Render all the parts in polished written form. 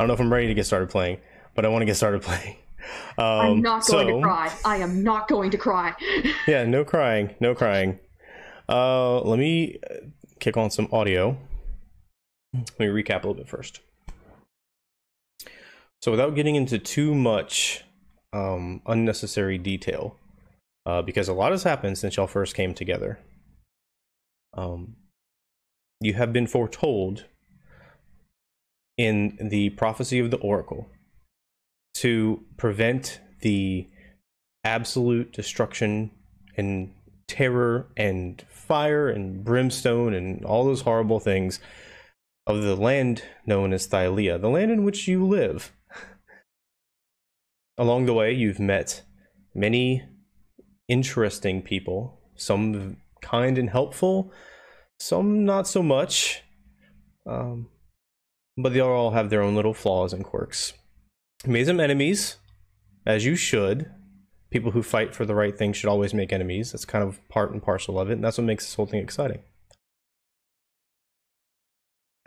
don't know if I'm ready to get started playing, but I want to get started playing. I'm not going to cry. I am not going to cry. Yeah, no crying, no crying. Let me kick on some audio. Let me recap a little bit first. So without getting into too much unnecessary detail, because a lot has happened since y'all first came together. You have been foretold in the prophecy of the Oracle to prevent the absolute destruction and terror and fire and brimstone and all those horrible things of the land known as Thylia, the land in which you live. Along the way, you've met many interesting people, some kind and helpful, some not so much, but they all have their own little flaws and quirks. You made some enemies, as you should. People who fight for the right thing should always make enemies. That's kind of part and parcel of it, and that's what makes this whole thing exciting.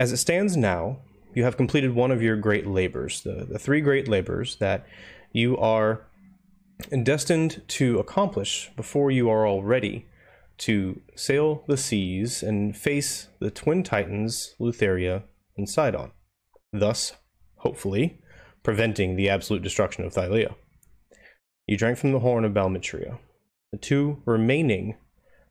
As it stands now, you have completed one of your great labors, the three great labors that you are destined to accomplish before you are all ready to sail the seas and face the twin titans, Lutheria and Sydon, thus, hopefully, preventing the absolute destruction of Thylia. You drank from the horn of Balmetria. The two remaining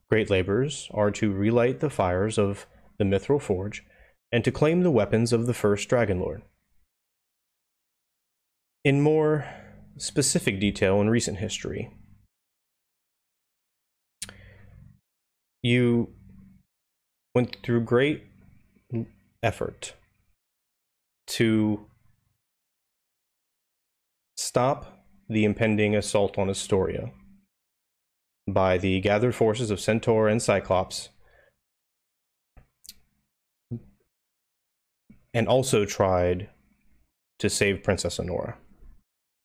great labors are to relight the fires of the Mithril Forge and to claim the weapons of the first Dragon Lord. In more specific detail in recent history, you went through great effort to stop the impending assault on Estoria by the gathered forces of Centaur and Cyclops, and also tried to save Princess Anora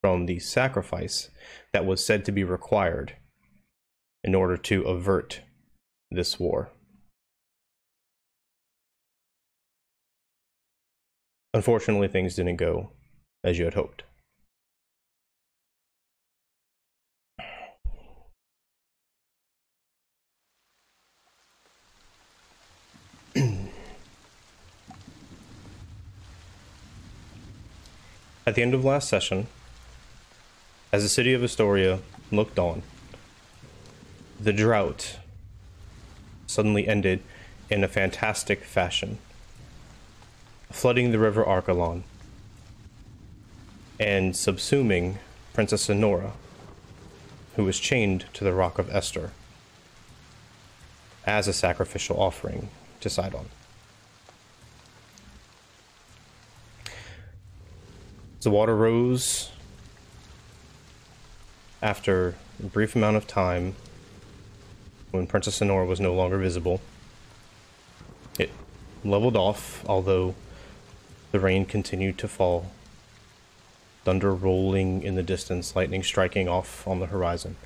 from the sacrifice that was said to be required in order to avert this war. Unfortunately, things didn't go as you had hoped. At the end of last session, as the city of Estoria looked on, the drought suddenly ended in a fantastic fashion, flooding the river Arcanum and subsuming Princess Anora, who was chained to the Rock of Esther as a sacrificial offering to Sydon. The water rose after a brief amount of time when Princess Anora was no longer visible. It leveled off, although the rain continued to fall, thunder rolling in the distance, lightning striking off on the horizon.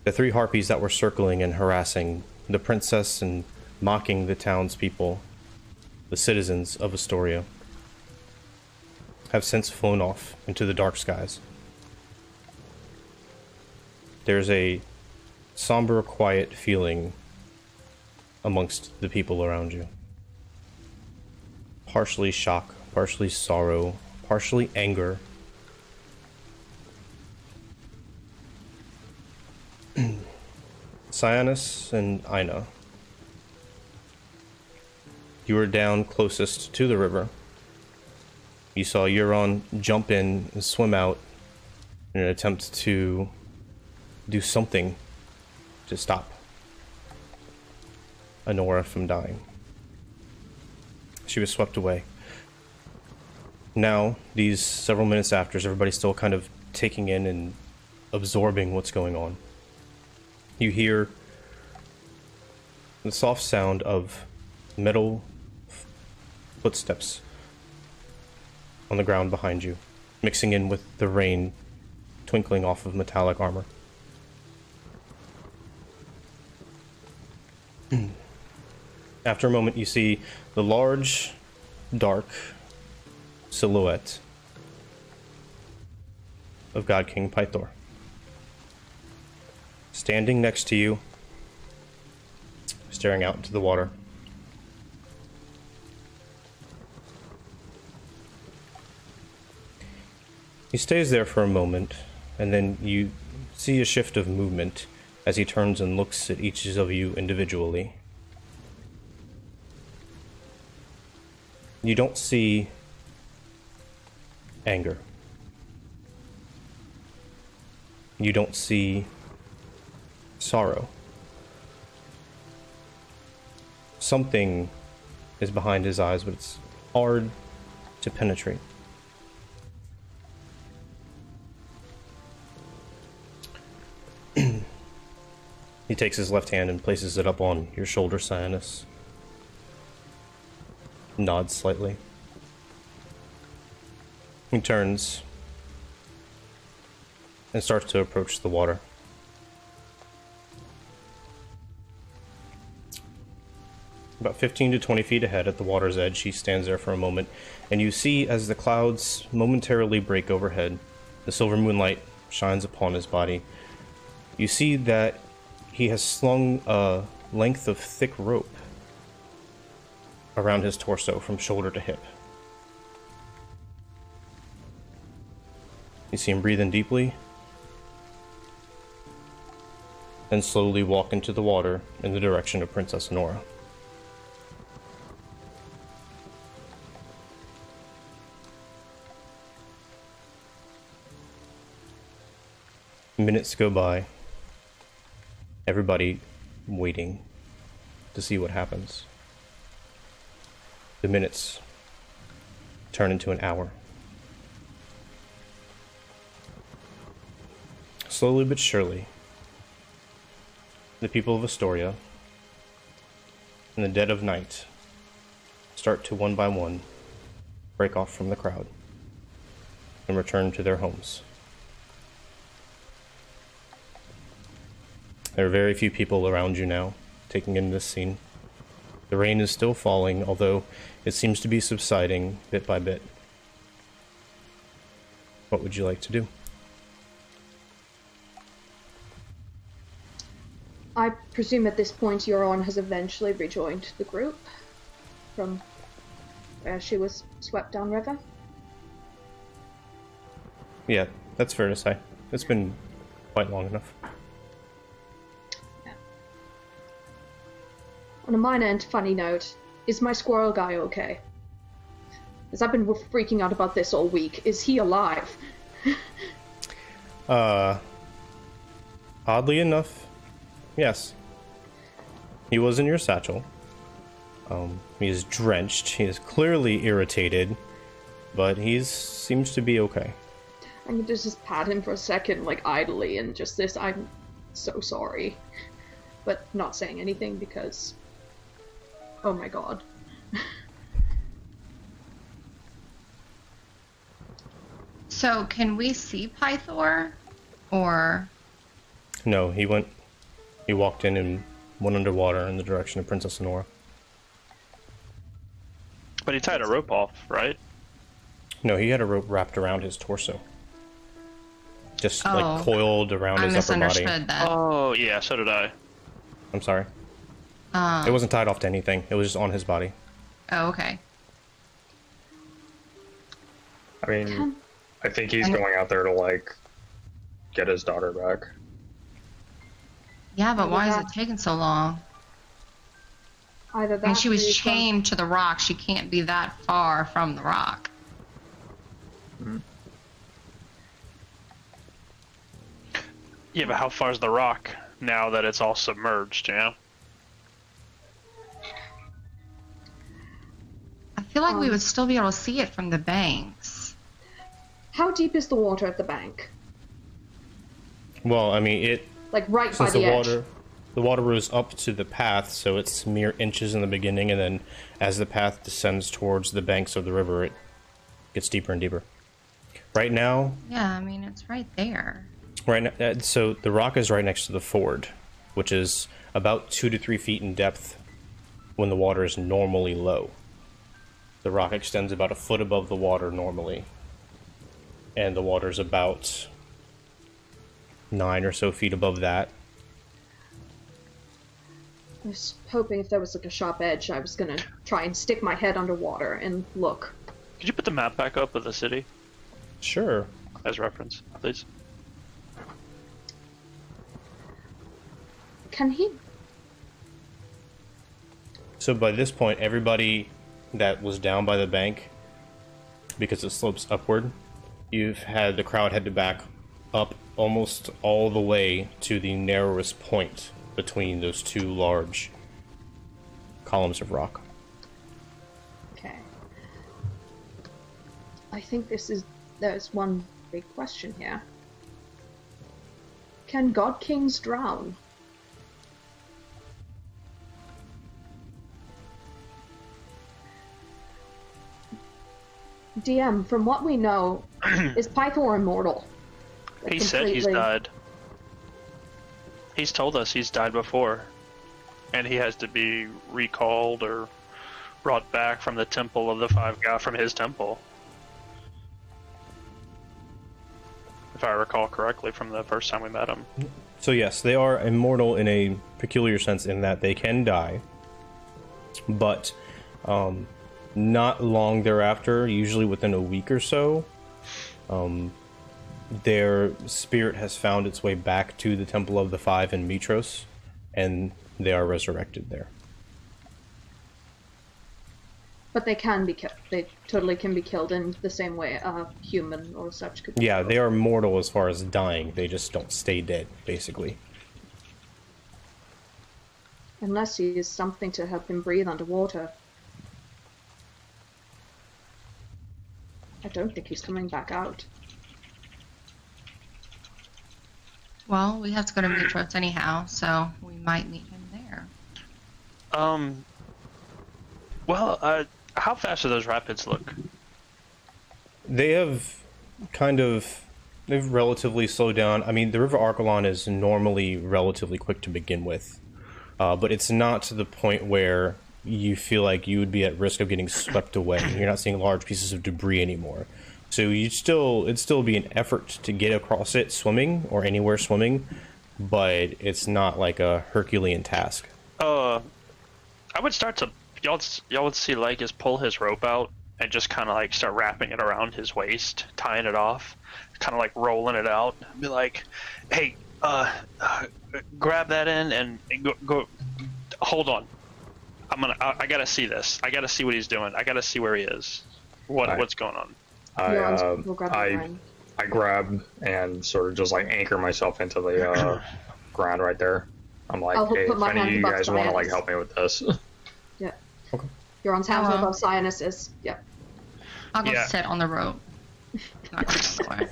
The three harpies that were circling and harassing the princess and mocking the townspeople, the citizens of Estoria, have since flown off into the dark skies. There's a somber, quiet feeling amongst the people around you. Partially shock, partially sorrow, partially anger. Cyanus and Ina, you were down closest to the river. You saw Euron jump in and swim out in an attempt to do something to stop Anora from dying. She was swept away. Now, these several minutes after, everybody's still kind of taking in and absorbing what's going on. You hear the soft sound of metal footsteps on the ground behind you, mixing in with the rain twinkling off of metallic armor. After a moment, you see the large dark silhouette of God King Pythor standing next to you, staring out into the water. He stays there for a moment, and then you see a shift of movement as he turns and looks at each of you individually. You don't see anger. You don't see sorrow. Something is behind his eyes, but it's hard to penetrate. He takes his left hand and places it up on your shoulder, Cyanus. Nods slightly. He turns and starts to approach the water. About 15 to 20 feet ahead at the water's edge, he stands there for a moment, and you see as the clouds momentarily break overhead, the silver moonlight shines upon his body. You see that he has slung a length of thick rope around his torso from shoulder to hip. You see him breathe in deeply and slowly walk into the water in the direction of Princess Anora. Minutes go by, everybody waiting to see what happens. The minutes turn into an hour. Slowly but surely, the people of Estoria, in the dead of night, start to one by one break off from the crowd and return to their homes. There are very few people around you now, taking in this scene. The rain is still falling, although it seems to be subsiding bit by bit. What would you like to do? I presume at this point Euron has eventually rejoined the group from where she was swept downriver. Yeah, that's fair to say. It's been quite long enough. On a minor and funny note, is my squirrel guy okay? As I've been freaking out about this all week, is he alive? Oddly enough, yes. He was in your satchel. He is drenched. He is clearly irritated, but he seems to be okay. I can just pat him for a second, like idly, and just this, I'm so sorry. But not saying anything because... oh my god. So, can we see Pythor? Or... No, he walked in and went underwater in the direction of Princess Anora. But he tied a rope off, right? No, he had a rope wrapped around his torso. Just like coiled around his upper body. That. Oh, yeah, so did I. I'm sorry. It wasn't tied off to anything. It was just on his body. Oh, okay. I mean, I think he's going out there to, like, get his daughter back. Yeah, but why is it taking so long? Either that, I mean, she was chained to the rock. She can't be that far from the rock. Mm-hmm. Yeah, but how far's the rock now that it's all submerged, you know? I feel like we would still be able to see it from the banks. How deep is the water at the bank? Well, I mean, it... like right by since the edge. The water rose up to the path, so it's mere inches in the beginning, and then as the path descends towards the banks of the river, it gets deeper and deeper. Right now... yeah, I mean, it's right there. Right now, so the rock is right next to the ford, which is about 2 to 3 feet in depth when the water is normally low. The rock extends about a foot above the water normally. And the water's about 9 or so feet above that. I was hoping if there was like a sharp edge, I was gonna try and stick my head underwater and look. Could you put the map back up of the city Sure. as reference, please? Can he? So by this point, everybody that was down by the bank, because it slopes upward, you've had the crowd head to back up almost all the way to the narrowest point between those two large columns of rock. Okay. I think there's one big question here. Can God Kings drown? DM, from what we know, is Pythor immortal? He said he's died. He's told us he's died before. And he has to be recalled or brought back from the temple of the five gods, from his temple. If I recall correctly from the first time we met him. So yes, they are immortal in a peculiar sense in that they can die, but not long thereafter, usually within a week or so, their spirit has found its way back to the Temple of the Five in Mitros, and they are resurrected there. But they can be killed. They totally can be killed in the same way a human or such could be Yeah, killed. they are mortal as far as dying. They just don't stay dead, basically. Unless he is something to help him breathe underwater. I don't think he's coming back out. Well, we have to go to Mitros anyhow, so we might meet him there. How fast do those rapids look? They have they've relatively slowed down. I mean, the River Arcanum is normally relatively quick to begin with, but it's not to the point where you feel like you would be at risk of getting swept away. You're not seeing large pieces of debris anymore. So it'd still be an effort to get across it swimming or anywhere swimming, but it's not like a Herculean task. I would start to y'all would see Lycus pull his rope out and just kind of like start wrapping it around his waist, tying it off, kind of like rolling it out. Be like, hey, grab that end and go. Hold on, I gotta see this. I gotta see what he's doing. I gotta see where he is. What's going on? I grab and sort of just like anchor myself into the ground right there. I'm like, hey, if any of you guys want to like help me with this. Yeah. Okay. You're on hands above Cyanus's. Yep. I'll go sit on the rope. Not going away.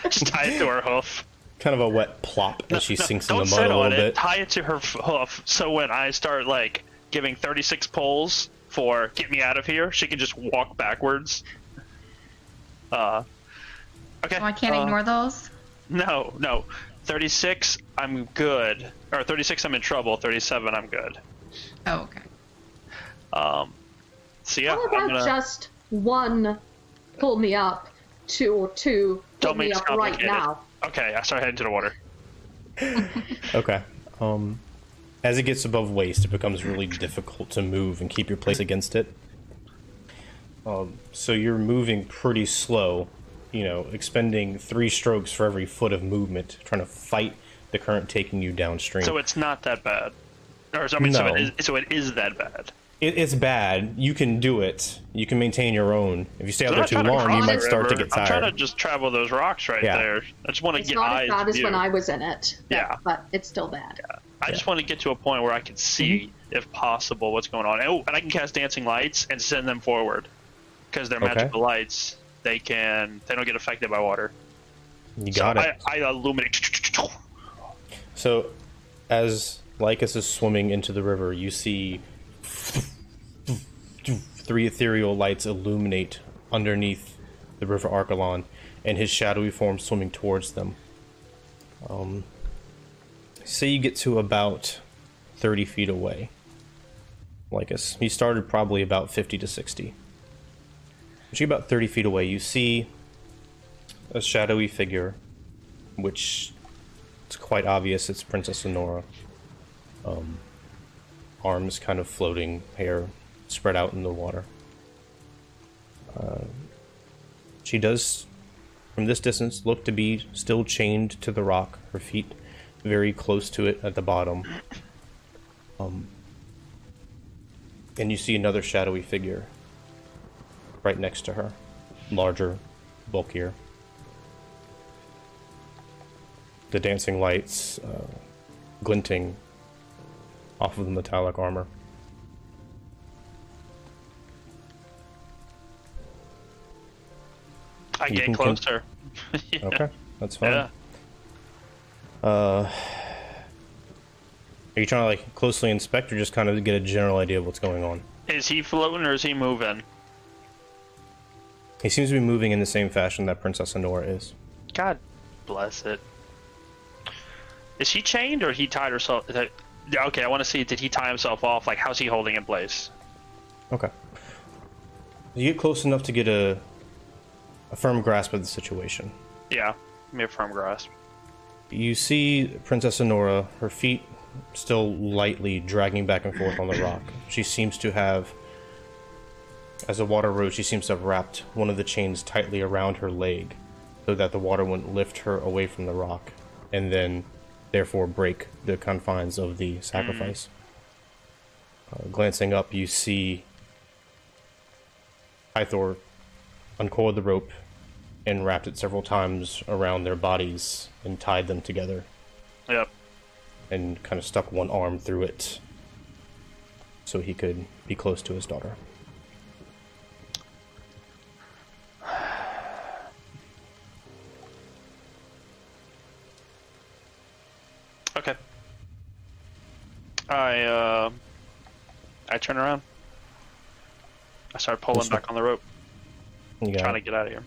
Just tie it to her hoof. Kind of a wet plop as she sinks in the Don't mud sit a on little it. bit. Tie it to her hoof, so when I start like giving 36 pulls for get me out of here, she can just walk backwards. Okay. So I can't ignore those? No. 36, I'm good. Or 36, I'm in trouble. 37, I'm good. Oh, okay. So yeah, How about just one pull me up, two or two pull Don't make me this up right complicated. now? Okay, I start heading to the water. Okay. As it gets above waist, it becomes really difficult to move and keep your place against it. So you're moving pretty slow, expending 3 strokes for every foot of movement, trying to fight the current taking you downstream. So it's not that bad. No. So it is that bad. It's bad. You can do it. You can maintain your own. If you stay out there too long, you might start to get tired. I'm trying to just travel those rocks right there. I just want to get eyes. It's not as bad as when I was in it. Yeah. But it's still bad. Yeah. I just want to get to a point where I can see, if possible, what's going on. And I can cast dancing lights and send them forward. Because they're magical lights. They don't get affected by water. You got it. I illuminate. So, as Lycus is swimming into the river, you see 3 ethereal lights illuminate underneath the River Arcanum, and his shadowy form swimming towards them. Say you get to about 30 feet away. Lycus. He started probably about 50 to 60. As you get about 30 feet away, you see a shadowy figure, which it's quite obvious it's Princess Anora. Arms kind of floating, hair spread out in the water. She does, from this distance, look to be still chained to the rock, her feet very close to it at the bottom. And you see another shadowy figure right next to her, larger, bulkier. The dancing lights glinting off of the metallic armor. I get closer. Yeah. Okay, that's fine. Yeah. Are you trying to like closely inspect or just kind of get a general idea of what's going on? Is he floating or is he moving? He seems to be moving in the same fashion that Princess Anora is. God bless it. Is he chained or he tied herself? Okay, I want to see, did he tie himself off? Like, how's he holding in place? Okay. You get close enough to get a firm grasp of the situation. Yeah, give me a firm grasp. You see Princess Anora, her feet still lightly dragging back and forth on the rock. She seems to have, as the water rose, she seems to have wrapped one of the chains tightly around her leg so that the water wouldn't lift her away from the rock and then therefore break the confines of the sacrifice. Glancing up, you see Pythor uncoiled the rope and wrapped it several times around their bodies and tied them together. Yep. And kind of stuck one arm through it so he could be close to his daughter. Okay. I turn around. I start pulling back on the rope. Trying to get out of here.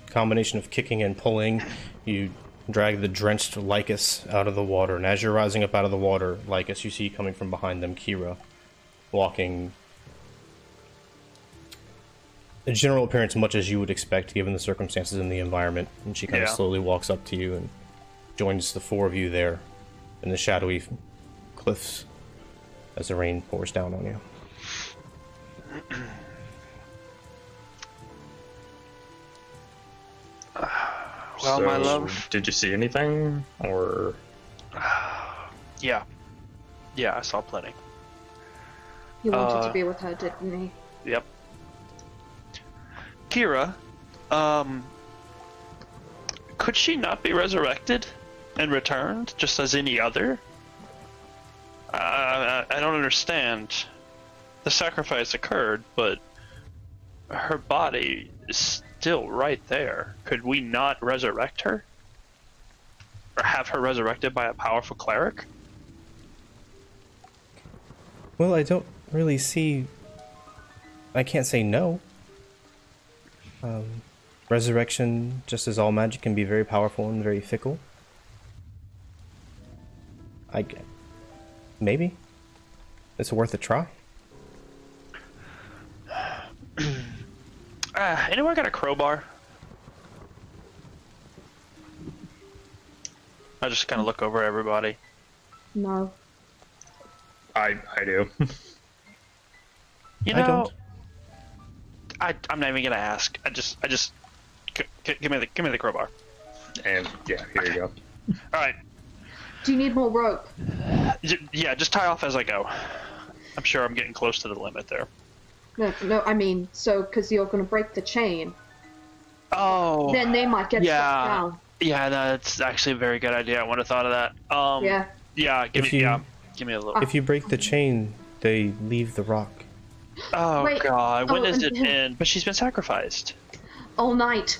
Combination of kicking and pulling, you drag the drenched Lycus out of the water, and as you're rising up out of the water, Lycus, you see coming from behind them Kyrah, walking a general appearance much as you would expect given the circumstances in the environment, and she kind of slowly walks up to you and joins the four of you there in the shadowy cliffs as the rain pours down on you. Well, so, my love. Did you see anything, or? Yeah, I saw plenty. He wanted to be with her, didn't he? Yep. Kyrah, could she not be resurrected and returned just as any other? I don't understand. The sacrifice occurred, but her body is still right there. Could we not resurrect her? Or have her resurrected by a powerful cleric? Well, I don't really see... I can't say no. Resurrection, just as all magic, can be very powerful and very fickle. Maybe. It's worth a try. Anyone got a crowbar? I just kind of look over everybody. No. I do. You know, I'm not even gonna ask. I just give me the crowbar. And yeah, here you go. All right. Do you need more rope? Yeah, just tie off as I go. I'm sure I'm getting close to the limit there. No, I mean, so, because you're going to break the chain. Oh. Then they might get shut down. Yeah, that's actually a very good idea. I wouldn't have thought of that. Yeah. Yeah, give me a little. If you break the chain, they leave the rock. Oh, wait. God. When does it end? But she's been sacrificed. All night.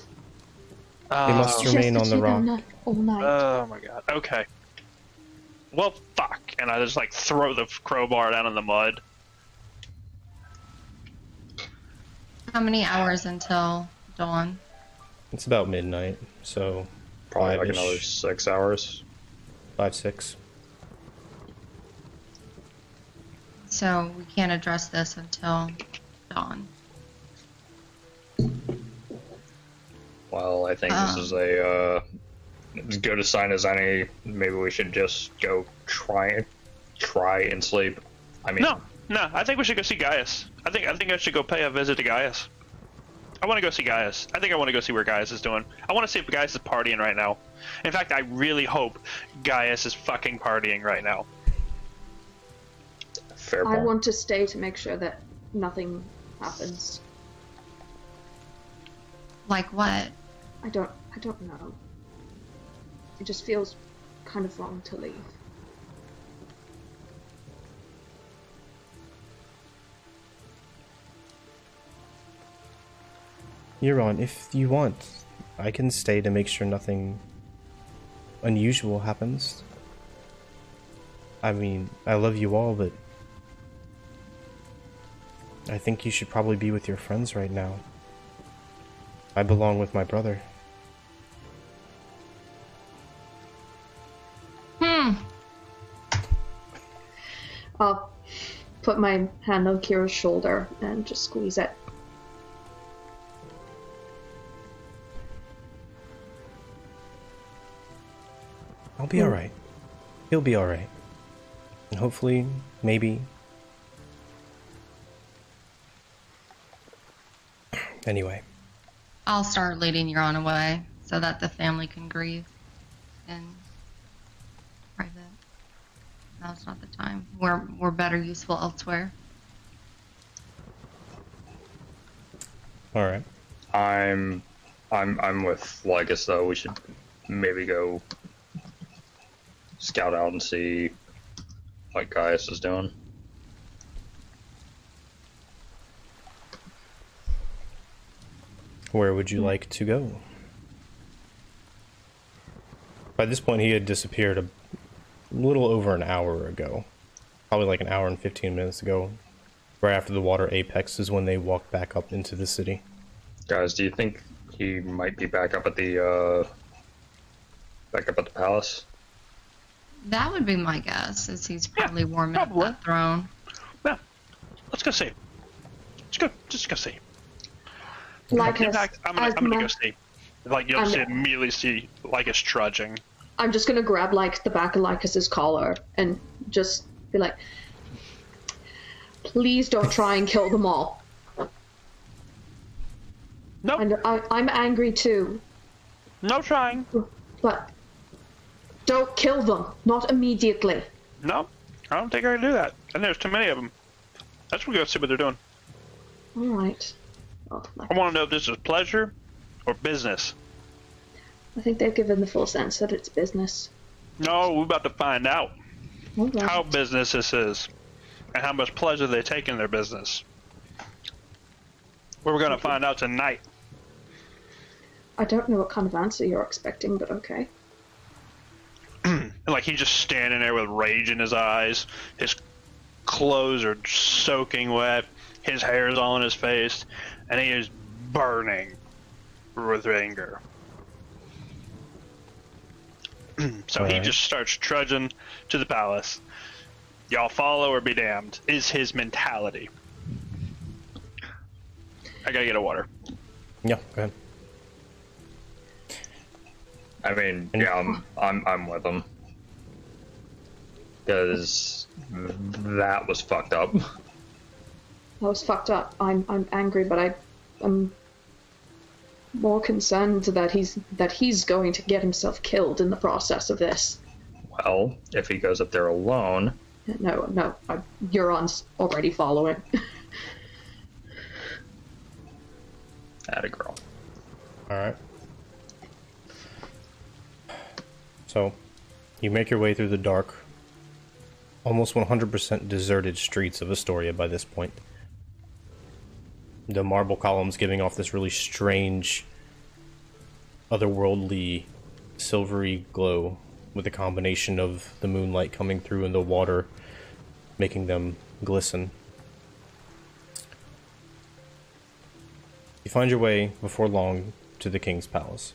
They must remain on the rock. All night. Oh, my God. Okay. Well, fuck. And I just, like, throw the crowbar down in the mud. How many hours until dawn? It's about midnight, so Probably like 5-ish. another 6 hours. 5, 6. So we can't address this until dawn. Well, I think this is a as good a sign as any. Maybe we should just go try and sleep. I mean, no, I think we should go see Gaius. I think I should go pay a visit to Gaius. I want to go see Gaius. I think I want to go see where Gaius is doing. I want to see if Gaius is partying right now. In fact, I really hope Gaius is fucking partying right now. Fair point. I want to stay to make sure that nothing happens. Like what? I don't know. It just feels kind of wrong to leave. Euron, if you want, I can stay to make sure nothing unusual happens. I mean, I love you all, but I think you should probably be with your friends right now. I belong with my brother. I'll put my hand on Kira's shoulder and just squeeze it. I'll be alright. He'll be alright. And hopefully, maybe. Anyway. I'll start leading Euron away so that the family can grieve in private. Now's not the time. We're better useful elsewhere. Alright. I'm with Lycus though. We should maybe go scout out and see what Gaius is doing. Where would you like to go? By this point, he had disappeared a little over an hour ago. Probably like an hour and 15 minutes ago. Right after the water apex is when they walked back up into the city. Guys, do you think he might be back up at the palace? That would be my guess, as he's probably warming up that throne. Yeah, let's go see. Let's go. Just go see. Like in fact, I'm gonna go see. Like you'll immediately see Lycus trudging. I'm just gonna grab like the back of Lycus's collar and just be like, "Please don't try and kill them all." Nope. And I'm angry too. No trying. But don't kill them. Not immediately. No, I don't think I can do that. And there's too many of them. Let's go see what they're doing. All right. Oh, I want to know if this is pleasure or business. I think they've given the full sense that it's business. No, we're about to find out Right. how business this is and how much pleasure they take in their business. We're going to find out tonight. I don't know what kind of answer you're expecting, but okay. And like he's just standing there with rage in his eyes. His clothes are soaking wet. His hair is all in his face, and he is burning with anger. So he just starts trudging to the palace. Y'all follow or be damned is his mentality. I gotta get a water. Yeah, go ahead. I mean, yeah, I'm with him. Because that was fucked up. That was fucked up. I'm angry, but I'm more concerned that he's going to get himself killed in the process of this. Well, if he goes up there alone... No, Euron's already following. Atta girl. Alright. So, you make your way through the dark, almost 100% deserted streets of Estoria by this point. The marble columns giving off this really strange, otherworldly, silvery glow with a combination of the moonlight coming through and the water making them glisten. You find your way before long to the king's palace.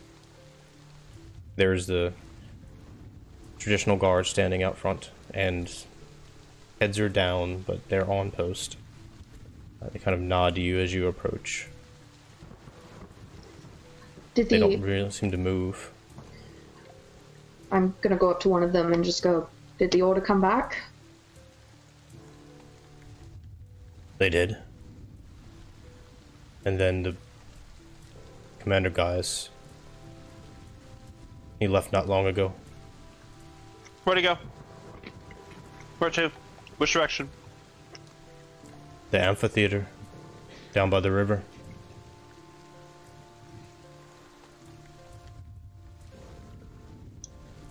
There's the traditional guard standing out front, and heads are down, but they're on post. They kind of nod to you as you approach. Did They the don't really seem to move. I'm gonna go up to one of them and just go, did the order come back? They did. And then the commander guys, he left not long ago. Where'd he go? Where to? Which direction? The amphitheater, down by the river.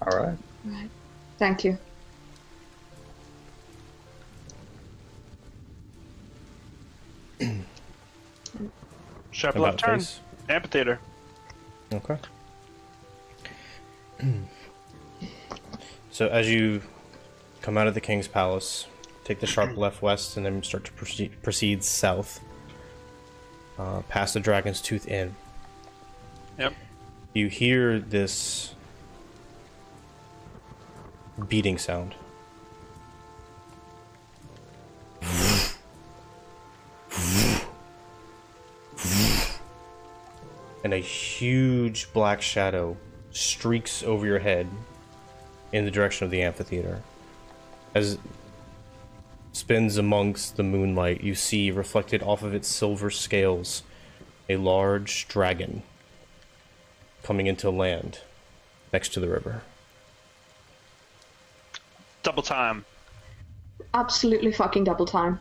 All right. Right. Thank you. Sharp About left turn. face. Amphitheater. Okay. So as you come out of the King's Palace, take the sharp left west, and then start to proceed south, past the Dragon's Tooth Inn. Yep. You hear this beating sound. And a huge black shadow streaks over your head in the direction of the amphitheater. As it spins amongst the moonlight, you see reflected off of its silver scales a large dragon coming into land next to the river. Double time. Absolutely fucking double time.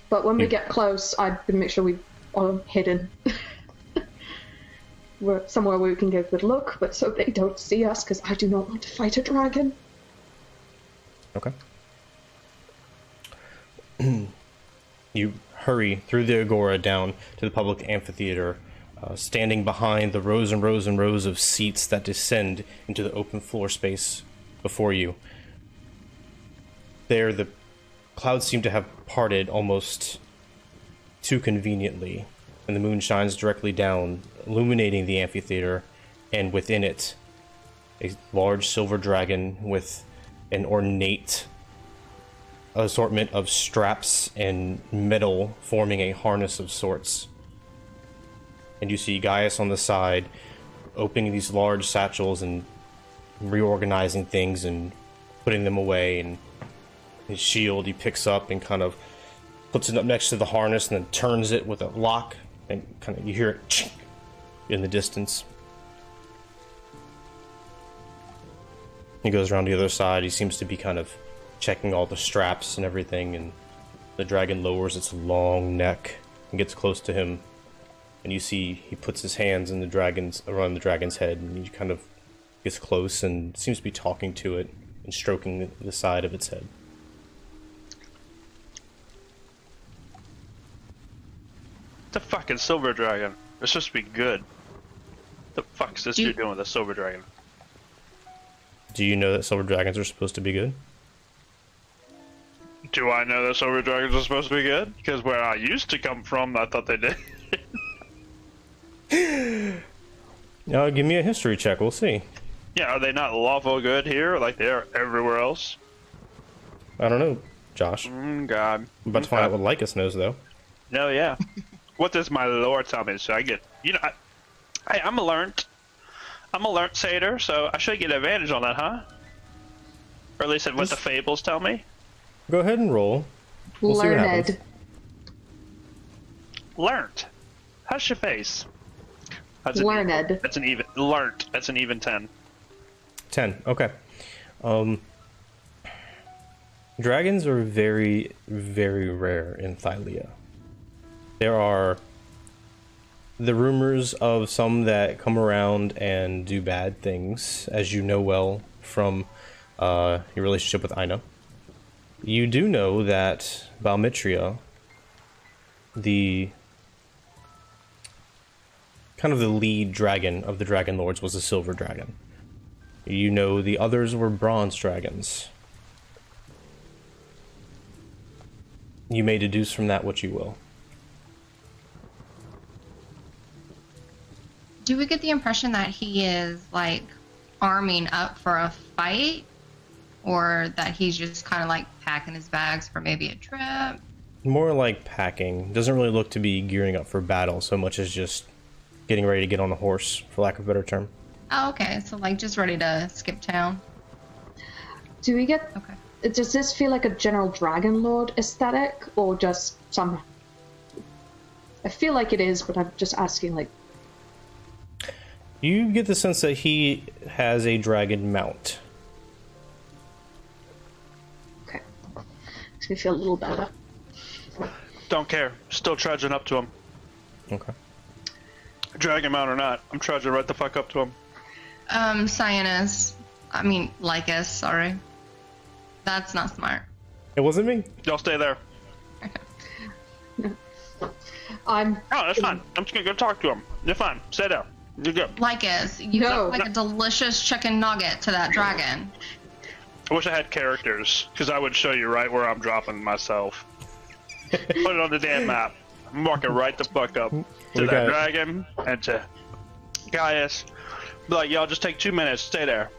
But when we You- get close, I'd make sure we are hidden. We're somewhere where we can get a good look, but so they don't see us, because I do not want to fight a dragon. Okay. You hurry through the agora down to the public amphitheater, standing behind the rows and rows and rows of seats that descend into the open floor space before you. There, the clouds seem to have parted almost too conveniently, and the moon shines directly down, illuminating the amphitheater, and within it, a large silver dragon with an ornate assortment of straps and metal forming a harness of sorts. And you see Gaius on the side opening these large satchels and reorganizing things and putting them away, and his shield he picks up and kind of puts it up next to the harness and then turns it with a lock, and kind of you hear it chink in the distance. He goes around the other side. He seems to be kind of checking all the straps and everything, and the dragon lowers its long neck and gets close to him, and you see he puts his hands in the dragon's around the dragon's head, and he kind of gets close and seems to be talking to it and stroking the side of its head. The fucking silver dragon. It's supposed to be good. The fuck's this You- dude doing with the silver dragon? Do you know that silver dragons are supposed to be good? Do I know that silver dragons are supposed to be good? Because where I used to come from, I thought they did. Give me a history check. We'll see. Yeah, are they not lawful good here like they are everywhere else? I don't know, Josh. God. I'm about to find out what Lycus knows, though. No, yeah. What does my lore tell me? So I get, I'm a learned satyr, so I should get advantage on that, huh? Or at least what the fables tell me. Go ahead and roll. We'll see what happens. Learned. Learned. Hush your face. That's Learned. That's an even. Learned. That's an even 10. 10. Okay. Dragons are very, very rare in Thylia. There are the rumors of some that come around and do bad things, as you know well from your relationship with Aina. You do know that Balmitria, the kind of the lead dragon of the Dragon Lords, was a silver dragon. You know the others were bronze dragons. You may deduce from that what you will. Do we get the impression that he is, like, arming up for a fight? Or that he's just kind of, like, packing his bags for maybe a trip? More like packing. Doesn't really look to be gearing up for battle so much as just getting ready to get on the horse, for lack of a better term. Oh, okay. So like just ready to skip town. Do we get... Okay. Does this feel like a general Dragon Lord aesthetic, or just some... I feel like it is, but I'm just asking, like... You get the sense that he has a dragon mount. Okay. Makes me feel a little better. Don't care. Still trudging up to him. Okay. Drag him out or not, I'm trudging right the fuck up to him. Lycus, sorry. That's not smart. It wasn't me. Y'all stay there. I'm... No, that's fine. I'm just gonna go talk to him. You're fine. Stay there. You're good. Lycus, you No. look like a delicious chicken nugget to that dragon. I wish I had characters, because I would show you right where I'm dropping myself. Put it on the damn map. I'm walking right the fuck up to that dragon and to Gaius. Be like, y'all just take 2 minutes. Stay there.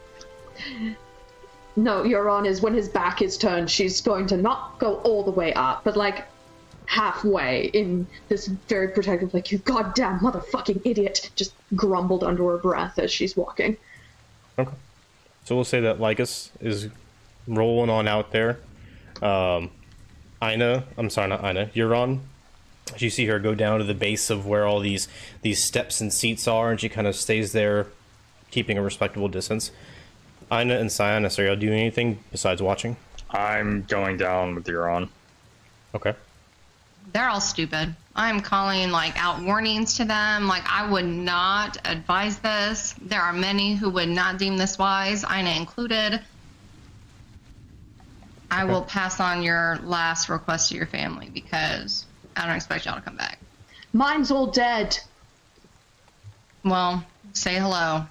No, Your Honor, is when his back is turned, she's going to not go all the way up, but like halfway in this very protective, like, you goddamn motherfucking idiot, just grumbled under her breath as she's walking. Okay. So we'll say that Lycus is rolling on out there. Not Ina, Euron. You see her go down to the base of where all these steps and seats are, and she kind of stays there, keeping a respectable distance. Ina and Cyanus, are y'all doing anything besides watching? I'm going down with Euron. Okay. They're all stupid. I'm calling out warnings to them. I would not advise this. There are many who would not deem this wise, Ina included. I will pass on your last request to your family because I don't expect y'all to come back. Mine's all dead. Well, say hello.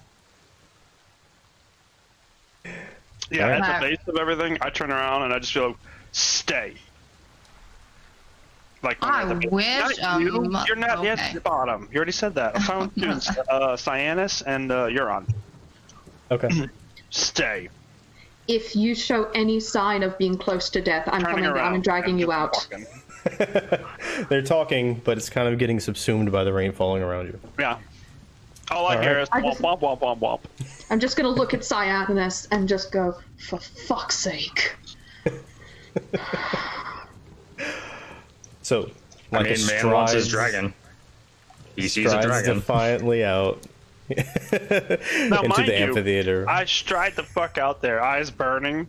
Yeah, Right. at the base of everything, I turn around and I just feel, stay. Like when I you're at the base. wish, Not you. You're not yet okay. at the bottom. You already said that. I'm found Cyanus and Euron. Okay. Stay. If you show any sign of being close to death, I'm Turning coming down around and dragging you just out. walking. They're talking, but it's kind of getting subsumed by the rain falling around you. Yeah. All I hear is I womp, just- womp, womp, womp, womp. I'm just gonna look at Cyanus and just go, for fuck's sake. So, I mean, man wants his dragon. He sees a dragon. Defiantly out Now, into mind the you, amphitheater. I stride the fuck out there, eyes burning.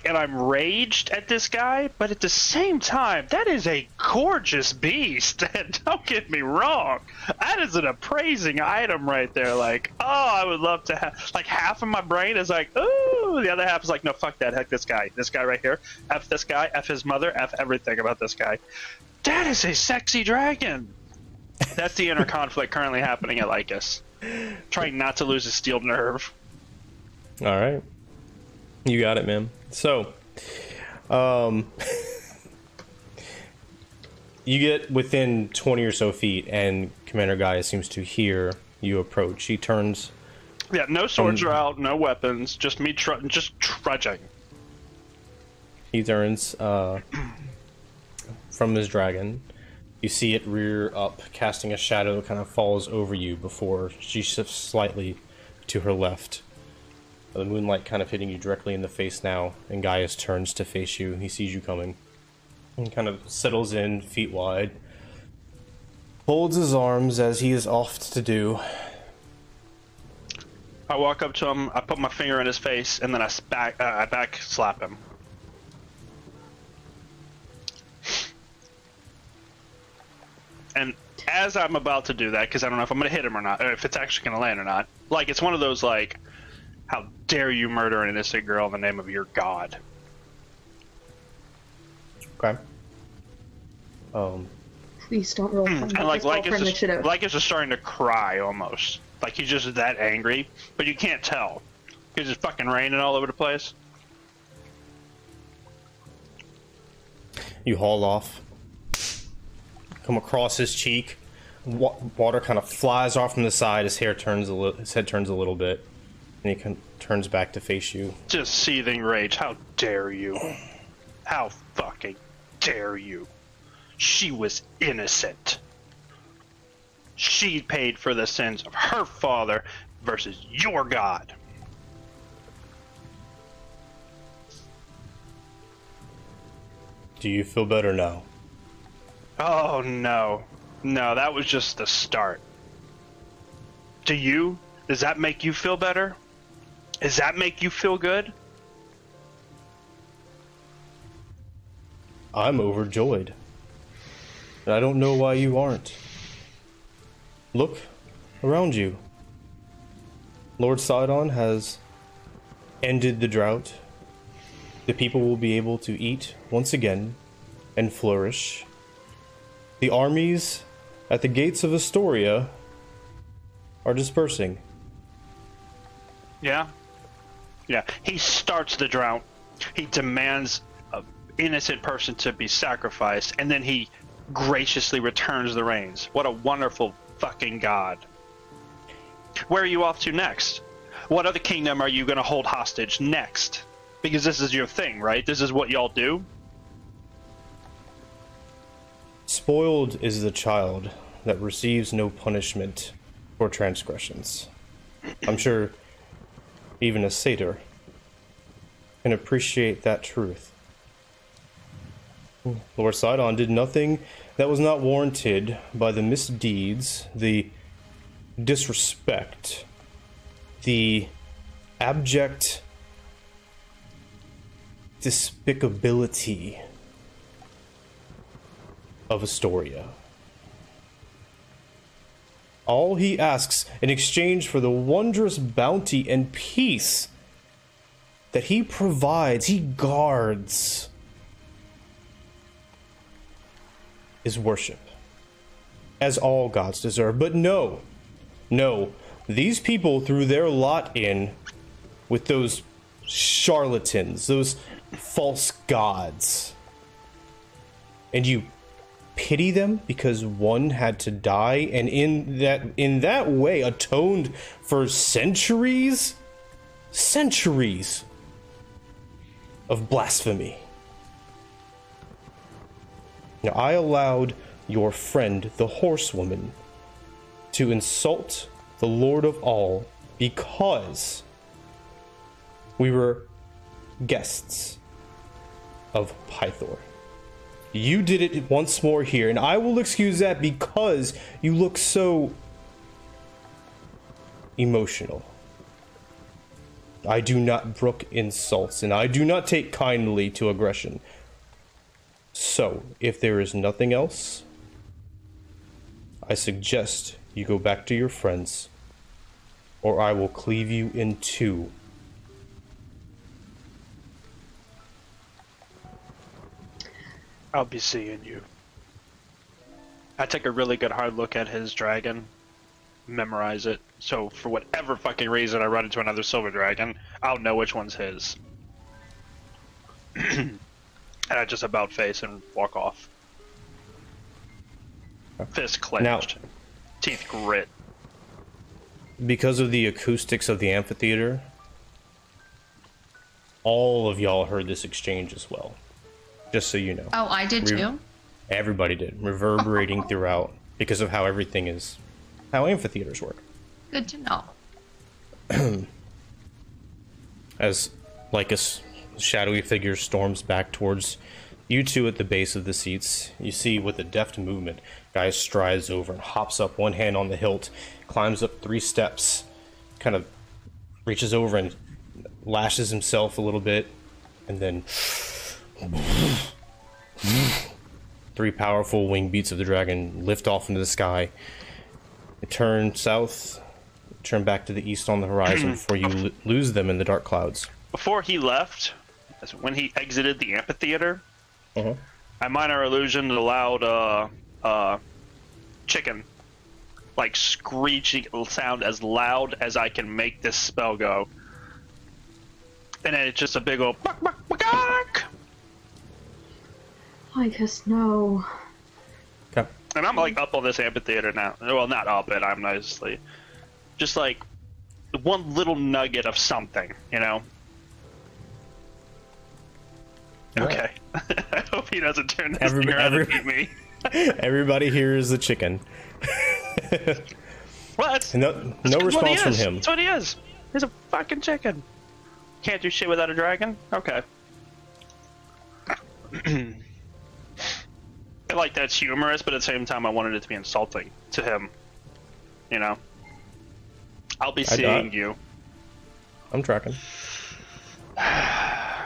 And I'm raged at this guy, but at the same time, that is a gorgeous beast. And don't get me wrong, that is an appraising item right there. I would love to have. Half of my brain is like, ooh, the other half is like, no, fuck that, heck this guy right here, F this guy, F his mother, F everything about this guy. That is a sexy dragon. That's the inner conflict currently happening at Lycus. Trying not to lose his steel nerve. All right. You got it, man. So, you get within 20 or so feet, and Commander Gaia seems to hear you approach. He turns. Yeah, no swords are out, no weapons, just me just trudging. He turns from his dragon. You see it rear up, casting a shadow that kind of falls over you before she shifts slightly to her left. The moonlight kind of hitting you directly in the face now, and Gaius turns to face you. He sees you coming and kind of settles in, feet wide. Folds his arms as he is oft to do. I walk up to him, I put my finger in his face, and then I back slap him. And as I'm about to do that, because I don't know if I'm going to hit him or not, or if it's actually going to land or not, it's one of those, how dare you murder an innocent girl in the name of your god? Okay. Please don't roll. And Lycus is starting to cry almost. He's just that angry, but you can't tell. Because it's fucking raining all over the place. You haul off. Come across his cheek. Water kind of flies off from the side. His head turns a little bit. And he turns back to face you. Just seething rage. How dare you? How fucking dare you? She was innocent. She paid for the sins of her father versus your god. Do you feel better now? Oh, no. No, that was just the start. To you? Does that make you feel better? Does that make you feel good? I'm overjoyed. And I don't know why you aren't. Look around you. Lord Sydon has ended the drought. The people will be able to eat once again and flourish. The armies at the gates of Estoria are dispersing. Yeah? Yeah. He starts the drought. He demands an innocent person to be sacrificed, and then he graciously returns the reins. What a wonderful fucking god. Where are you off to next? What other kingdom are you going to hold hostage next? Because this is your thing, right? This is what y'all do? Spoiled is the child that receives no punishment for transgressions. I'm sure even a satyr can appreciate that truth. Lord Sydon did nothing that was not warranted by the misdeeds, the disrespect, the abject despicability of Estoria. All he asks in exchange for the wondrous bounty and peace that he provides, he guards, is worship, as all gods deserve. But no, these people threw their lot in with those charlatans, those false gods, and you pity them because one had to die, and in that way atoned for centuries of blasphemy. Now, I allowed your friend, the horsewoman, to insult the Lord of all because we were guests of Pythor. You did it once more here, and I will excuse that because you look so emotional. I do not brook insults, and I do not take kindly to aggression. So, if there is nothing else, I suggest you go back to your friends, or I will cleave you in two. I'll be seeing you. I take a really good hard look at his dragon, memorize it, so for whatever fucking reason I run into another silver dragon, I'll know which one's his. And I just about face and walk off. Fist clenched. Now, teeth grit. because of the acoustics of the amphitheater, all of y'all heard this exchange as well. Just so you know. Oh, I did too? Everybody did. Reverberating throughout because of how everything is, how amphitheaters work. Good to know. As like a shadowy figure storms back towards you two at the base of the seats, you see with a deft movement, guy strides over and hops up, one hand on the hilt, climbs up 3 steps, kind of reaches over and lashes himself a little bit, and then 3 powerful wing beats of the dragon lift off into the sky. It turn south, turn back to the east on the horizon before you lose them in the dark clouds. Before he left, when he exited the amphitheater, I minor illusion the loud chicken, like screeching sound as loud as I can make this spell go. And then it's just a big old buck, buck, buck, buck. I guess no. Okay. And I'm like up on this amphitheater now. Well, not up it, I'm nicely. Just like one little nugget of something, you know? Okay. I hope he doesn't turn this thing around and beat me. Everybody here is the chicken. What? No That's what response he from is. him. That's what he is. He's a fucking chicken. Can't do shit without a dragon? Okay. Like, that's humorous, but at the same time, I wanted it to be insulting to him. You know? I'll be seeing you. I'm tracking. I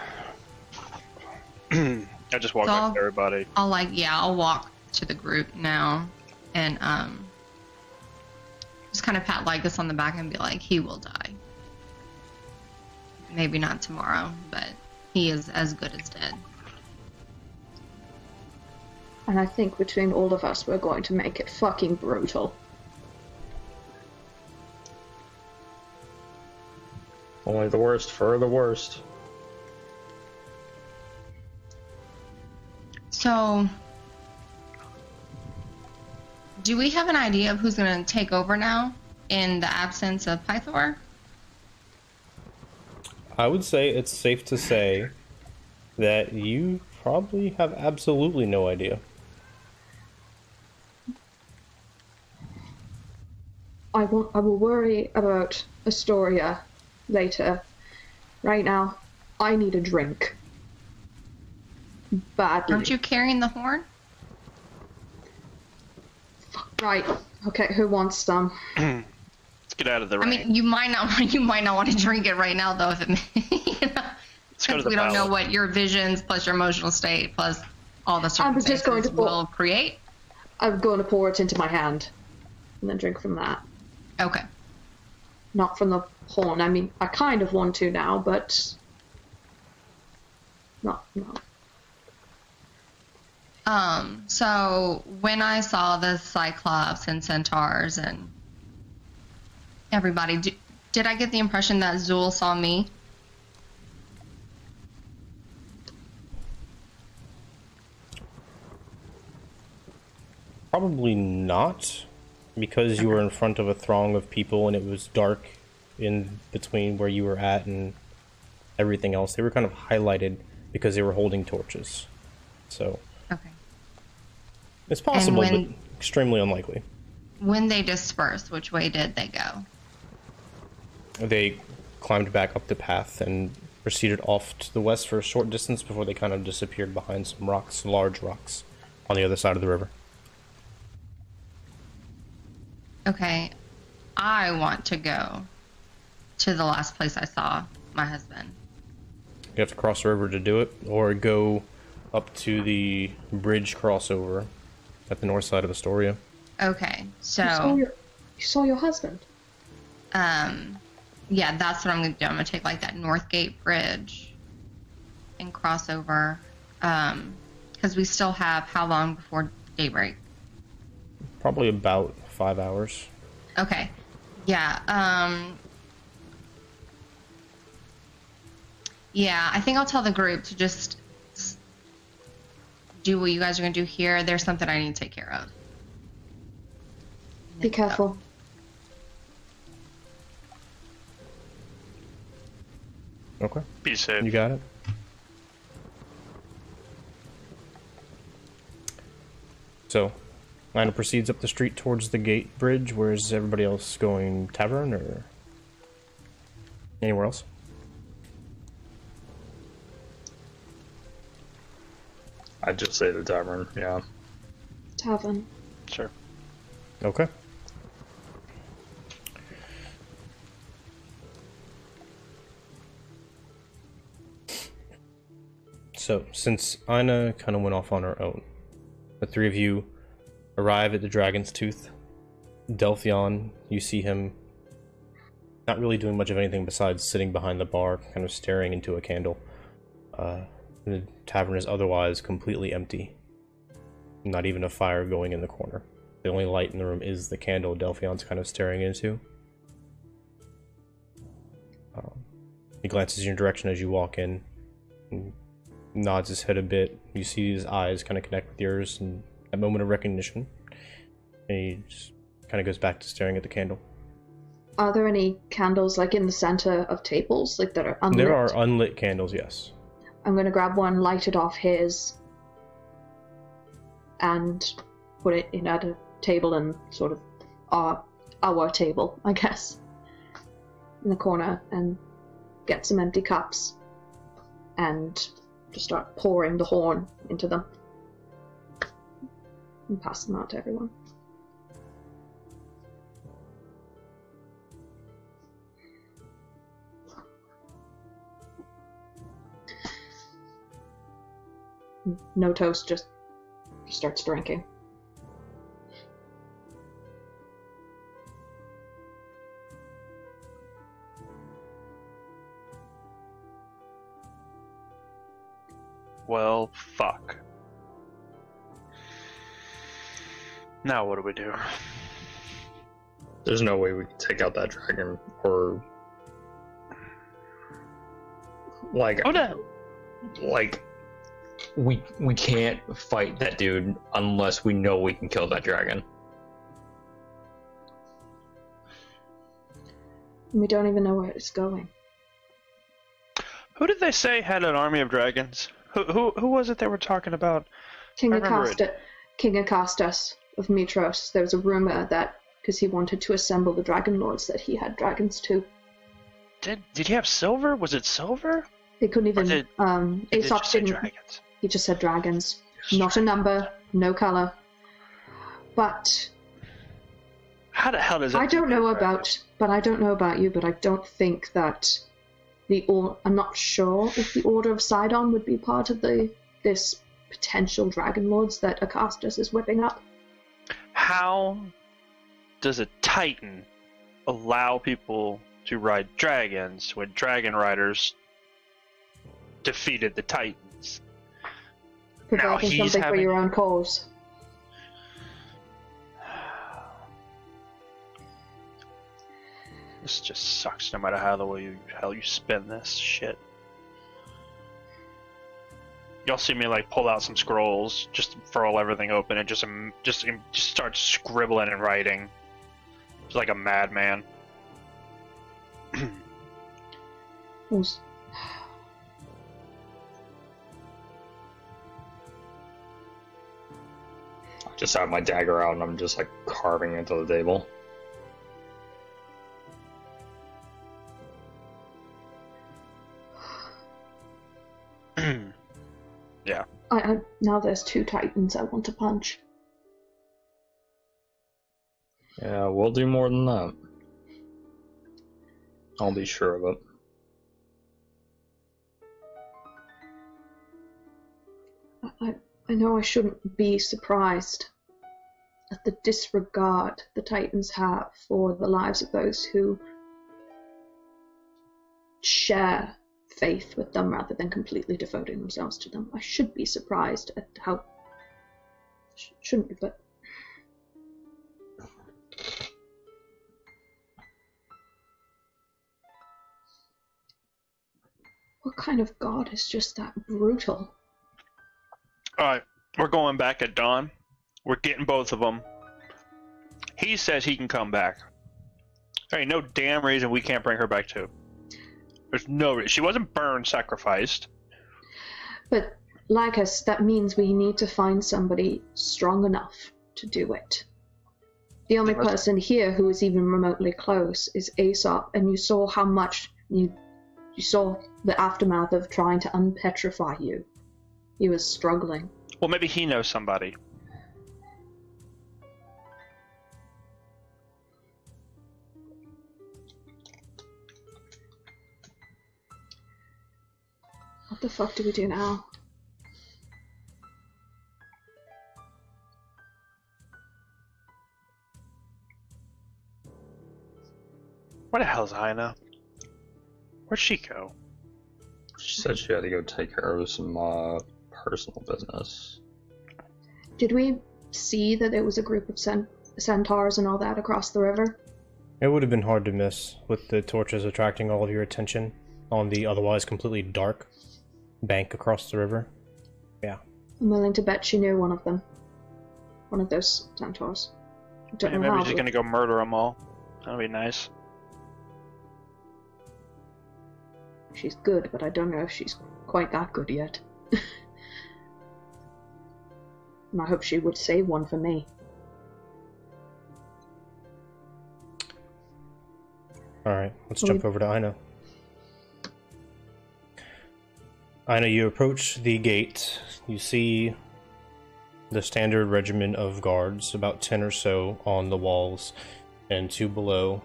just walked up to everybody. I'll walk to the group now and just kind of pat Lycus on the back and be like, he will die. Maybe not tomorrow, but he is as good as dead. And I think between all of us, we're going to make it fucking brutal. Only the worst for the worst. So, do we have an idea of who's going to take over now in the absence of Pythor? I would say it's safe to say that you probably have absolutely no idea. I will worry about Estoria later. Right now, I need a drink. Badly. Aren't you carrying the horn? Right. Okay, who wants some? Let's get out of the rain. I mean, you might not want to drink it right now, though, if it, Let's go to the we don't know ballot. what your visions plus your emotional state plus all the I was just going circumstances to will create. I'm going to pour it into my hand. And then drink from that. Okay. Not from the horn. I mean, I kind of want to now, but... No. So when I saw the Cyclops and Centaurs and everybody, did I get the impression that Zul saw me? Probably not, because you were in front of a throng of people and it was dark in between where you were at and everything else. They were kind of highlighted because they were holding torches. So Okay. it's possible, when- but extremely unlikely. When they dispersed, which way did they go? They climbed back up the path and proceeded off to the west for a short distance before they kind of disappeared behind some rocks, large rocks, on the other side of the river. Okay. I want to go to the last place I saw my husband. You have to cross the river to do it, or go up to the bridge crossover at the north side of Estoria. Okay. So, You saw your husband? yeah, that's what I'm going to do. I'm going to take like that North Gate Bridge and cross over. Because we still have how long before daybreak? Probably about 5 hours. Okay. Yeah. Yeah, I think I'll tell the group to just do what you guys are going to do here. There's something I need to take care of. Be careful. Okay, Be safe. you got it. So, Lana proceeds up the street towards the gate bridge. Where's everybody else going? Tavern or anywhere else? I'd just say the tavern, yeah. Tavern. Sure. Okay. So, since Ina kind of went off on her own, the three of you arrive at the Dragon's Tooth. Delphion, you see him not really doing much of anything besides sitting behind the bar, kind of staring into a candle. The tavern is otherwise completely empty. Not even a fire going in the corner. The only light in the room is the candle Delphion's kind of staring into. He glances in your direction as you walk in, and nods his head a bit. You see his eyes kind of connect with yours in that moment of recognition. And he just kind of goes back to staring at the candle. Are there any candles like in the center of tables, like that are unlit? There are unlit candles, yes. I'm going to grab one, light it off his, and put it in at a table and sort of our table, I guess, in the corner, and get some empty cups and just start pouring the horn into them and pass them out to everyone. No toast, just starts drinking. Well, fuck. Now what do we do? There's no way we can take out that dragon, or like, Oh no! like we can't fight that dude unless we know we can kill that dragon. We don't even know where it's going. Who did they say had an army of dragons? Who was it they were talking about? King I remember Acastus of Mitros. There was a rumor that because he wanted to assemble the dragon lords, that he had dragons too. Did he have silver? Was it silver? They couldn't even. Did Aesop just say didn't. dragons? He just said dragons. Just Not a number, no color. But How the hell does that? I don't know about you, but I don't think that I'm not sure if the Order of Sydon would be part of this potential dragon lords that Acastus is whipping up. How does a Titan allow people to ride dragons when dragon riders defeated the Titans? Providing he's something for having- your own cause. This just sucks no matter how you spin this shit. Y'all see me like pull out some scrolls, just furl everything open, and just start scribbling and writing, just like a madman. Who's- I just have my dagger out and I'm just like carving into the table. Yeah. Now there's 2 titans I want to punch. Yeah, we'll do more than that. I'll be sure of it. I know I shouldn't be surprised at the disregard the Titans have for the lives of those who share faith with them rather than completely devoting themselves to them. I should be surprised at how... Shouldn't be, but... What kind of god is just that brutal? Alright, we're going back at dawn. We're getting both of them. He says he can come back. There ain't no damn reason we can't bring her back too. There's no reason. She wasn't burned, sacrificed. But, like us, that means we need to find somebody strong enough to do it. The only person here who is even remotely close is Aesop, and you saw how much you saw the aftermath of trying to unpetrify you. He was struggling. Well, maybe he knows somebody. What the fuck do we do now? Where the hell's Aina? Where'd she go? She said she had to go take care of some personal business. Did we see that there was a group of centaurs and all that across the river? It would have been hard to miss, with the torches attracting all of your attention on the otherwise completely dark bank across the river. Yeah. I'm willing to bet she knew one of them. One of those centaurs. I don't know Maybe how, she's but- gonna go murder them all. That'd be nice. She's good, but I don't know if she's quite that good yet. And I hope she would save one for me. Alright, let's jump over to Ina. Ina, you approach the gate. You see the standard regiment of guards, about 10 or so on the walls, and 2 below.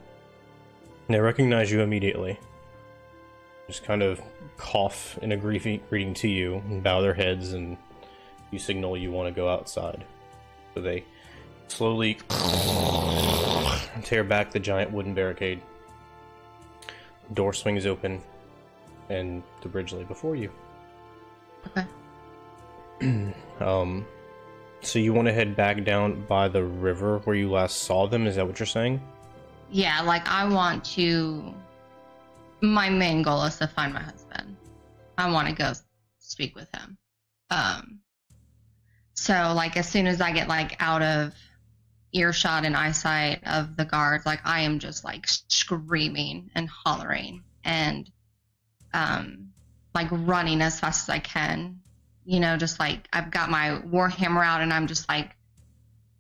They recognize you immediately. Just kind of cough in a greeting to you, and bow their heads, and you signal you want to go outside. So they slowly tear back the giant wooden barricade. The door swings open, and the bridge lay before you. Okay. So you want to head back down by the river where you last saw them? Is that what you're saying? Yeah, like I want to. My main goal is to find my husband. I want to go speak with him. So like as soon as I get like out of earshot and eyesight of the guards, like I am just like screaming and hollering and like running as fast as I can. You know, just like I've got my warhammer out and I'm just like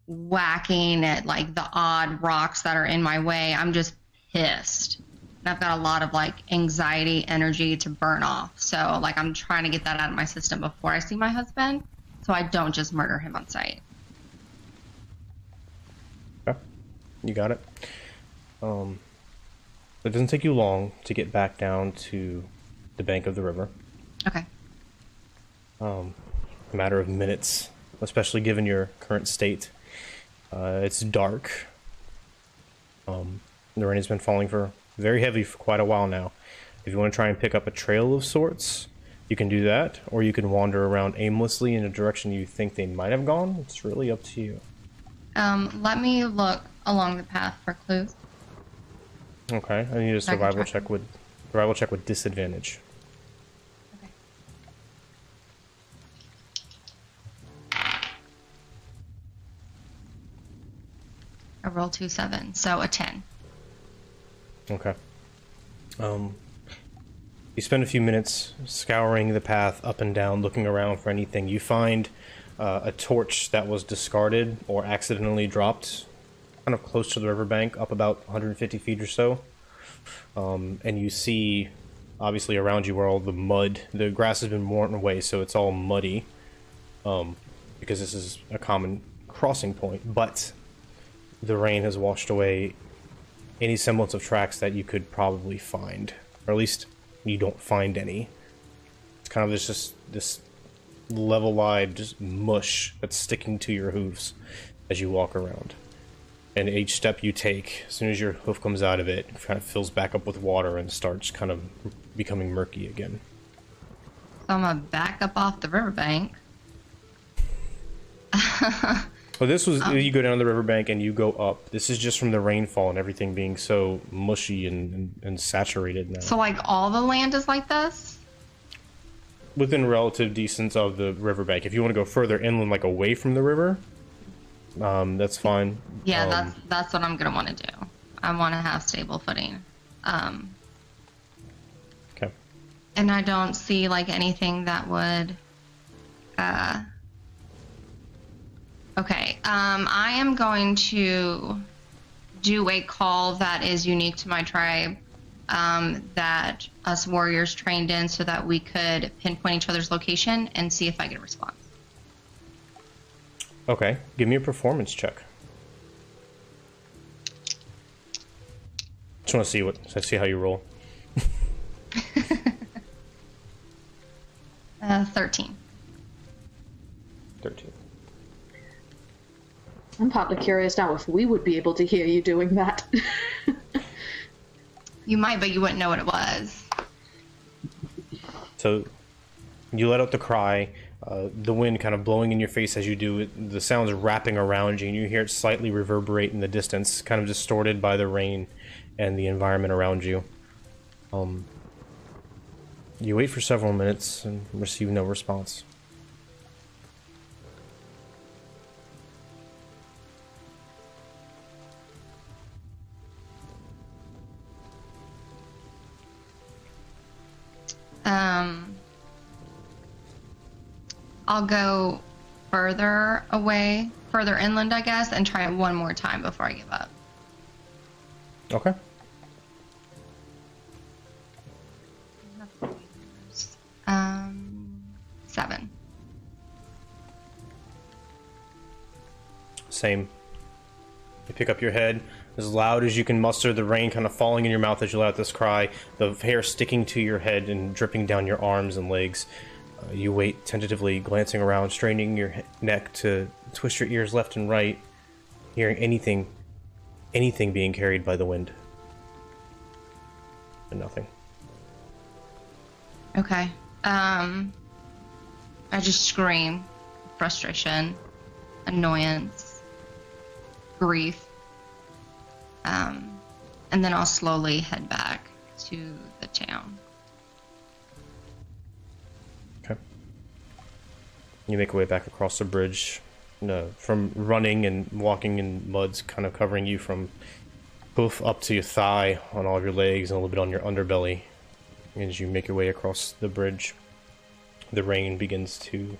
whacking at like the odd rocks that are in my way. I'm just pissed. And I've got a lot of like anxiety, energy to burn off. So like I'm trying to get that out of my system before I see my husband, so I don't just murder him on sight. Okay, you got it. It doesn't take you long to get back down to the bank of the river. Okay. A matter of minutes, especially given your current state. It's dark. The rain has been falling very heavy for quite a while now. If you want to try and pick up a trail of sorts, you can do that, or you can wander around aimlessly in a direction you think they might have gone. It's really up to you. Let me look along the path for clues. Okay, I need a survival check with disadvantage. Okay. I rolled 2 7, so a 10. Okay. You spend a few minutes scouring the path up and down, looking around for anything. You find a torch that was discarded or accidentally dropped kind of close to the riverbank, up about 150 feet or so. And you see, obviously around you where all the mud, the grass has been worn away, so it's all muddy, because this is a common crossing point, but the rain has washed away any semblance of tracks that you could probably find, or at least you don't find any. It's kind of just this level-eyed just mush that's sticking to your hooves as you walk around. And each step you take, as soon as your hoof comes out of it, it kind of fills back up with water and starts kind of becoming murky again. So I'm gonna back up off the riverbank. Well, this was, you go down the riverbank and you go up. This is just from the rainfall and everything being so mushy and saturated now. So like all the land is like this? Within relative distance of the riverbank. If you want to go further inland, like away from the river, that's fine. Yeah, that's what I'm gonna want to do. I want to have stable footing. Okay. And I don't see like anything that would. Okay. I am going to do a call that is unique to my tribe, that us warriors trained in, so that we could pinpoint each other's location and see if I get a response. Okay, give me a performance check. Just want to see how you roll. 13. 13. I'm partly curious now if we would be able to hear you doing that. You might, but you wouldn't know what it was. So you let out the cry, the wind kind of blowing in your face as you do it, the sounds wrapping around you, and you hear it slightly reverberate in the distance, kind of distorted by the rain and the environment around you. You wait for several minutes and receive no response. I'll go further away, further inland, I guess, and try it one more time before I give up. Okay. 7. Same. You pick up your head as loud as you can muster, the rain kind of falling in your mouth as you let out this cry, the hair sticking to your head and dripping down your arms and legs. You wait tentatively, glancing around, straining your neck to twist your ears left and right, hearing anything being carried by the wind. But nothing. Okay. I just scream. Frustration. Annoyance. Grief. And then I'll slowly head back to the town. Okay. You make your way back across the bridge. From running and walking in mud's kind of covering you from hoof up to your thigh on all of your legs and a little bit on your underbelly. As you make your way across the bridge, the rain begins to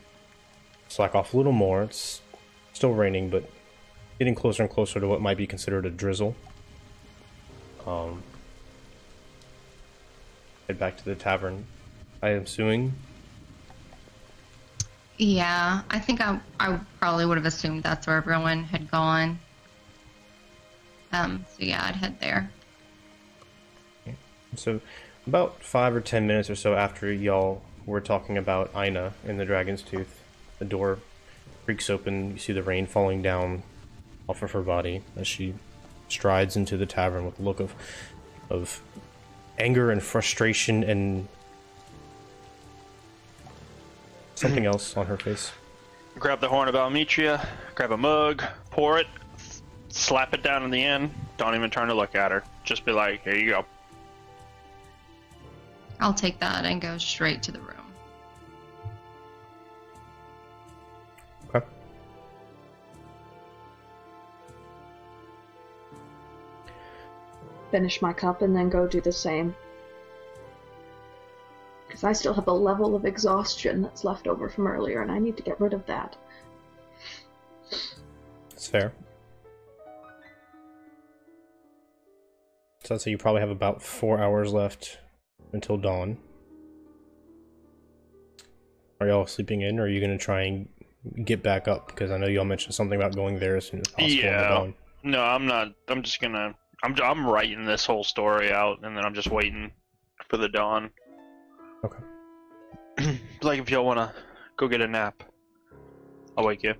slack off a little more. It's still raining, but getting closer and closer to what might be considered a drizzle. Head back to the tavern, I am assuming. Yeah, I think I probably would have assumed that's where everyone had gone. So yeah, I'd head there. Okay. So about 5 or 10 minutes or so after y'all were talking about Aina in the Dragon's Tooth, the door creaks open. You see the rain falling down off of her body as she strides into the tavern with a look of anger and frustration and something else on her face. Grab the horn of Almetria, grab a mug, pour it, slap it down in the end. Don't even turn to look at her. Just be like, here you go. I'll take that and go straight to the room. Okay. Finish my cup and then go do the same. Because I still have a level of exhaustion that's left over from earlier, and I need to get rid of that. That's fair. So I'd say you probably have about 4 hours left until dawn. Are y'all sleeping in, or are you going to try and get back up? Because I know y'all mentioned something about going there as soon as possible. Yeah. No, I'm not. I'm just gonna... I'm writing this whole story out, and then I'm just waiting for the dawn. Okay. Like, if y'all want to go get a nap, I'll wake you.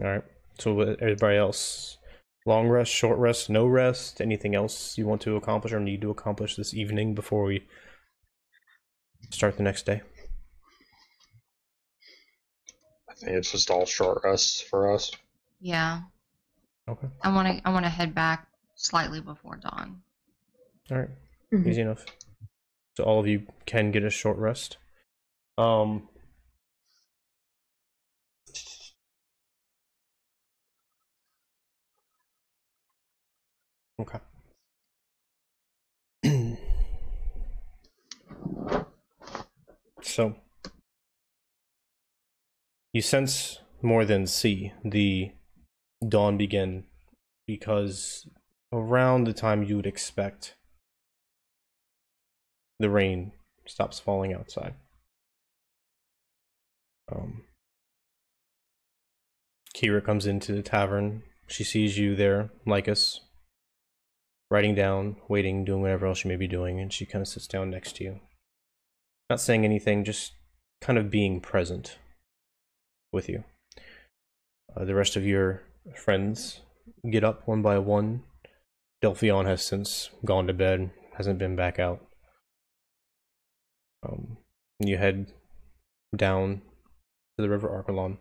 Alright. So everybody else, long rest, short rest, no rest, anything else you want to accomplish or need to accomplish this evening before we start the next day? I think it's just all short rests for us. Yeah. Okay. I want to head back slightly before dawn. Alright. Mm-hmm. Easy enough. So all of you can get a short rest. Okay. So, you sense more than see the dawn begin, because around the time you would expect, the rain stops falling outside. Kyrah comes into the tavern. She sees you there, Lycus, writing down, waiting, doing whatever else you may be doing, and she kind of sits down next to you. Not saying anything, just kind of being present with you. The rest of your friends get up one by one. Delphion has since gone to bed, hasn't been back out. You head down to the River Archelon.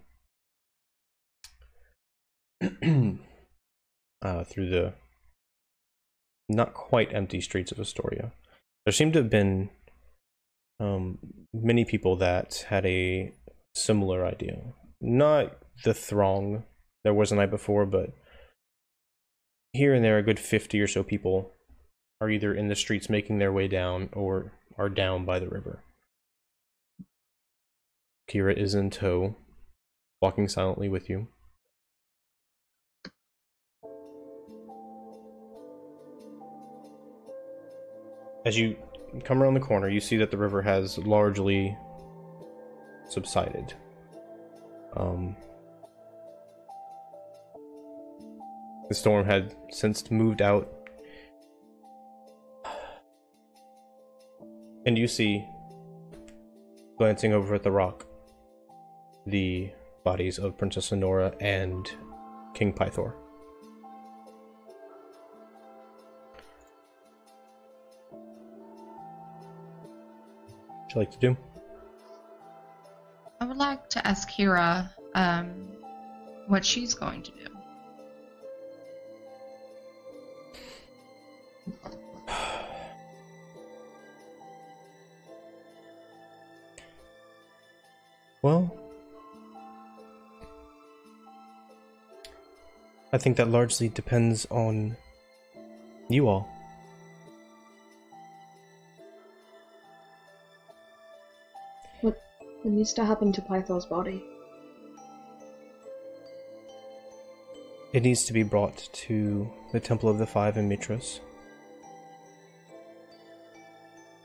Through the not quite empty streets of Estoria. There seem to have been many people that had a similar idea. Not the throng there was the night before, but here and there a good 50 or so people are either in the streets making their way down or are down by the river. Kyrah is in tow, walking silently with you. As you come around the corner, you see that the river has largely subsided. The storm had since moved out, and you see, glancing over at the rock, the bodies of Princess Anora and King Pythor. What would you like to do? I would like to ask Kyrah what she's going to do. Well, I think that largely depends on you all. What needs to happen to Pythor's body? It needs to be brought to the Temple of the Five in Mitros.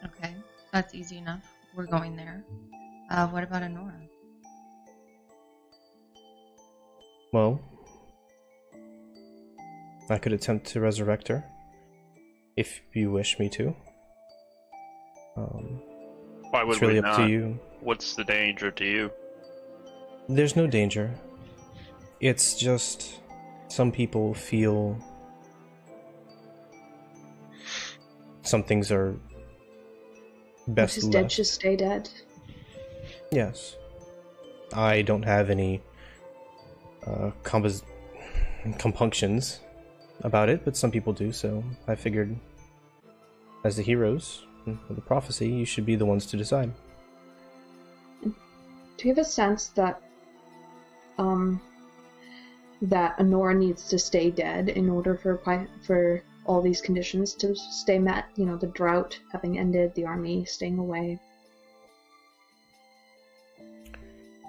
Okay, that's easy enough. We're going there. What about Anora? Well, I could attempt to resurrect her, if you wish me to. Why would It's really we up not? to you. What's the danger to you? There's no danger. It's just some people feel some things are best What is dead left. should stay dead. Yes. I don't have any compunctions about it, but some people do, so I figured as the heroes of the prophecy, you should be the ones to decide. Do you have a sense that that Anora needs to stay dead in order for all these conditions to stay met? You know, the drought having ended, the army staying away.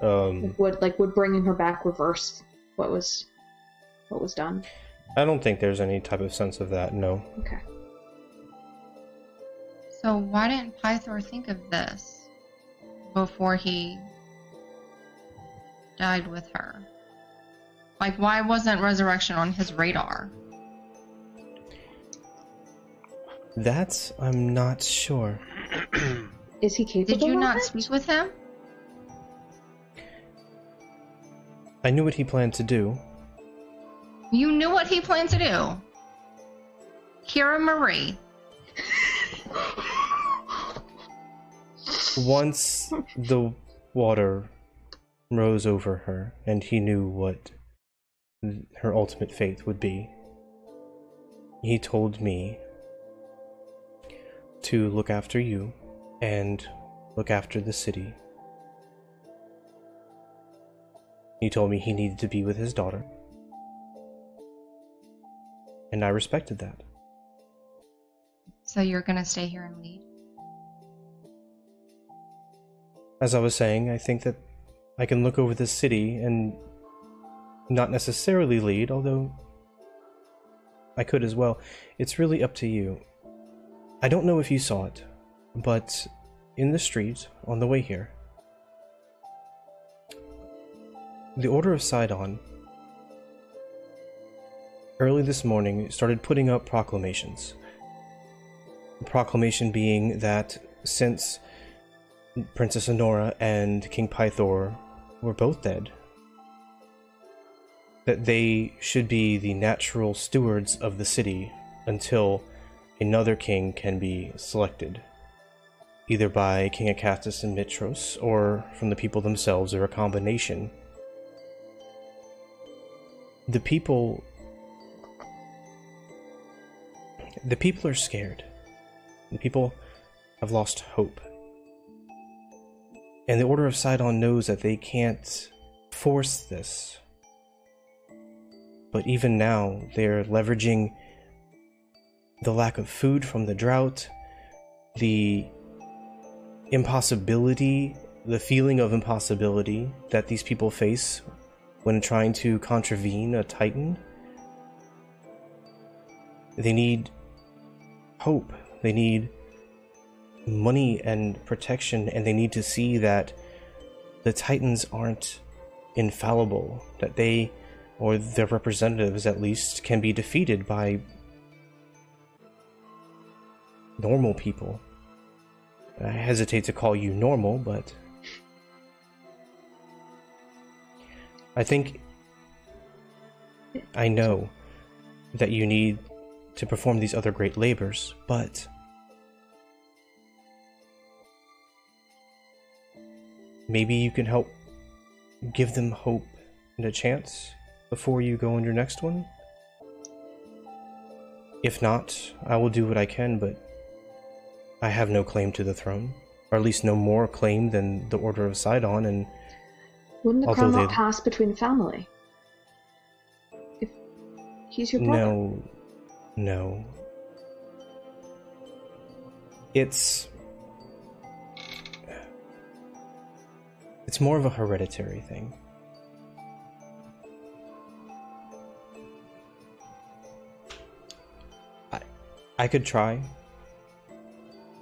Would bringing her back reverse what was done? I don't think there's any type of sense of that, no. Okay. So why didn't Pythor think of this before he died with her? Like, why wasn't resurrection on his radar? That I'm not sure. Is he capable Did you of not it? speak with him? I knew what he planned to do. You knew what he planned to do. Kyrah Marie. Once the water rose over her and he knew what her ultimate fate would be, he told me to look after you and look after the city. He told me he needed to be with his daughter, and I respected that. So you're gonna stay here and lead? As I was saying, I think that I can look over this city and not necessarily lead, although I could as well. It's really up to you. I don't know if you saw it, but in the street on the way here, the Order of Sydon early this morning started putting up proclamations. The proclamation being that since Princess Anora and King Pythor were both dead, that they should be the natural stewards of the city until another king can be selected, either by King Acatus and Mitros, or from the people themselves, or a combination. The people are scared. The people have lost hope. And the Order of Sydon knows that they can't force this. But even now, they're leveraging the lack of food from the drought, the impossibility, the feeling of impossibility that these people face when trying to contravene a Titan. They need hope. They need money and protection, and they need to see that the Titans aren't infallible, that they, or their representatives at least, can be defeated by normal people. I hesitate to call you normal, but I think I know that you need to perform these other great labors, but maybe you can help give them hope and a chance before you go on your next one? If not, I will do what I can, but I have no claim to the throne, or at least no more claim than the Order of Sydon, and wouldn't the crown not pass between family? If he's your brother? No. It's more of a hereditary thing. I could try.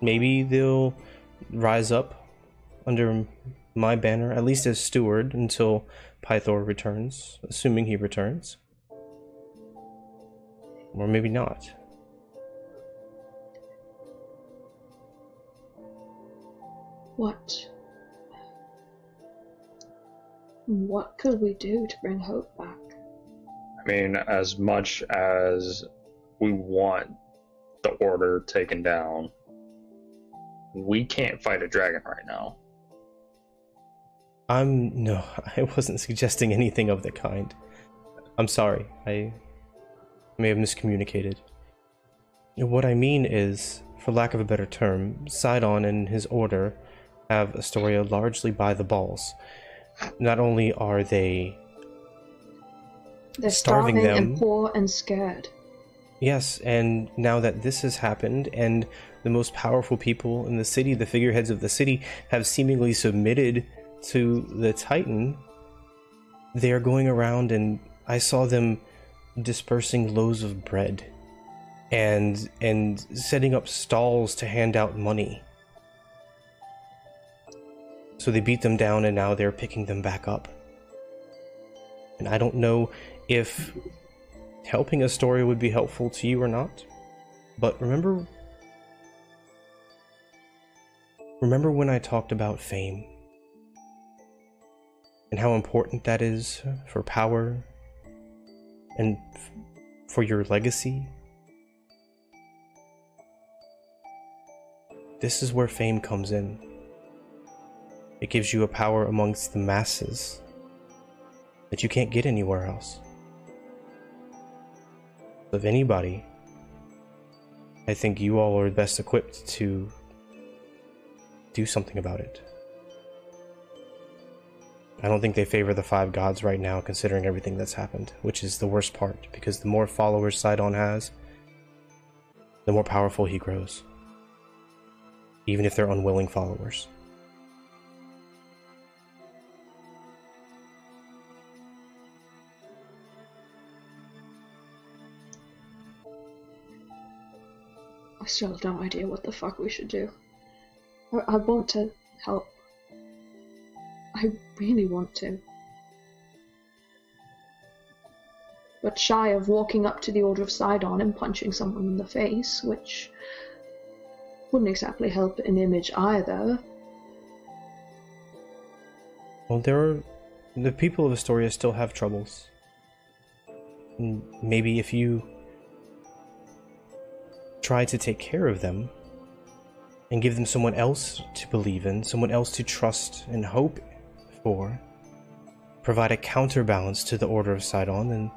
Maybe they'll rise up under my banner, at least as steward, until Pythor returns, assuming he returns. Or maybe not. What could we do to bring hope back? I mean, as much as we want the Order taken down, we can't fight a dragon right now. No, I wasn't suggesting anything of the kind. I'm sorry, I may have miscommunicated. What I mean is, for lack of a better term, Sydon and his Order have Estoria largely by the balls. Not only are they're starving them, and poor and scared. Yes, and now that this has happened, and the most powerful people in the city, the figureheads of the city, have seemingly submitted to the Titan, they are going around, and I saw them dispersing loaves of bread and setting up stalls to hand out money. So they beat them down, and now they're picking them back up. And I don't know if helping Estoria would be helpful to you or not, but remember when I talked about fame and how important that is for power and for your legacy? This is where fame comes in. It gives you a power amongst the masses that you can't get anywhere else. Of anybody, I think you all are best equipped to do something about it. I don't think they favor the five gods right now, considering everything that's happened, which is the worst part, because the more followers Sydon has, the more powerful he grows, even if they're unwilling followers. I still have no idea what the fuck we should do. I want to help. I really want to. But shy of walking up to the Order of Sydon and punching someone in the face, which wouldn't exactly help an image either. Well, the people of Estoria still have troubles. And maybe if you try to take care of them and give them someone else to believe in, someone else to trust and hope for, provide a counterbalance to the Order of Sydon,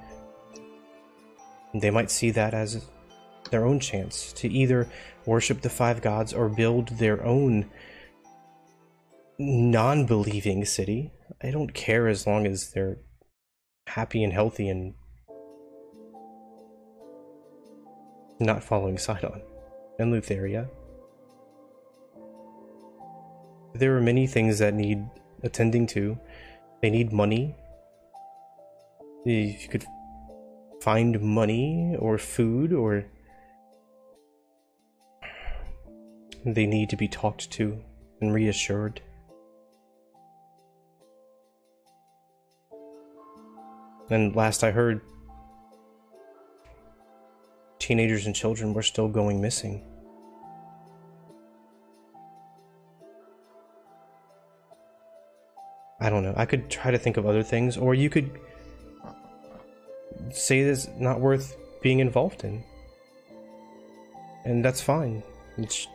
and they might see that as their own chance to either worship the five gods or build their own non-believing city. I don't care as long as they're happy and healthy and not following Sydon and Lutheria. There are many things that need attending to. They need money. If you could find money or food or they need to be talked to and reassured. And last I heard, teenagers and children were still going missing. I don't know. I could try to think of other things, or you could say this is not worth being involved in. And that's fine. It's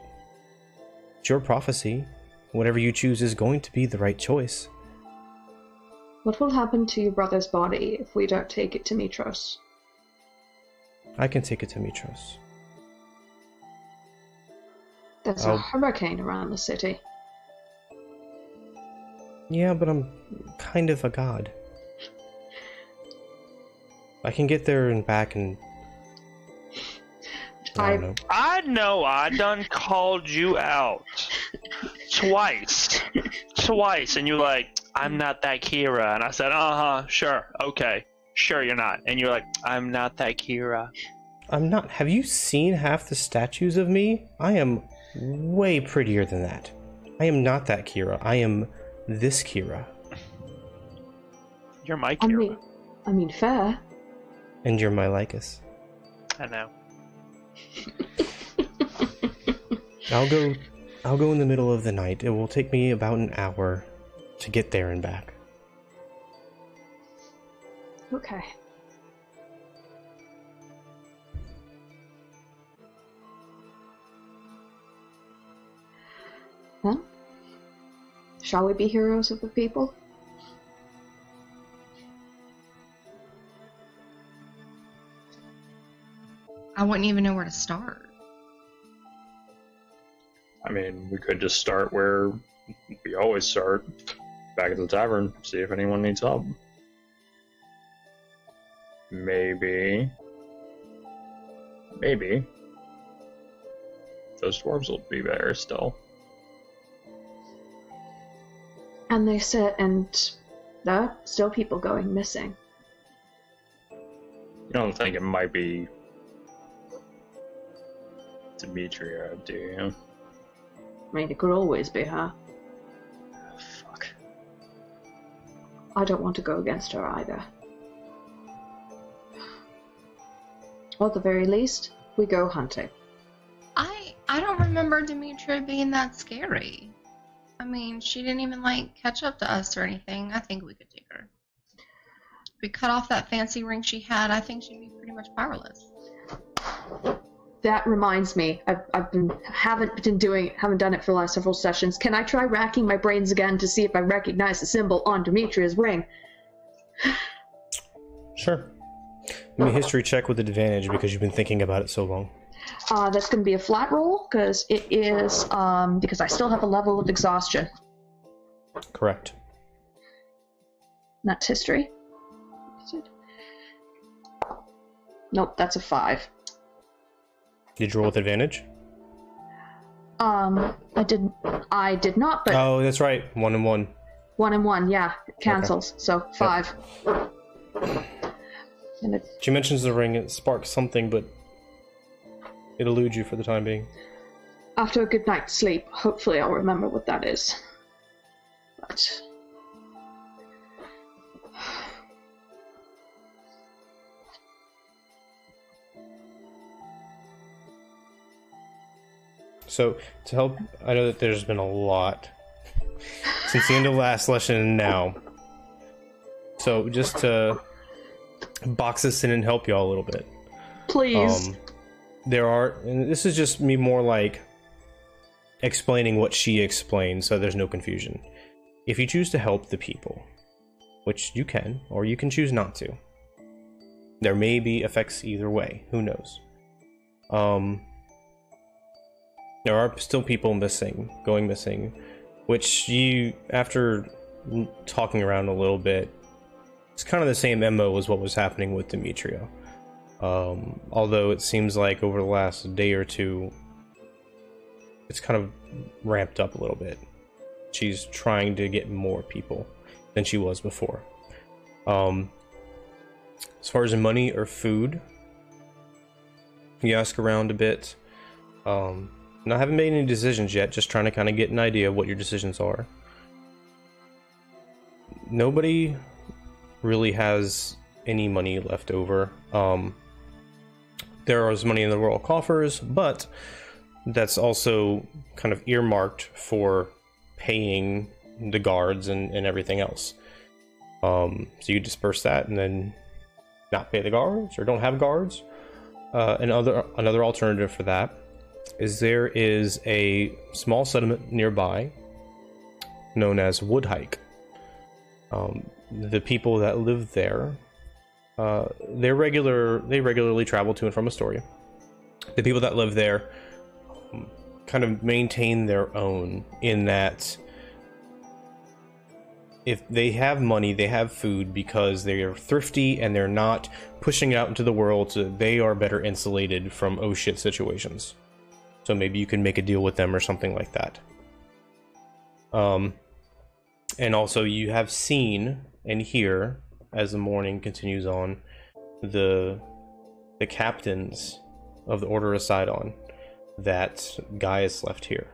your prophecy. Whatever you choose is going to be the right choice. What will happen to your brother's body if we don't take it to Mitros? I can take it to Mitros. There's a hurricane around the city. Yeah, but I'm kind of a god. I can get there and back and... I don't know. I know I done called you out. Twice. And you're like, I'm not that Kyrah. And I said, sure, okay. Sure you're not. And you're like, I'm not that Kyrah. I'm not. Have you seen half the statues of me? I am way prettier than that. I am not that Kyrah. I am this Kyrah. You're my Kyrah. I mean, fair. And you're my Lycus. I know. I'll go in the middle of the night. It will take me about an hour to get there and back. Okay. Well, shall we be heroes of the people? I wouldn't even know where to start. I mean, we could just start where we always start, back at the tavern, see if anyone needs help. Maybe those dwarves will be there still. And they said, and there are still people going missing. You don't think it might be Demetria, do you? I mean, it could always be her. Fuck. I don't want to go against her either. Or at the very least, we go hunting. I don't remember Demetria being that scary. I mean, she didn't even, catch up to us or anything. I think we could take her. If we cut off that fancy ring she had, I think she'd be pretty much powerless. That reminds me, haven't done it for the last several sessions. Can I try racking my brains again to see if I recognize the symbol on Demetria's ring? Sure. Give me a history check with advantage because you've been thinking about it so long. That's going to be a flat roll because it is because I still have a level of exhaustion. Correct. That's history. Nope, that's a 5. Did you roll with advantage? I did not, but... Oh, that's right. 1 and 1. 1 and 1, yeah. It cancels, okay. So 5. Yep. And she mentions the ring, it sparks something, but it eludes you for the time being. After a good night's sleep, hopefully I'll remember what that is. But... So, to help, I know that there's been a lot since the end of last session and now. So, just to box this in and help y'all a little bit. Please. There are, and this is just me more like explaining what she explained so there's no confusion. If you choose to help the people, which you can, or you can choose not to, there may be effects either way. Who knows? There are still people going missing, which you, after talking around a little bit, it's kind of the same MO as what was happening with Demetria. Although it seems like over the last day or two, it's kind of ramped up a little bit. She's trying to get more people than she was before. As far as money or food, you ask around a bit. And I haven't made any decisions yet, just trying to kind of get an idea of what your decisions are. Nobody really has any money left over. There is money in the royal coffers, but that's also kind of earmarked for paying the guards and everything else. So you disperse that and then not pay the guards or don't have guards. Another alternative for that is there is a small settlement nearby known as Woodhike. The people that live there, they regularly travel to and from Estoria. The people that live there kind of maintain their own in that if they have money, they have food because they are thrifty and they're not pushing it out into the world, so they are better insulated from oh shit situations. So maybe you can make a deal with them or something like that. And also you have seen and hear, as the morning continues on, the captains of the Order of Sydon that Gaius left here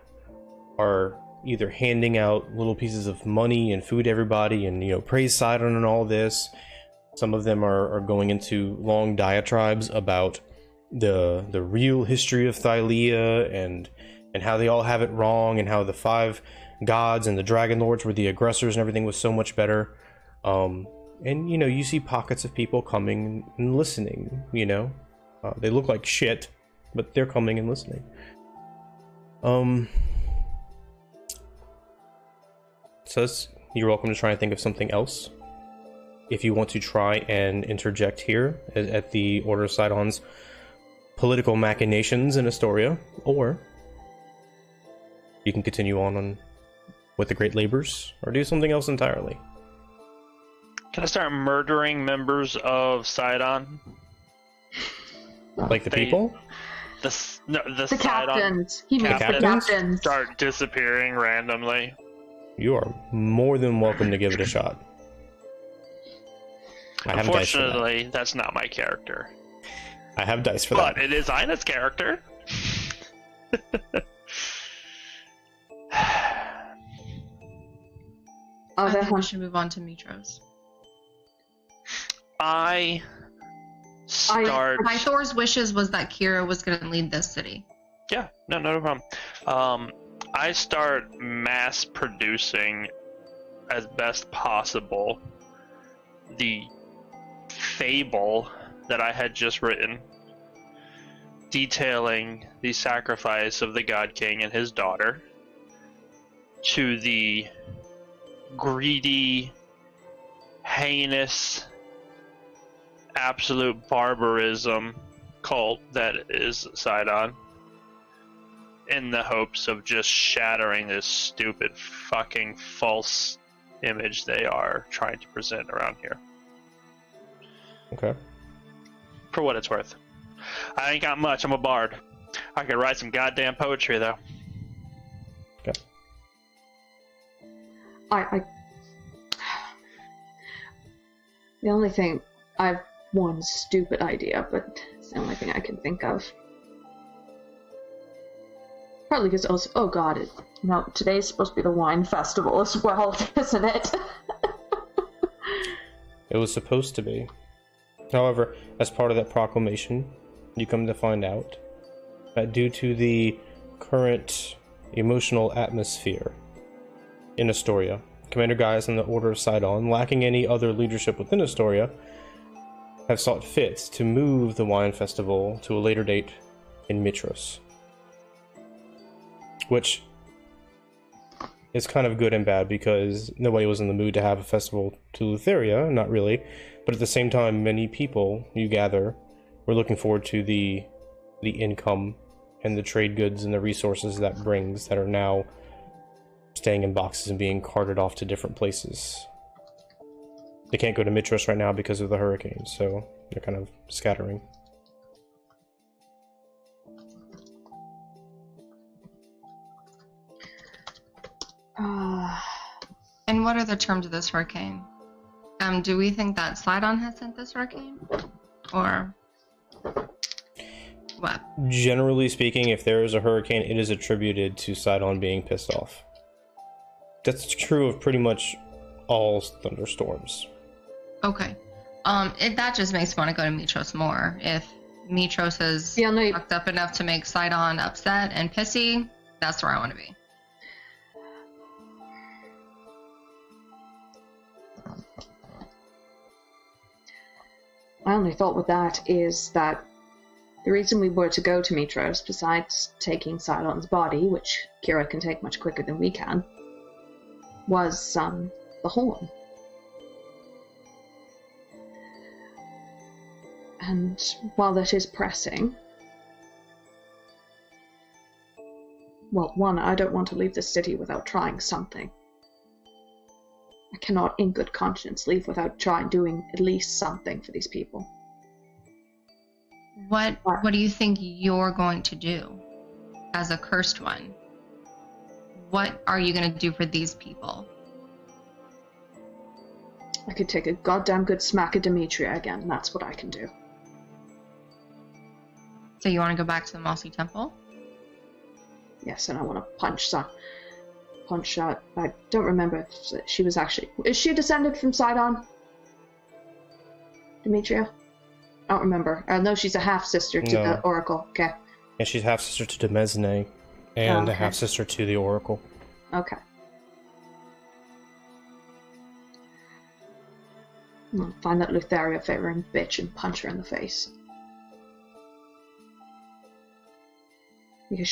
are either handing out little pieces of money and food to everybody and, you know, praise Sydon and all this. Some of them are going into long diatribes about the real history of Thylia and how they all have it wrong and how the 5 gods and the dragon lords were the aggressors and everything was so much better. And, you know, you see pockets of people coming and listening, you know. They look like shit, but they're coming and listening. So you're welcome to try and think of something else. If you want to try and interject here at the Order of Sydon's political machinations in Estoria, or you can continue on with the Great Labors, or do something else entirely. Can I start murdering members of Sydon? Like the people? The Sydon captains. He means the captains. Start disappearing randomly. You are more than welcome to give it a shot. I have dice for that. Unfortunately, that's not my character. I have dice for that. But it is Ina's character. I think we should move on to Mitros. By Thor's wishes was that Kyrah was going to lead this city. Yeah, no problem. I start mass producing as best possible the fable that I had just written, detailing the sacrifice of the God King and his daughter to the greedy, heinous, absolute barbarism cult that is Sydon, in the hopes of just shattering this stupid fucking false image they are trying to present around here. Okay. For what it's worth. I ain't got much, I'm a bard. I could write some goddamn poetry though. Okay. The only thing, I've one stupid idea, but it's the only thing I can think of. Partly because also, oh god, today's supposed to be the wine festival as well, isn't it? It was supposed to be. However, as part of that proclamation, you come to find out that due to the current emotional atmosphere in Estoria, Commander Gaius and the Order of Sydon, lacking any other leadership within Estoria, have sought fit to move the wine festival to a later date in Mitros. Which is kind of good and bad because nobody was in the mood to have a festival to Lutheria, not really, but at the same time many people you gather were looking forward to the income and the trade goods and the resources that brings that are now staying in boxes and being carted off to different places. They can't go to Mitros right now because of the hurricane, so they're kind of scattering. And what are the terms of this hurricane? Do we think that Sydon has sent this hurricane? Or? What? Generally speaking, if there is a hurricane, it is attributed to Sidon being pissed off. That's true of pretty much all thunderstorms. Okay. That just makes me want to go to Mitros more. If Mitros is fucked up enough to make Sidon upset and pissy, that's where I want to be. My only thought with that is that the reason we were to go to Mitros, besides taking Sidon's body, which Kyrah can take much quicker than we can, was the horn. And while that is pressing, well, one, I don't want to leave the city without trying something. I cannot, in good conscience, leave without doing at least something for these people. What do you think you're going to do as a cursed one? What are you going to do for these people? I could take a goddamn good smack at Demetria again, and that's what I can do. So you want to go back to the Mossy Temple? Yes, and I want to punch I don't remember if she was actually... Is she descended from Sidon? Demetria? I don't remember. I know she's a half-sister to the Oracle. Okay. Yeah, she's half-sister to Demesne, and a half-sister to the Oracle. Okay. I'll find that Lutheria favoring bitch and punch her in the face. Because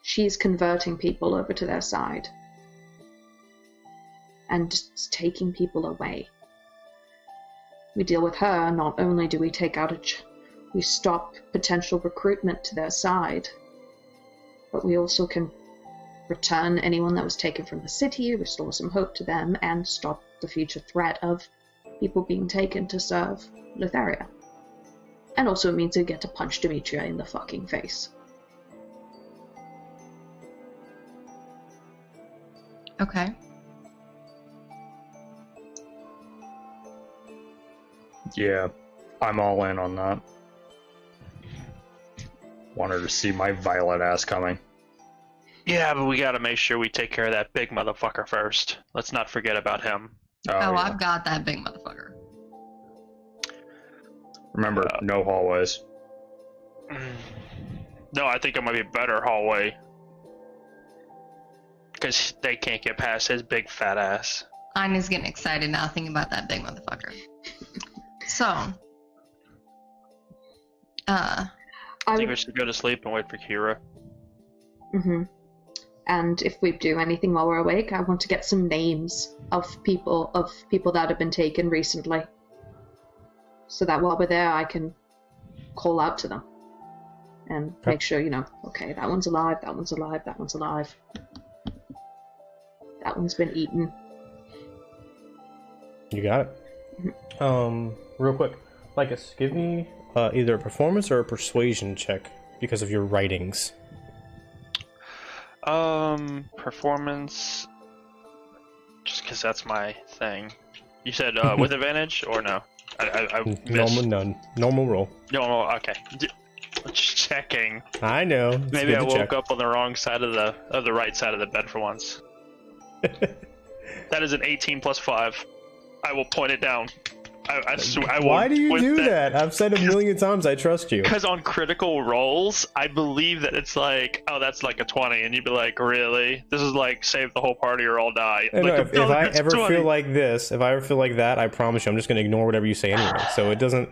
she's converting people over to their side. And just taking people away. We deal with her, not only do we take out we stop potential recruitment to their side, but we also can return anyone that was taken from the city, restore some hope to them, and stop the future threat of people being taken to serve Lutheria. And also it means we get to punch Demetria in the fucking face. Okay. Yeah, I'm all in on that. Want her to see my violet ass coming. Yeah, but we gotta make sure we take care of that big motherfucker first. Let's not forget about him. Oh, yeah. I've got that big motherfucker. Remember, no hallways. No, I think it might be a better hallway. Because they can't get past his big fat ass. Anya's getting excited now thinking about that big motherfucker. So, I think we should go to sleep and wait for Kyrah. Mm-hmm. And if we do anything while we're awake, I want to get some names of people that have been taken recently. So that while we're there, I can call out to them. And make sure, okay, that one's alive, that one's alive, that one's alive. That one's been eaten. You got it. Mm-hmm. Real quick, Lycus, give me either a performance or a persuasion check because of your writings. Performance. Just because that's my thing. You said with advantage or no? I Normal, none. Normal roll. No, okay. Just checking. I know. Maybe I woke up on the wrong side of the right side of the bed for once. That is an 18 plus 5. I will point it down. I swear. Why do you do that? I've said a million times I trust you. Because on critical rolls, I believe that it's like, oh, that's like a 20, and you'd be like, really? This is like save the whole party or all die. No, like, if I ever 20. Feel like this, if I ever feel like that, I promise you, I'm just going to ignore whatever you say anyway. So it doesn't.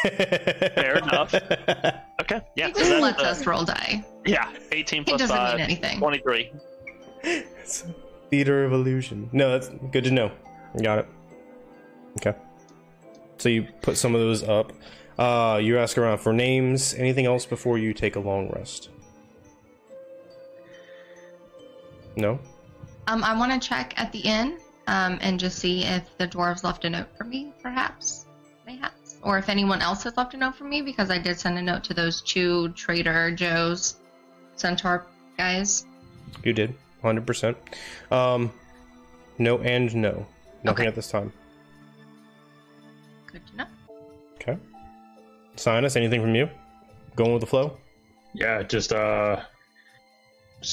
Fair enough. Okay, yeah. He just lets us roll die. Yeah, 18 plus 5. It doesn't mean anything. 23. It's a theater of illusion. No, that's good to know. Got it. Okay. So you put some of those up. You ask around for names. Anything else before you take a long rest? No? I want to check at the inn and just see if the dwarves left a note for me, perhaps. Mayhaps. Or if anyone else has left a note for me, because I did send a note to those 2 Trader Joe's Centaur guys. You did. 100%. No and no. Nothing Okay. at this time. Good to know. Okay. Sinus, anything from you? going with the flow? Yeah, just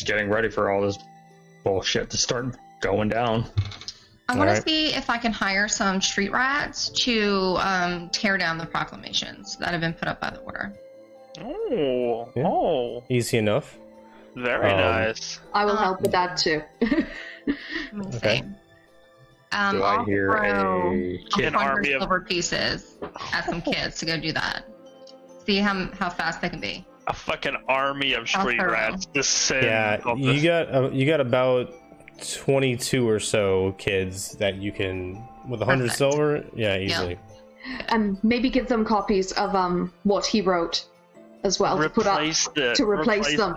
getting ready for all this bullshit to start going down. I want Alright. to see if I can hire some street rats to tear down the proclamations that have been put up by the Order. Oh, Yeah. oh, Easy enough. very nice. I will help with that too. Let me Okay. see. Do I I'll hear throw a kid? An 100 army of- silver pieces at some kids to go do that. See how fast they can be. A fucking army of street thorough. rats descend. Yeah, on you this- got about 22 or so kids that you can with 100 Perfect. silver. Yeah, easily. And maybe give them copies of what he wrote as well to put up. replace them.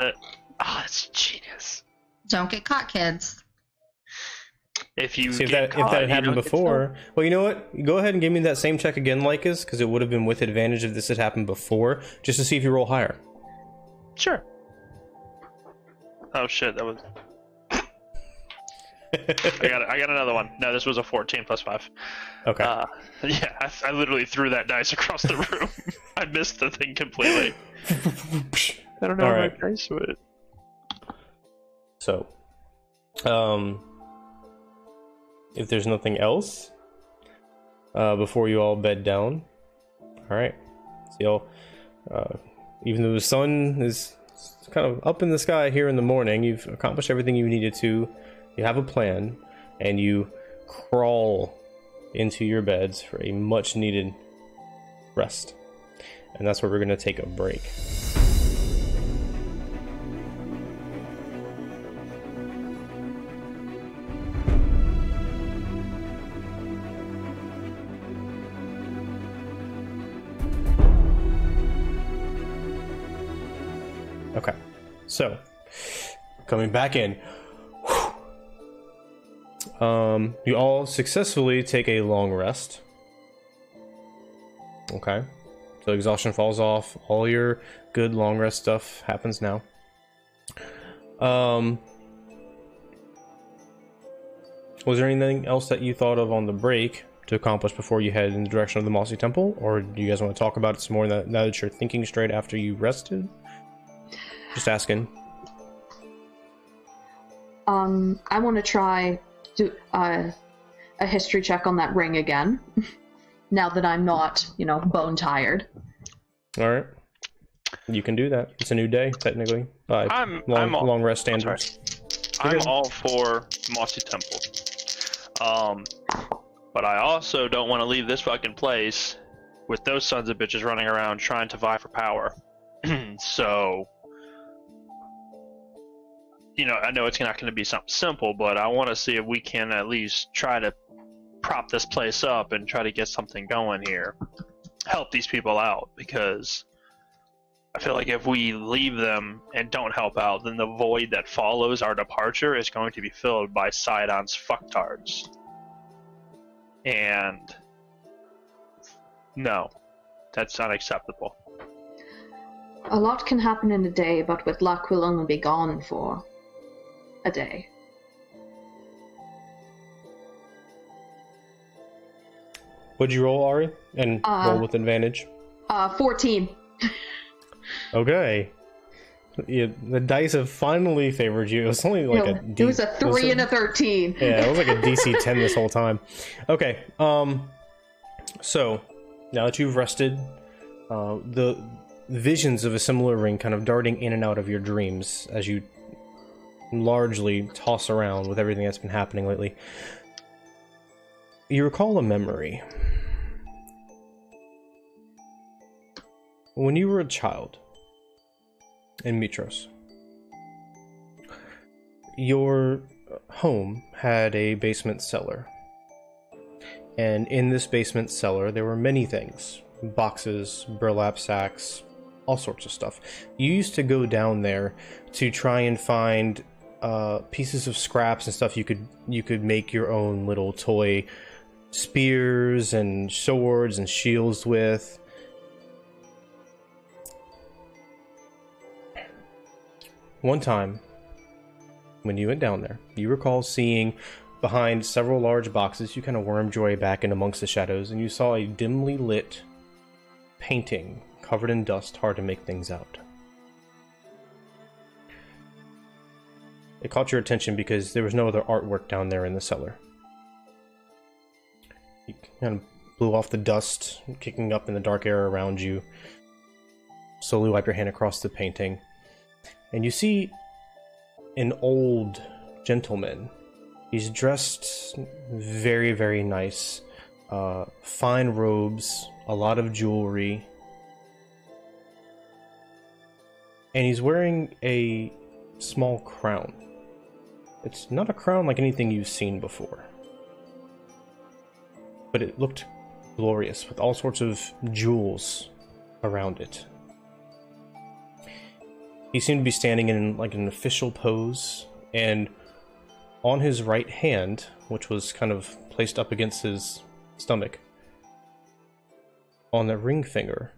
Oh, it's genius. Don't get caught, kids. If you See if get that caught, had you happened don't get before. Well, you know what? Go ahead and give me that same check again, Lycus, because it would have been with advantage if this had happened before, just to see if you roll higher. filled. Sure. Oh shit, that was. I got another one. No, this was a 14 plus 5. Okay. Yeah, I literally threw that dice across the room. I missed the thing completely. I don't know All how right. my dice would. So, if there's nothing else, before you all bed down, all right. So y'all, even though the sun is kind of up in the sky here in the morning, you've accomplished everything you needed to. You have a plan, and you crawl into your beds for a much-needed rest. And that's where we're going to take a break. Okay, so coming back in, you all successfully take a long rest. Okay, so exhaustion falls off. All your good long rest stuff happens now. Was there anything else that you thought of on the break to accomplish before you head in the direction of the Mossy Temple, or do you guys want to talk about it some more now that you're thinking straight after you rested? Just asking. I want to try do a history check on that ring again. Now that I'm not, bone tired. All right, you can do that. It's a new day, technically. By long rest standards. I'm all for Mossy Temple. But I also don't want to leave this fucking place with those sons of bitches running around trying to vie for power. So, I know it's not going to be something simple, but I want to see if we can at least try to prop this place up and try to get something going here. Help these people out, because I feel like if we leave them and don't help out, then the void that follows our departure is going to be filled by Sidon's fucktards. And no, that's unacceptable. A lot can happen in a day, but with luck we'll only be gone for a day. What'd you roll, Ari? And roll with advantage. 14. Okay. Yeah, the dice have finally favored you. It was only like It was a 3 and a 13. Yeah, it was like a DC 10 this whole time. Okay, so now that you've rested, the visions of a similar ring kind of darting in and out of your dreams as you largely toss around with everything that's been happening lately. You recall a memory. When you were a child in Mitros, your home had a basement cellar. And in this basement cellar, there were many things. Boxes, burlap sacks, all sorts of stuff. You used to go down there to try and find pieces of scraps and stuff you could make your own little toy spears and swords and shields with. One time, when you went down there, you recall seeing behind several large boxes, you kind of wormed your way back in amongst the shadows, and you saw a dimly lit painting covered in dust, hard to make things out. It caught your attention because there was no other artwork down there in the cellar. You kind of blew off the dust, kicking up in the dark air around you. Slowly wipe your hand across the painting. And you see an old gentleman. He's dressed very, very nice. Fine robes, a lot of jewelry. And he's wearing a small crown. It's not a crown like anything you've seen before. But it looked glorious, with all sorts of jewels around it. He seemed to be standing in like an official pose, and on his right hand, which was kind of placed up against his stomach, on the ring finger,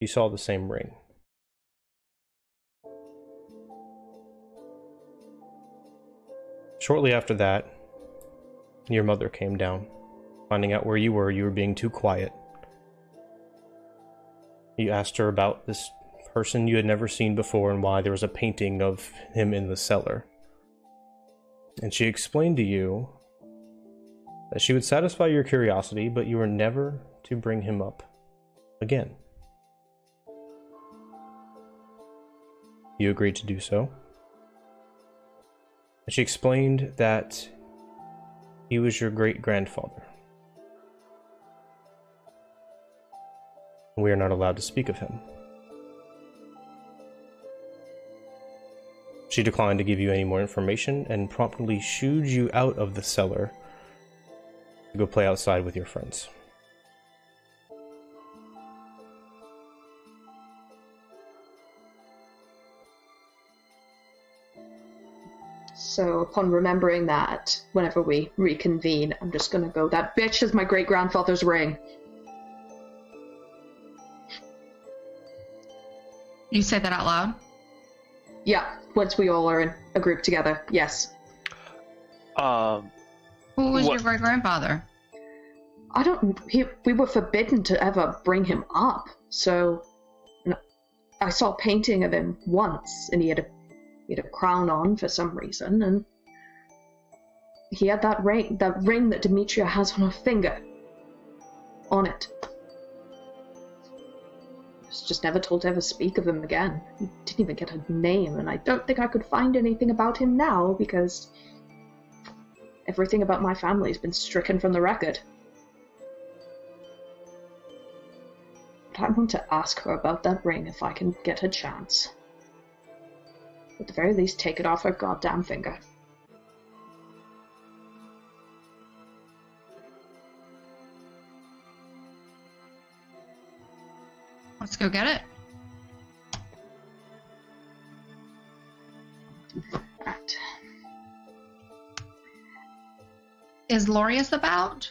you saw the same ring. Shortly after that, your mother came down. Finding out where you were being too quiet. You asked her about this person you had never seen before and why there was a painting of him in the cellar. And she explained to you that she would satisfy your curiosity, but you were never to bring him up again. You agreed to do so. And she explained that he was your great-grandfather. We are not allowed to speak of him. She declined to give you any more information and promptly shooed you out of the cellar to go play outside with your friends. So upon remembering that, whenever we reconvene, I'm just gonna go, that bitch is my great-grandfather's ring. You say that out loud? Yeah, once we all are in a group together, yes. Who was your great-grandfather? We were forbidden to ever bring him up, so I saw a painting of him once, and he had a crown on for some reason, and he had that ring that Demetria has on her finger, on it. I was just never told to ever speak of him again. He didn't even get a name, and I don't think I could find anything about him now, because everything about my family has been stricken from the record. But I want to ask her about that ring if I can get a chance. At the very least, take it off her goddamn finger. Let's go get it. Right. Is Lorius about?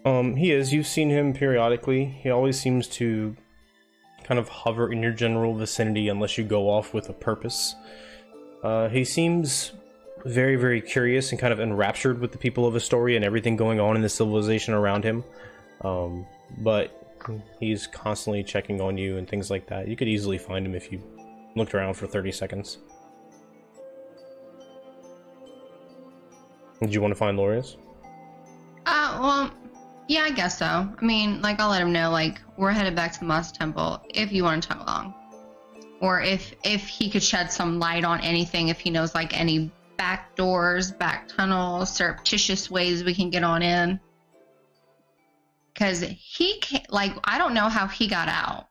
He is. You've seen him periodically. He always seems to kind of hover in your general vicinity unless you go off with a purpose. He seems very, very curious and kind of enraptured with the people of Estoria and everything going on in the civilization around him. But he's constantly checking on you and things like that. You could easily find him if you looked around for 30 seconds. Did you want to find Lorius? Well, yeah, I guess so. I mean, like, I'll let him know, like, we're headed back to the Moss Temple if you want to tag along. Or if he could shed some light on anything, if he knows, like, any back doors, back tunnels, surreptitious ways we can get on in. Because he can't, like, I don't know how he got out.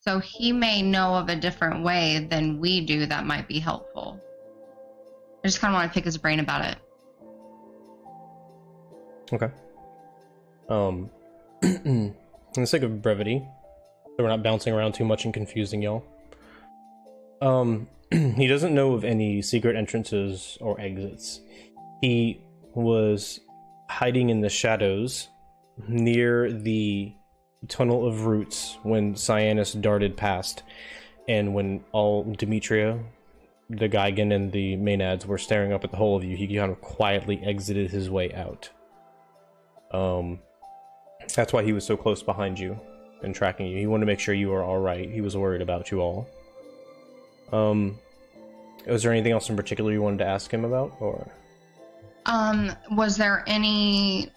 So he may know of a different way than we do that might be helpful. I just kind of want to pick his brain about it. Okay. For the sake of brevity, so we're not bouncing around too much and confusing y'all. He doesn't know of any secret entrances or exits. He was hiding in the shadows near the Tunnel of Roots when Cyanus darted past, and when all Demetria, the Gigan, and the Maenads were staring up at the whole of you, he kind of quietly exited his way out. That's why he was so close behind you and tracking you. He wanted to make sure you were all right. He was worried about you all. Was there anything else in particular you wanted to ask him about, or? Was there any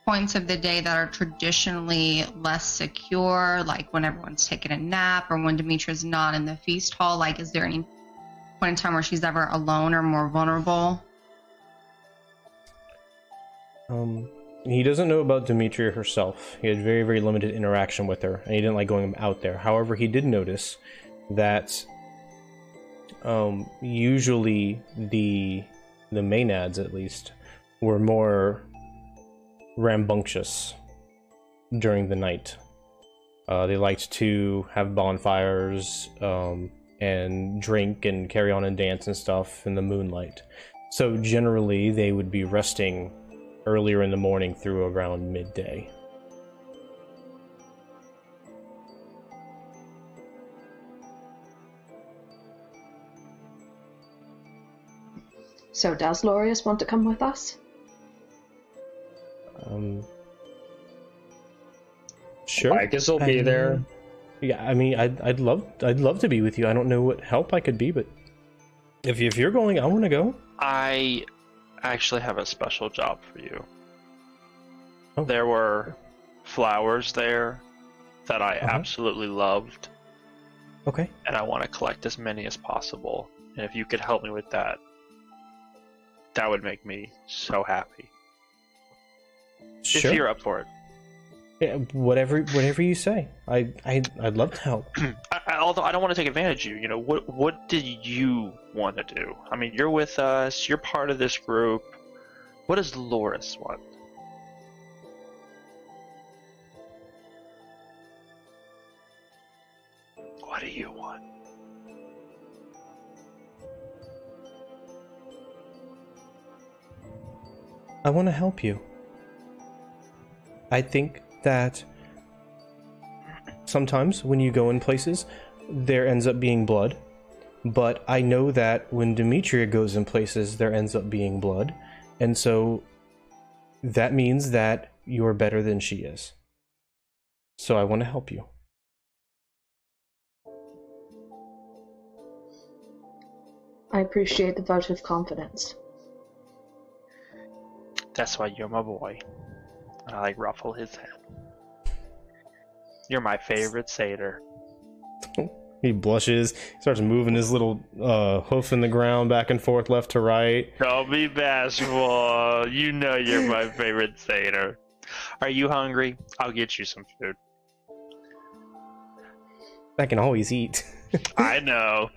points of the day that are traditionally less secure, like when everyone's taking a nap or when Demetria's not in the feast hall? Like, is there any point in time where she's ever alone or more vulnerable? He doesn't know about Demetria herself. He had very, very limited interaction with her, and he didn't like going out there. However, he did notice that usually the Maenads, at least, were more rambunctious during the night. They liked to have bonfires and drink and carry on and dance and stuff in the moonlight. So generally, they would be resting earlier in the morning through around midday. So does Lorius want to come with us? Sure. I guess he'll be there. Yeah, I mean, I'd love to be with you. I don't know what help I could be, but if you're going, I want to go. I actually have a special job for you. Oh. There were flowers there that I absolutely loved. Okay. And I want to collect as many as possible. And if you could help me with that, that would make me so happy. Sure. If you're up for it. Yeah, whatever you say. I'd love to help. Although I don't want to take advantage of you. You know, what did you want to do? I mean, you're with us. You're part of this group. What does Loris want? What do you want? I want to help you. I think that sometimes when you go in places, there ends up being blood. But I know that when Demetria goes in places, there ends up being blood. And so that means that you're better than she is. So I want to help you. I appreciate the vote of confidence. That's why you're my boy. I like ruffle his head. You're my favorite satyr. He blushes, starts moving his little hoof in the ground back and forth, left to right. Don't be bashful. You know you're my favorite satyr. Are you hungry? I'll get you some food. I can always eat. I know.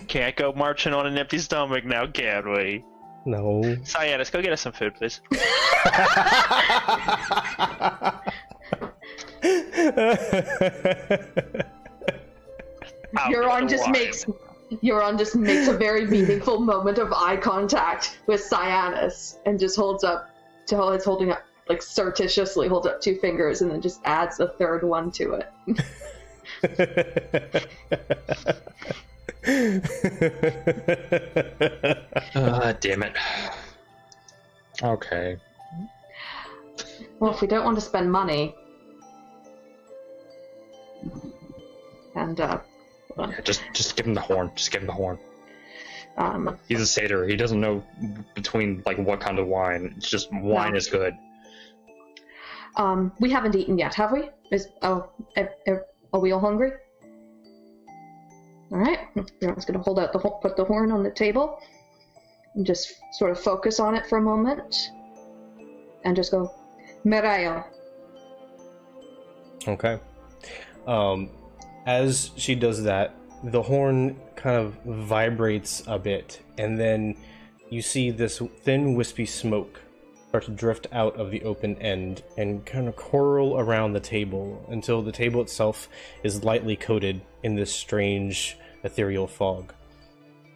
Can't go marching on an empty stomach now, can we? No. Cyanus, go get us some food, please. Euron just makes a very meaningful moment of eye contact with Cyanus and just holds up, like surreptitiously holds up 2 fingers and then just adds a 3rd one to it. Damn it. Okay. Well, if we don't want to spend money, and Yeah, just give him the horn. Just give him the horn. He's a satyr. He doesn't know between like what kind of wine. It's just wine is good. We haven't eaten yet, have we? Are we all hungry? All right. Euron's gonna put the horn on the table, and just sort of focus on it for a moment, and just go, Merayo. Okay. As she does that, the horn kind of vibrates a bit, and then you see this thin, wispy smoke start to drift out of the open end and kind of coil around the table until the table itself is lightly coated in this strange, ethereal fog.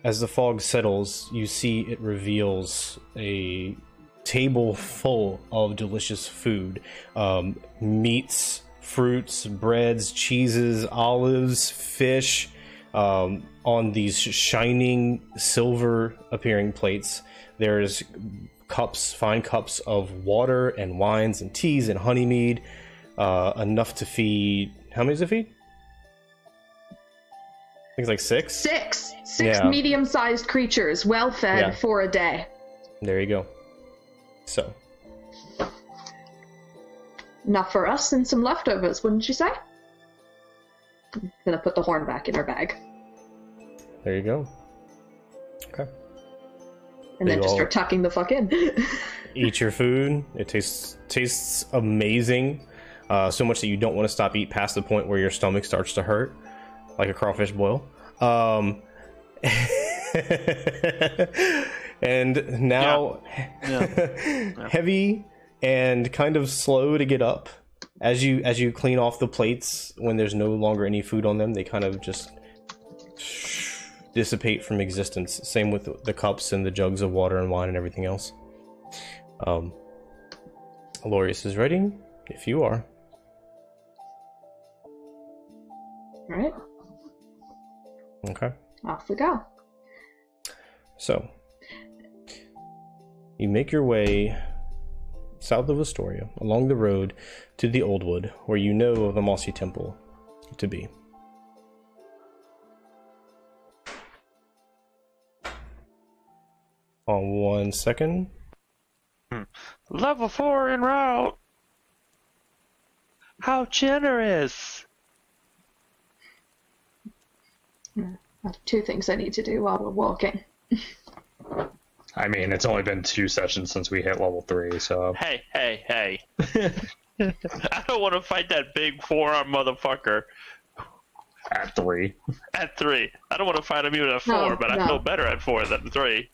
As the fog settles, you see it reveals a table full of delicious food. Meats, fruits, breads, cheeses, olives, fish, on these shining silver appearing plates. There's cups, fine cups of water and wines and teas and honey mead. enough to feed. How many does it feed? I think it's like 6. Six Yeah. medium-sized creatures, well fed Yeah. for a day. There you go. So, Enough for us and some leftovers, wouldn't you say? I'm gonna put the horn back in her bag. there you go. Okay. And then You just all- start tucking the fuck in. Eat your food. It tastes amazing. So much that you don't want to stop eat past the point where your stomach starts to hurt, like a crawfish boil. And now, Yeah. heavy and kind of slow to get up. As you clean off the plates, when there's no longer any food on them, they kind of just dissipate from existence. Same with the cups and the jugs of water and wine and everything else. Alorius is ready, if you are. Right? Okay. Off we go. So, you make your way south of Estoria, along the road to the Old Wood, where you know the Mossy Temple to be. On 1 second. Level 4 en route. How generous. I have 2 things I need to do while we're walking. I mean, it's only been 2 sessions since we hit level 3, so Hey. I don't want to fight that big 4-arm motherfucker at 3. at 3. I don't want to fight him even at 4, No, but I no. feel better at 4 than 3.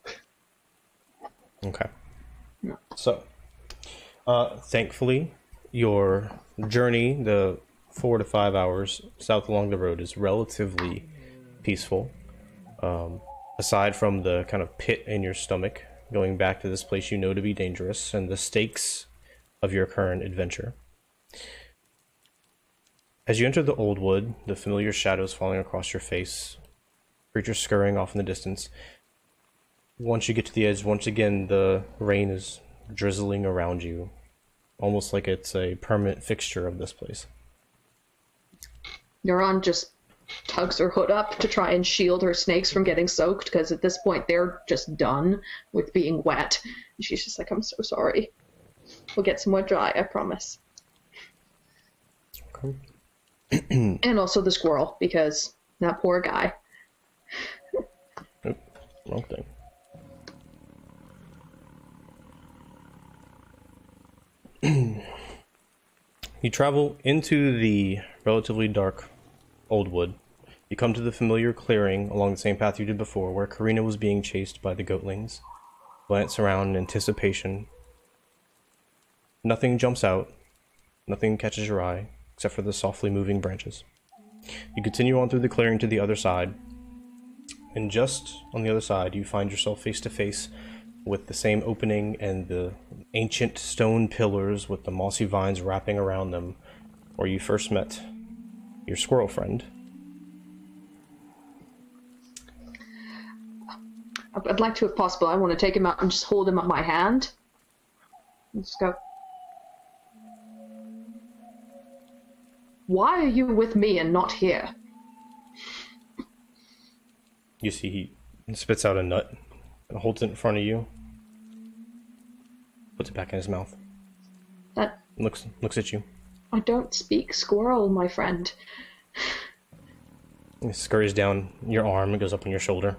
Okay. No. So, thankfully, your journey, the 4 to 5 hours south along the road, is relatively peaceful. Aside from the kind of pit in your stomach, going back to this place you know to be dangerous, and the stakes of your current adventure. As you enter the Old Wood, the familiar shadows falling across your face, creatures scurrying off in the distance. Once you get to the edge, once again, the rain is drizzling around you, almost like it's a permanent fixture of this place. Neuron just tugs her hood up to try and shield her snakes from getting soaked, because at this point they're just done with being wet. And she's just like, I'm so sorry. We'll get some more dry, I promise. Okay. And also the squirrel, because that poor guy. Oh, wrong thing. You travel into the relatively dark Old Wood. You come to the familiar clearing along the same path you did before, where Karina was being chased by the goatlings. Glance around in anticipation. Nothing jumps out. Nothing catches your eye, except for the softly moving branches. You continue on through the clearing to the other side, and just on the other side, you find yourself face to face with the same opening and the ancient stone pillars with the mossy vines wrapping around them, where you first met your squirrel friend. I'd like to, if possible, I want to take him out and just hold him up my hand. And just go, why are you with me and not here? You see he spits out a nut and holds it in front of you. Puts it back in his mouth. That Looks at you. I don't speak squirrel, my friend. He scurries down your arm and goes up on your shoulder,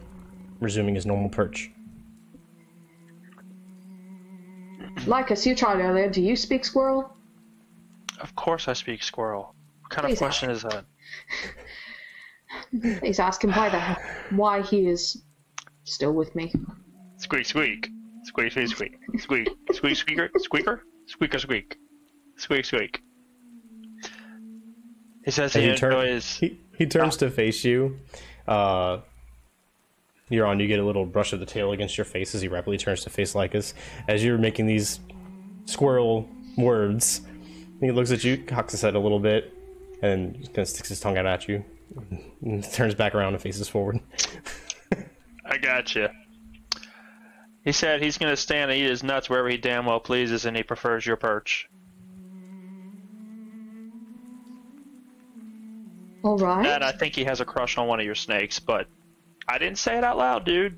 resuming his normal perch. Lycus, you tried earlier. Do you speak squirrel? Of course I speak squirrel. What kind of Please question is that? Please ask him why he is still with me. Squeak, squeak. Squeak, squeak, squeak. Squeak, squeak, squeaker, squeaker, squeaker, squeak. Squeak, squeak. He says he enjoys... He turns to face you. You're on. You get a little brush of the tail against your face as he rapidly turns to face Lycus. As you're making these squirrel words, he looks at you, cocks his head a little bit, and kind of sticks his tongue out at you. And turns back around and faces forward. I gotcha. He said he's going to stand and eat his nuts wherever he damn well pleases, and he prefers your perch. All right. And I think he has a crush on one of your snakes, but I didn't say it out loud, dude.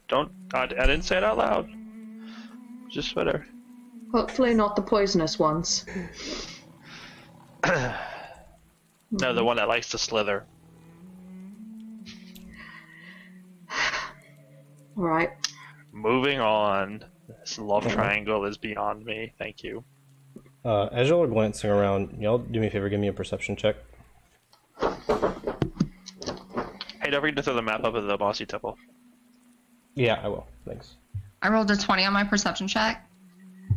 I didn't say it out loud. Just whatever. Hopefully not the poisonous ones. No, the one that likes to slither. All right. Moving on. This love triangle is beyond me. Thank you. As y'all are glancing around, y'all do me a favor, give me a perception check. Hey, don't forget to throw the map up of the Mossy Temple. Yeah, I will. Thanks. I rolled a 20 on my perception check.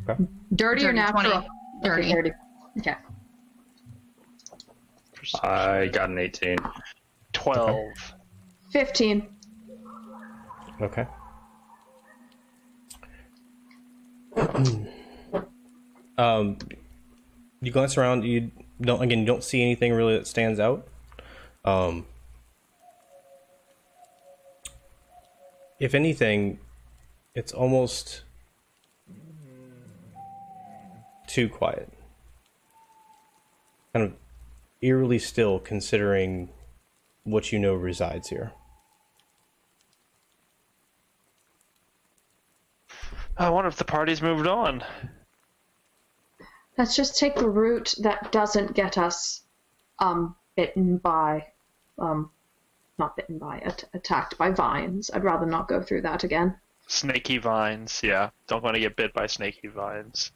Okay. Dirty or Dirty, natural? 20. Dirty. Okay, dirty. Okay. I got an 18. 12. 15. Okay. You glance around. You don't see anything really that stands out. If anything, it's almost too quiet. Kind of eerily still, considering what you know resides here. I wonder if the party's moved on. Let's just take the route that doesn't get us bitten by not bitten by attacked by vines. I'd rather not go through that again. Snaky vines, yeah. Don't want to get bit by snaky vines.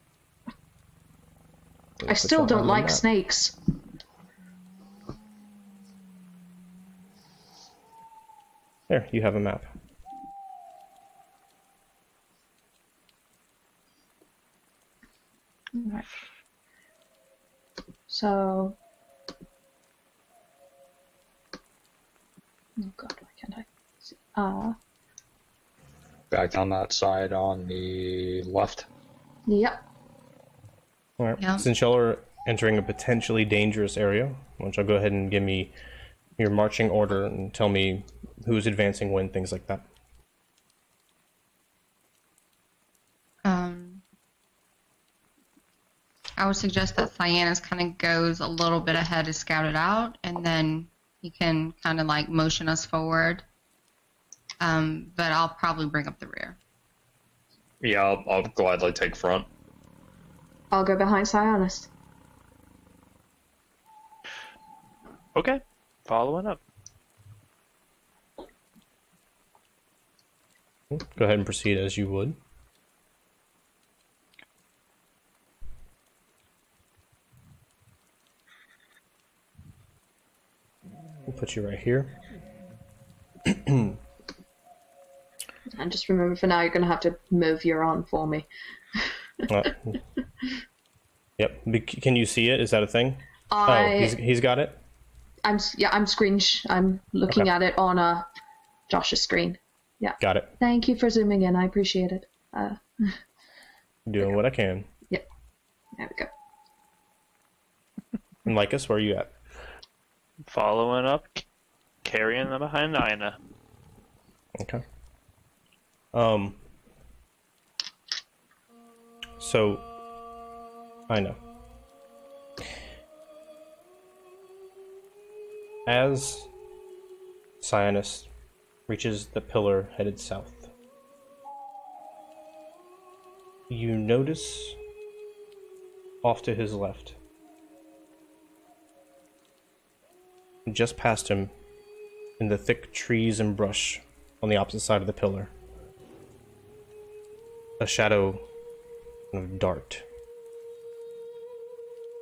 I still don't like snakes. There, you have a map. Right. So, oh god, why can't I see? Back on that side on the left. Yep. All right. Yeah. Since y'all are entering a potentially dangerous area, why don't y'all go ahead and give me your marching order and tell me who's advancing when, things like that. I would suggest that Cyanus kind of goes a little bit ahead to scout it out, and then he can kind of like motion us forward. But I'll probably bring up the rear. Yeah, I'll gladly take front. I'll go behind Cyanus. Okay, following up. Go ahead and proceed as you would. We'll put you right here. And just remember, for now, you're going to have to move your arm for me. Yep. Can you see it? Is that a thing? He's got it. I'm looking Okay. at it on Josh's screen. Yeah. Got it. Thank you for zooming in. I appreciate it. Doing what I can. Yep. There we go. And Lycus, where are you at? Following up, carrying them behind Ina. Okay. So, I know. As Cyanus reaches the pillar headed south, you notice off to his left, just past him, in the thick trees and brush on the opposite side of the pillar, a shadow kind of dart.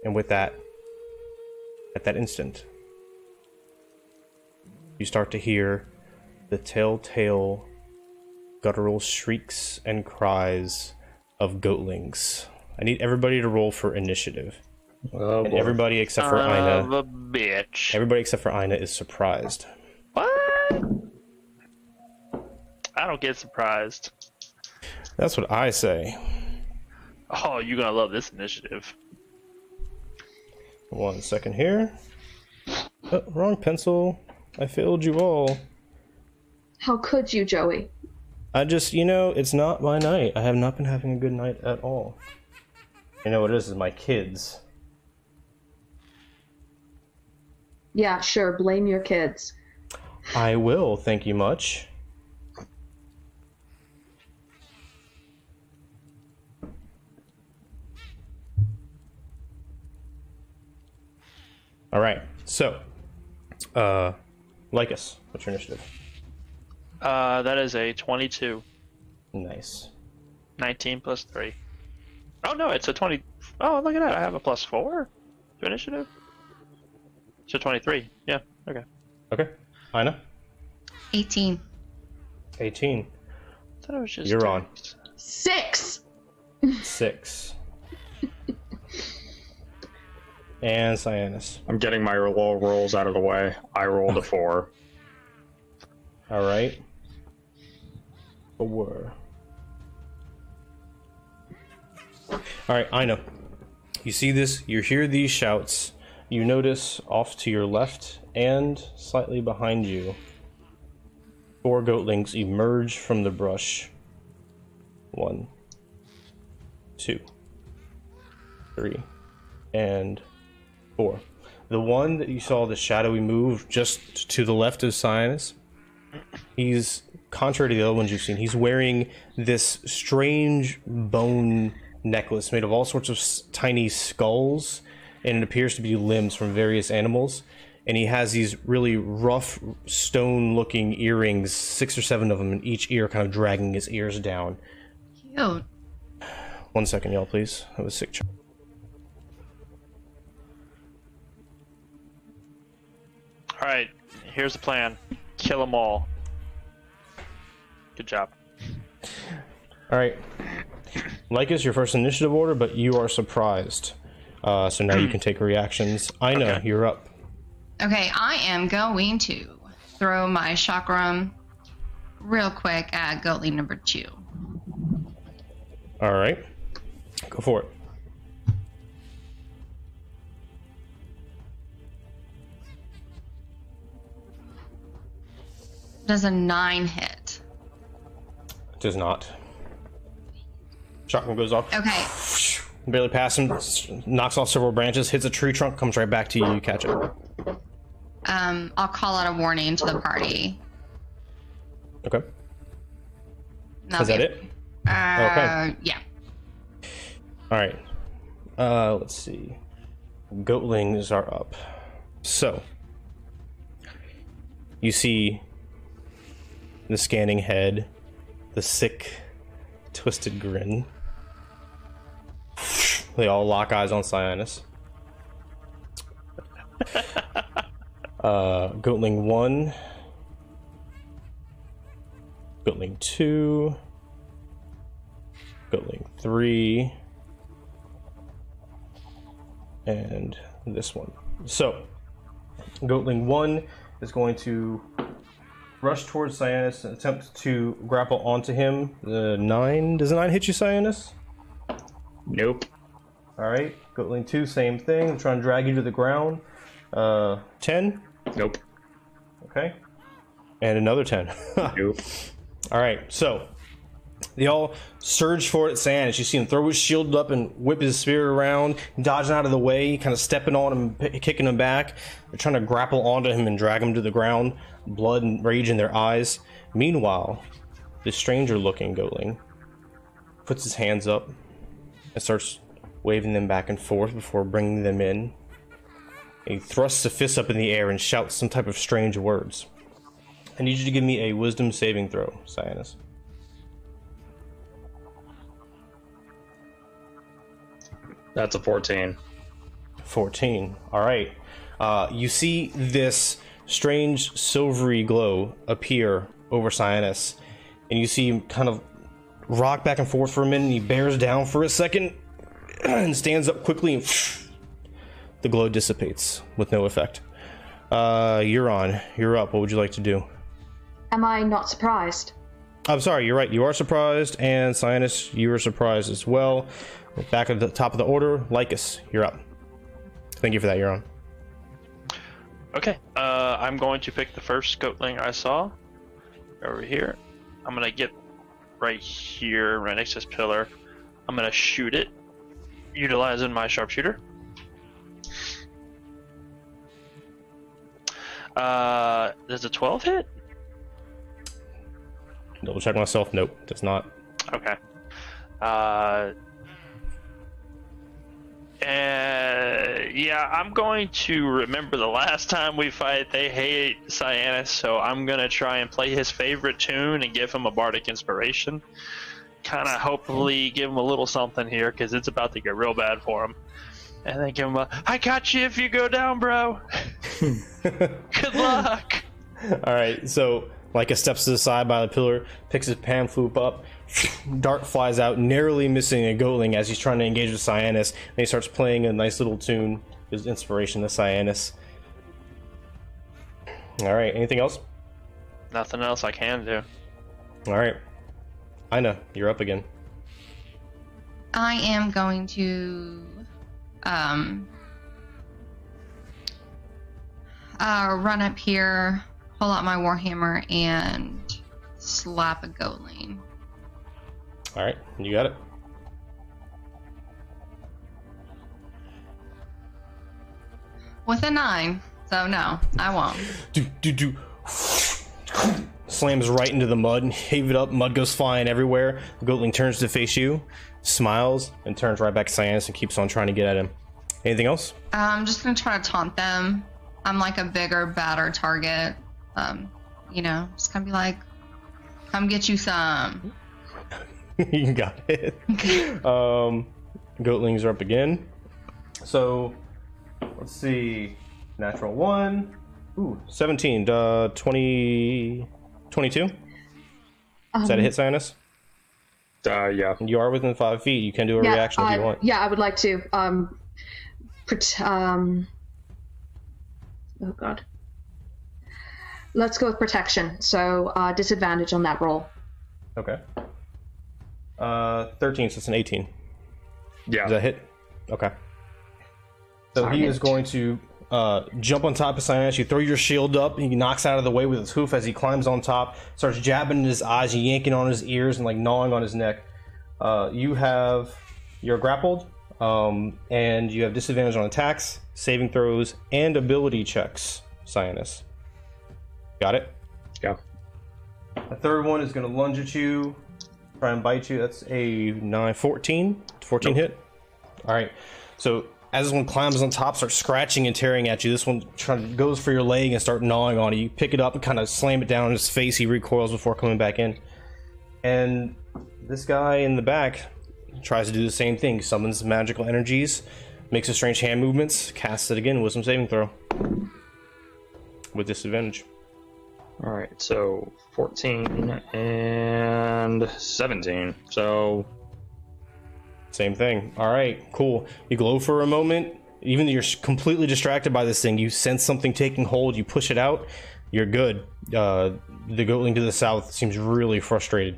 And with that, at that instant, you start to hear the telltale guttural shrieks and cries of goatlings. I need everybody to roll for initiative. Oh, And boy. everybody except for Son of Ina. a bitch. Everybody except for Ina is surprised. What? I don't get surprised. That's what I say. Oh, you're gonna love this initiative. 1 second here. Oh, wrong pencil. I failed you all. How could you, Joey? I just, it's not my night. I have not been having a good night at all. You know what it is my kids. Yeah, sure. Blame your kids. I will, thank you much. All right, so, Lycus, what's your initiative? That is a 22. Nice. 19 plus 3. Oh no, it's a 20. Oh, look at that. I have a +4 to initiative. So 23. Yeah, okay. Okay, Ina? 18. 18. I thought it was just. You're on. 6! 6. And Cyanus. I'm getting my low rolls out of the way. I rolled a 4. All right. 4. All right, Ina. You see this, you hear these shouts. You notice off to your left and slightly behind you, 4 goatlings emerge from the brush. 1, 2, 3, and 4. The one that you saw the shadowy move just to the left of Cyanus, he's, contrary to the other ones you've seen, he's wearing this strange bone necklace made of all sorts of tiny skulls, and it appears to be limbs from various animals. And he has these really rough stone-looking earrings, 6 or 7 of them in each ear, kind of dragging his ears down. Cute. 1 second, y'all, please. That was sick. All right, here's the plan. Kill them all. Good job. All right. Lycus, your first initiative order, but you are surprised. So now you can take reactions. Ina, Okay. you're up. Okay, I am going to throw my chakram real quick at goatling number 2. All right. Go for it. Does a 9 hit? Does not. Shotgun goes off. Okay. Barely past him, knocks off several branches, hits a tree trunk, comes right back to you. You catch it. I'll call out a warning to the party. Okay. That'll Is that be it? Okay. Yeah. All right. Let's see. Goatlings are up. So, you see the scanning head, the sick, twisted grin. They all lock eyes on Cyanus. Goatling 1. Goatling 2. Goatling 3. And this one. So, Goatling 1 is going to rush towards Cyanus and attempt to grapple onto him. The 9. Does a 9 hit you, Cyanus? Nope. Alright. Goatling 2, same thing. I'm trying to drag you to the ground. 10. Nope. Okay. And another 10. Nope. Alright, so they all surge for it at Cyanus. You see him throw his shield up and whip his spear around, dodging out of the way, kind of stepping on him, kicking him back. They're trying to grapple onto him and drag him to the ground, blood and rage in their eyes. Meanwhile, this stranger-looking goatling puts his hands up and starts waving them back and forth before bringing them in. He thrusts a fist up in the air and shouts some type of strange words. I need you to give me a wisdom saving throw, Cyanus. That's a 14. 14. Alright. You see this strange silvery glow appear over Cyanus, and you see him kind of rock back and forth for a minute, and he bears down for a second, and stands up quickly, and the glow dissipates with no effect. You're on. You're up. What would you like to do? Am I not surprised? I'm sorry, you're right. You are surprised, and Cyanus, you are surprised as well. Back at the top of the order, Lycus, you're up. Thank you for that. You're on. Okay, I'm going to pick the first goatling I saw over here. I'm gonna get right here, right next to this pillar. I'm gonna shoot it, utilizing my sharpshooter. Does a 12 hit? Double check myself. Nope, does not. Okay. Yeah, I'm going to remember the last time we fight, they hate Cyanus, so I'm going to try and play his favorite tune and give him a bardic inspiration. Kind of hopefully give him a little something here, because it's about to get real bad for him. And then give him a, I got you if you go down, bro. Good luck. All right, so Leica steps to the side by the pillar, picks his pamphlet up, dart flies out, narrowly missing a goatling as he's trying to engage with Cyanus, and he starts playing a nice little tune, his inspiration to Cyanus. All right, anything else? Nothing else I can do. All right, Ina, you're up again. I am going to run up here, pull out my warhammer, and slap a goatling. All right, you got it. With a 9, so no, I won't. Slams right into the mud, heave it up, mud goes flying everywhere. The goatling turns to face you, smiles, and turns right back to Cyanus and keeps on trying to get at him. Anything else? I'm just gonna try to taunt them. I'm like a bigger, badder target. You know, just gonna be like, come get you some. You got it. Goatlings are up again. So, let's see. Natural 1. Ooh, 17. 20... 22? Is that a hit, Cyanus? Yeah. You are within 5 feet. You can do a reaction if you want. Yeah, I would like to. Oh god. Let's go with protection. So disadvantage on that roll. Okay. 13, so it's an 18. Yeah. Does that hit? Okay. So he is going to jump on top of Cyanus. You throw your shield up. He knocks out of the way with his hoof as he climbs on top, starts jabbing in his eyes, yanking on his ears, and like gnawing on his neck. You're grappled, and you have disadvantage on attacks, saving throws, and ability checks, Cyanus. Got it? Yeah. The third one is going to lunge at you, try and bite you. That's a 14 Nope. hit. All right. So as this one climbs on top, starts scratching and tearing at you, this one goes for your leg and start gnawing on it. You pick it up and kind of slam it down in his face. He recoils before coming back in. And this guy in the back tries to do the same thing. Summons magical energies, makes a strange hand movements, casts it again with some saving throw. With disadvantage. Alright, so 14 and 17. So same thing. All right, cool. You glow for a moment. Even though you're completely distracted by this thing, you sense something taking hold. You push it out. You're good. The goatling to the south seems really frustrated.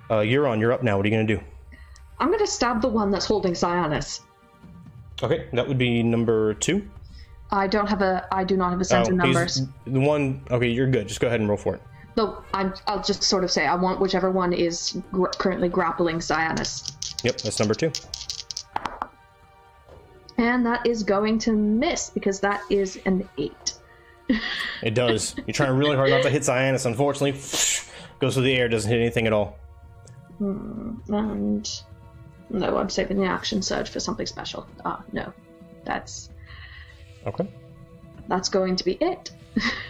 You're up now. What are you going to do? I'm going to stab the one that's holding Cyanus. Okay, that would be number 2. I do not have a sense of numbers. The one. Okay, you're good. Just go ahead and roll for it. No, I'll just sort of say I want whichever one is currently grappling Cyanus. Yep, that's number 2. And that is going to miss because that is an 8. It does. You're trying really hard not to hit Cyanus. Unfortunately, goes through the air, doesn't hit anything at all. And no, I'm saving the action surge for something special. No, that's okay. That's going to be it.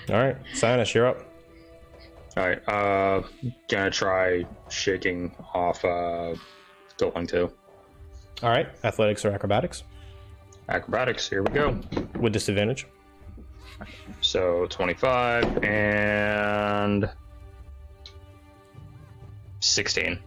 All right, Cyanus, you're up. alright, gonna try shaking off Goatling 2. All right, athletics or acrobatics Acrobatics, here we go. with disadvantage. So 25 and 16.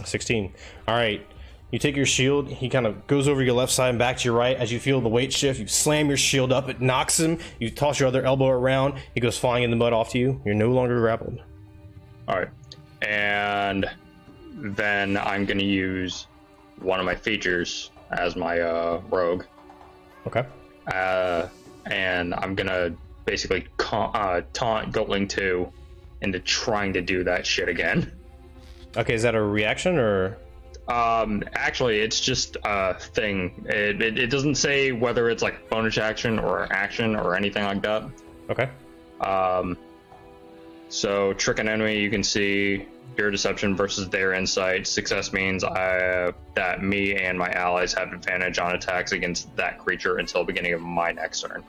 16. All right. You take your shield. He kind of goes over your left side and back to your right. As you feel the weight shift, you slam your shield up. It knocks him. You toss your other elbow around. He goes flying in the mud off to you. You're no longer grappled. Alright. And then I'm going to use one of my features as my rogue. Okay. And I'm going to basically taunt Goatling 2 into trying to do that shit again. Okay, is that a reaction or? Actually, it's just a thing. It doesn't say whether it's like bonus action or anything like that. Okay. So trick an enemy, you can see your deception versus their insight. Success means that me and my allies have advantage on attacks against that creature until the beginning of my next turn.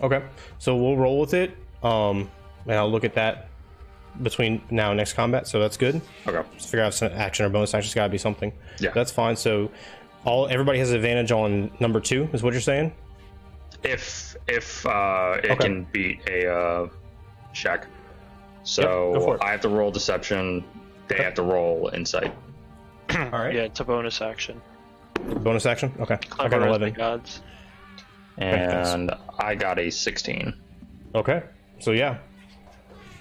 Okay, so we'll roll with it, and I'll look at that between now and next combat, so that's good. Okay. Just figure out if it's an action or bonus action. It's got to be something. Yeah. That's fine. So everybody has advantage on number 2, is what you're saying? If it can beat a check. So go for it. I have to roll deception, they have to roll insight. All right. Yeah, it's a bonus action. Bonus action? Okay. I Clever got as the 11. gods. And I got a 16. Okay. So yeah.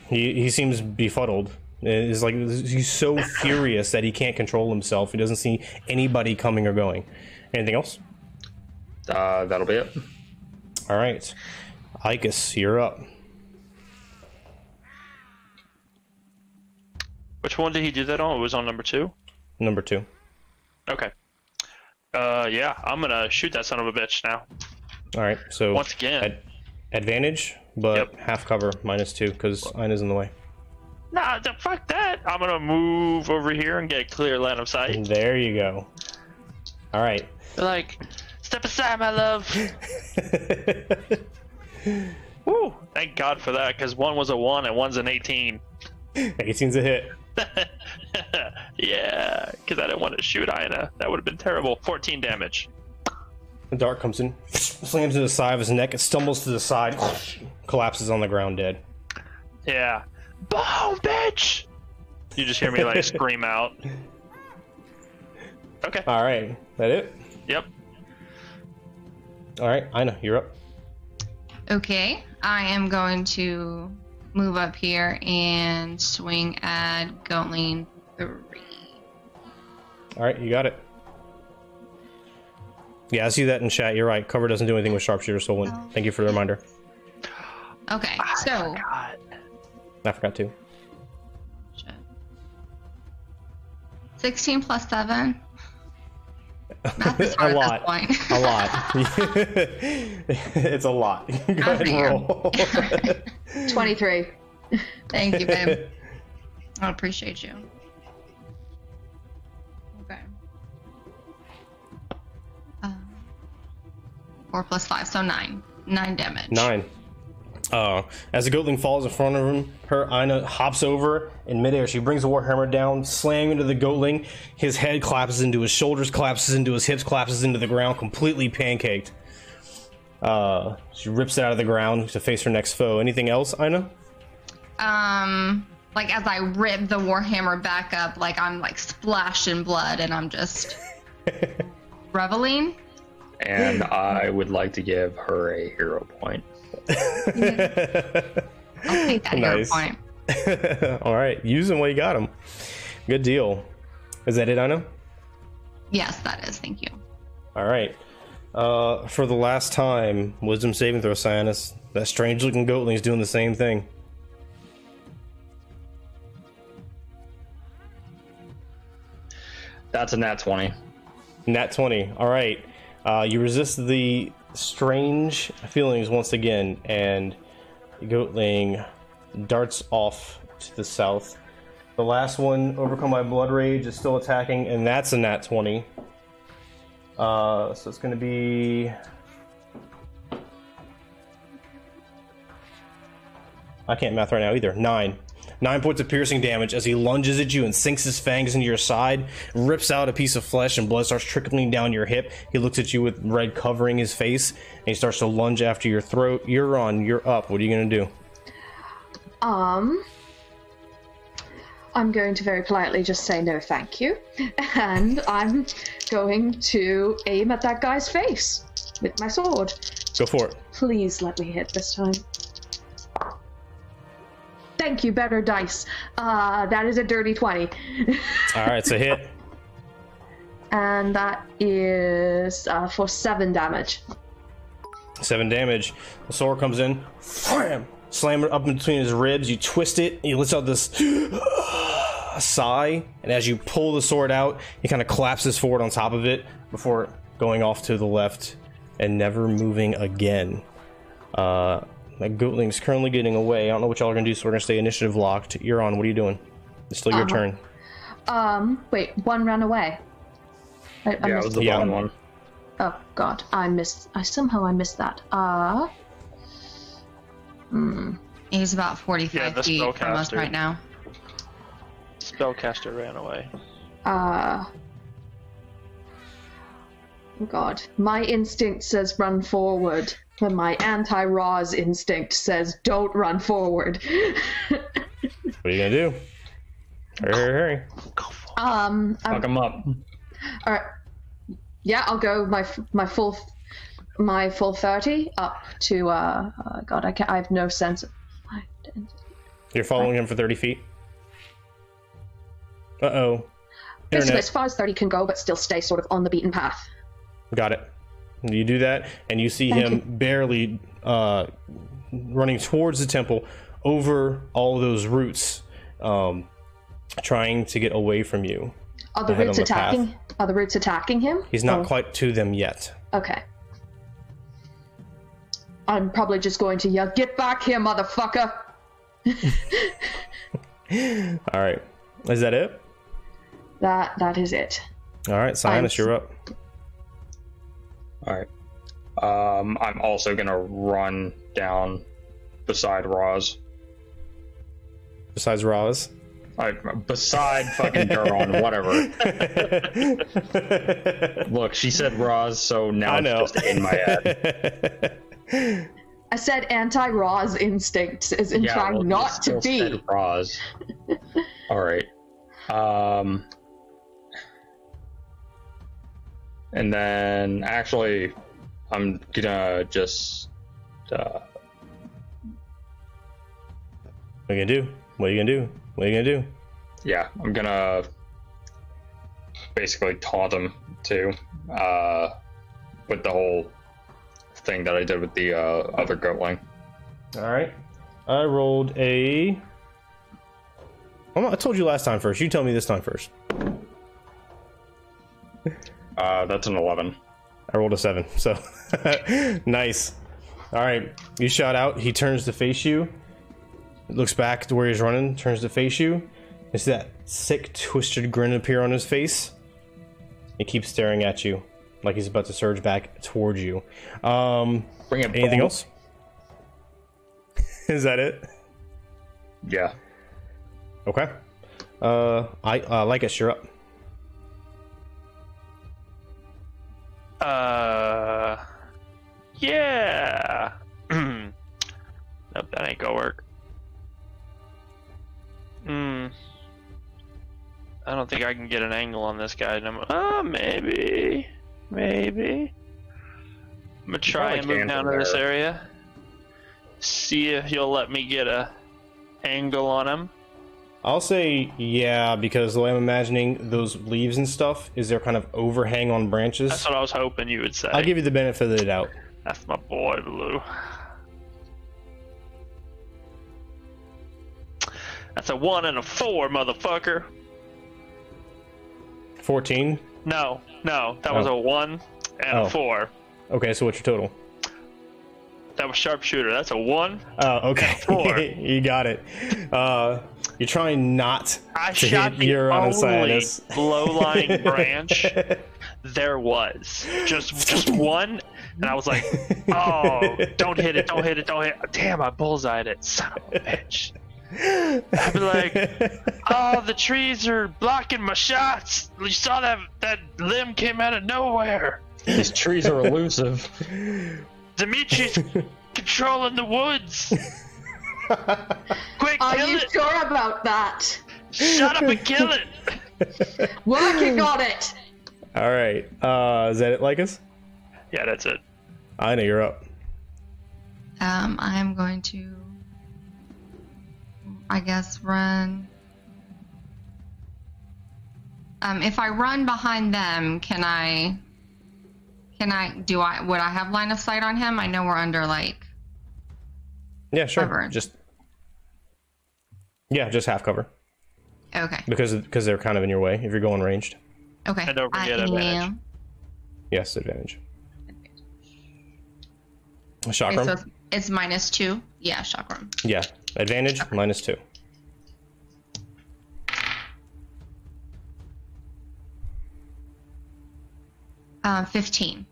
He seems befuddled. It's like he's so furious that he can't control himself. He doesn't see anybody coming or going. Anything else? That'll be it. All right. Icus, you're up. Which one did he do that on? It was on number 2? Number 2. Okay. Yeah, I'm gonna shoot that son of a bitch now. All right. So Once again. advantage, but Yep. half cover -2 because Ina's in the way. Nah, fuck that. I'm gonna move over here and get a clear line of sight. There you go. All right. Like, step aside, my love. Woo! Thank God for that, because one was a 1 and one's an 18. 18's a hit. Yeah, because I didn't want to shoot Ina. That would have been terrible. 14 damage. The dart comes in, slams to the side of his neck, it stumbles to the side, collapses on the ground dead. Yeah. Boom, bitch! You just hear me like scream out. Okay. All right. That it? Yep. All right. Ina, you're up. Okay, I am going to move up here and swing at Goatling 3. All right. You got it. Yeah, I see that in chat. You're right. Cover doesn't do anything with Sharpshooter Stolen. Thank you for the reminder. Okay, so God. I forgot to. 16 plus 7. Math is A hard lot. at this point. A lot. It's a lot. Go ahead and roll. 23. Thank you, babe. I appreciate you. Okay. 4 plus 5, so 9. 9 damage. 9. As the goatling falls in front of him, Ina hops over in midair. She brings the warhammer down, slamming into the goatling. His head collapses into his shoulders, collapses into his hips, collapses into the ground, completely pancaked. She rips it out of the ground to face her next foe. Anything else, Ina? Like as I rip the warhammer back up, like I'm like splashed in blood, and I'm just reveling. And I would like to give her a hero point. I'll take that hero Nice. point. All right, use them while you got them. Good deal. Is that it, Ina? Yes, that is. Thank you. All right. For the last time, wisdom saving throw, Cyanus. That strange-looking goatling's doing the same thing. That's a nat 20. Nat 20. All right. You resist the strange feelings once again, and the goatling darts off to the south. The last one, overcome by blood rage, is still attacking, and that's a nat 20. So it's going to be... I can't math right now either. 9. 9 points of piercing damage as he lunges at you and sinks his fangs into your side, rips out a piece of flesh, and blood starts trickling down your hip. He looks at you with red covering his face, and he starts to lunge after your throat. You're on. You're up. What are you going to do? I'm going to very politely just say no thank you, and I'm going to aim at that guy's face with my sword. Go for it. Please let me hit this time. Thank you, better dice. That is a dirty 20. All right, it's a hit. And that is for 7 damage. 7 damage. The sword comes in. Wham! Slam it up in between his ribs. You twist it. He lets out this sigh. And as you pull the sword out, he kind of collapses forward on top of it before going off to the left and never moving again. That goatling's currently getting away. I don't know what y'all are gonna do, so we're gonna stay initiative locked. You're on. What are you doing? It's still your turn. Wait, one ran away. I Yeah, it missed was the Yeah. bottom one. Oh god, I somehow missed that. He's about 45 Yeah, the feet from us spellcaster. right now. Spellcaster ran away. Oh god. My instinct says run forward, but my anti-Raws instinct says don't run forward. What are you gonna do? Hurry. Fuck him up. Alright. Yeah, I'll go my full 30 up to god, I have no sense of You're following him for 30 feet. Uh-oh. basically Internet. as far as 30 can go, but still stay sort of on the beaten path. Got it. You do that, and you see Thank him barely running towards the temple over all those roots, trying to get away from you. Are the Ahead roots on the path. attacking? Are the roots attacking him? He's not Oh, quite to them yet. okay. I'm probably just going to yell, "Get back here, motherfucker!" All right. Is that it? That is it. All right, Cyanus, you're up. Alright. I'm also gonna run down beside Roz. Besides Roz. Beside fucking Duron, whatever. Look, she said Roz, so now I it's know. just in my head. I said anti-Raws instinct, as in trying well, you not to still be. said Roz. Alright. And then, actually, I'm gonna just... What are you gonna do? What are you gonna do? What are you gonna do? Yeah, I'm gonna basically taunt him too, with the whole thing that I did with the other goatling. All right. I rolled a... I told you last time first. You tell me this time first. That's an 11. I rolled a 7, so nice. All right, you shout out. He turns to face you. Looks back to where he's running. Turns to face you. You see that sick, twisted grin appear on his face. He keeps staring at you, like he's about to surge back towards you. Bring it. Anything else? Is that it? Yeah. Okay. I like us. You're up. Yeah. Nope, that ain't gonna work. I don't think I can get an angle on this guy. Maybe. I'm gonna try and move down to this area. See if you'll let me get a angle on him. I'll say yeah, because the way I'm imagining those leaves and stuff is they're kind of overhang on branches. That's what I was hoping you would say. I'll give you the benefit of the doubt. That's my boy, Blue. That's a 1 and a 4, motherfucker. 14. No, that was a 1 and a 4. Okay, so what's your total? That was sharpshooter. That's a 1. Oh, okay. And a 4. You got it. You're trying not I to shot hit the Euron and only Cyanus. low-lying branch there was. Just one, and I was like, oh, don't hit it. Damn, I bullseyed it. Son of a bitch. I'd be like, oh, the trees are blocking my shots. You saw that limb came out of nowhere. These trees are elusive. Dimitri's controlling the woods. Quick, Are kill you it. sure about that? Shut up and kill it. Working on it. All right. Is that it, Lycus? Yeah, that's it. I know you're up. I'm going to, I guess, run. If I run behind them, would I have line of sight on him? I know we're under like Yeah, sure. cover. Just half cover Okay. because they're kind of in your way if you're going ranged. Okay. And don't forget I advantage. am. Yes, advantage. Okay, Chakram. so It's -2. Yeah, chakram. Yeah, advantage -2. 15.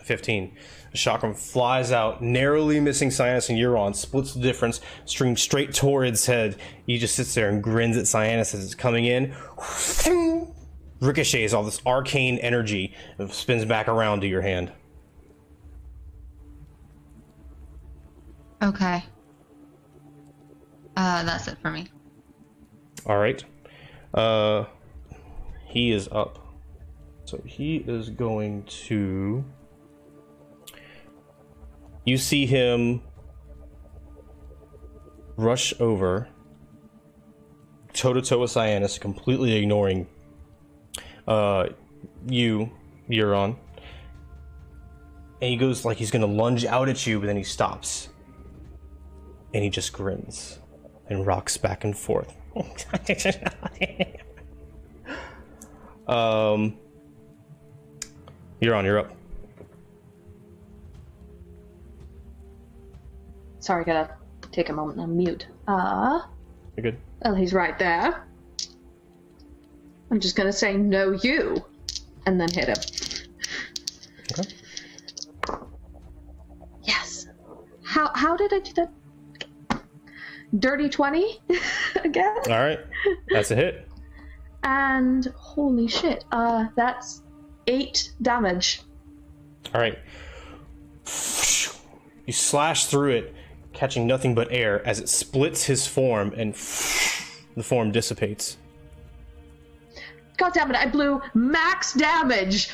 15. The chakram flies out, narrowly missing Cyanus and Euron, splits the difference, streams straight toward its head. He just sits there and grins at Cyanus as it's coming in. Ricochets all this arcane energy and spins back around to your hand. Okay. That's it for me. All right. He is up. So he is going to... You see him rush over toe-to-toe with Cyanus, completely ignoring you, Euron. And he goes like he's going to lunge out at you, but then he stops. And he just grins and rocks back and forth. Euron, you're up. Sorry, gotta take a moment and mute. You're good. Well, he's right there. I'm just gonna say, no, you, and then hit him. Okay. Yes. How did I do that? Dirty 20 again? All right. That's a hit. And holy shit, that's 8 damage. All right. You slash through it, catching nothing but air as it splits his form and the form dissipates. God damn it, I blew max damage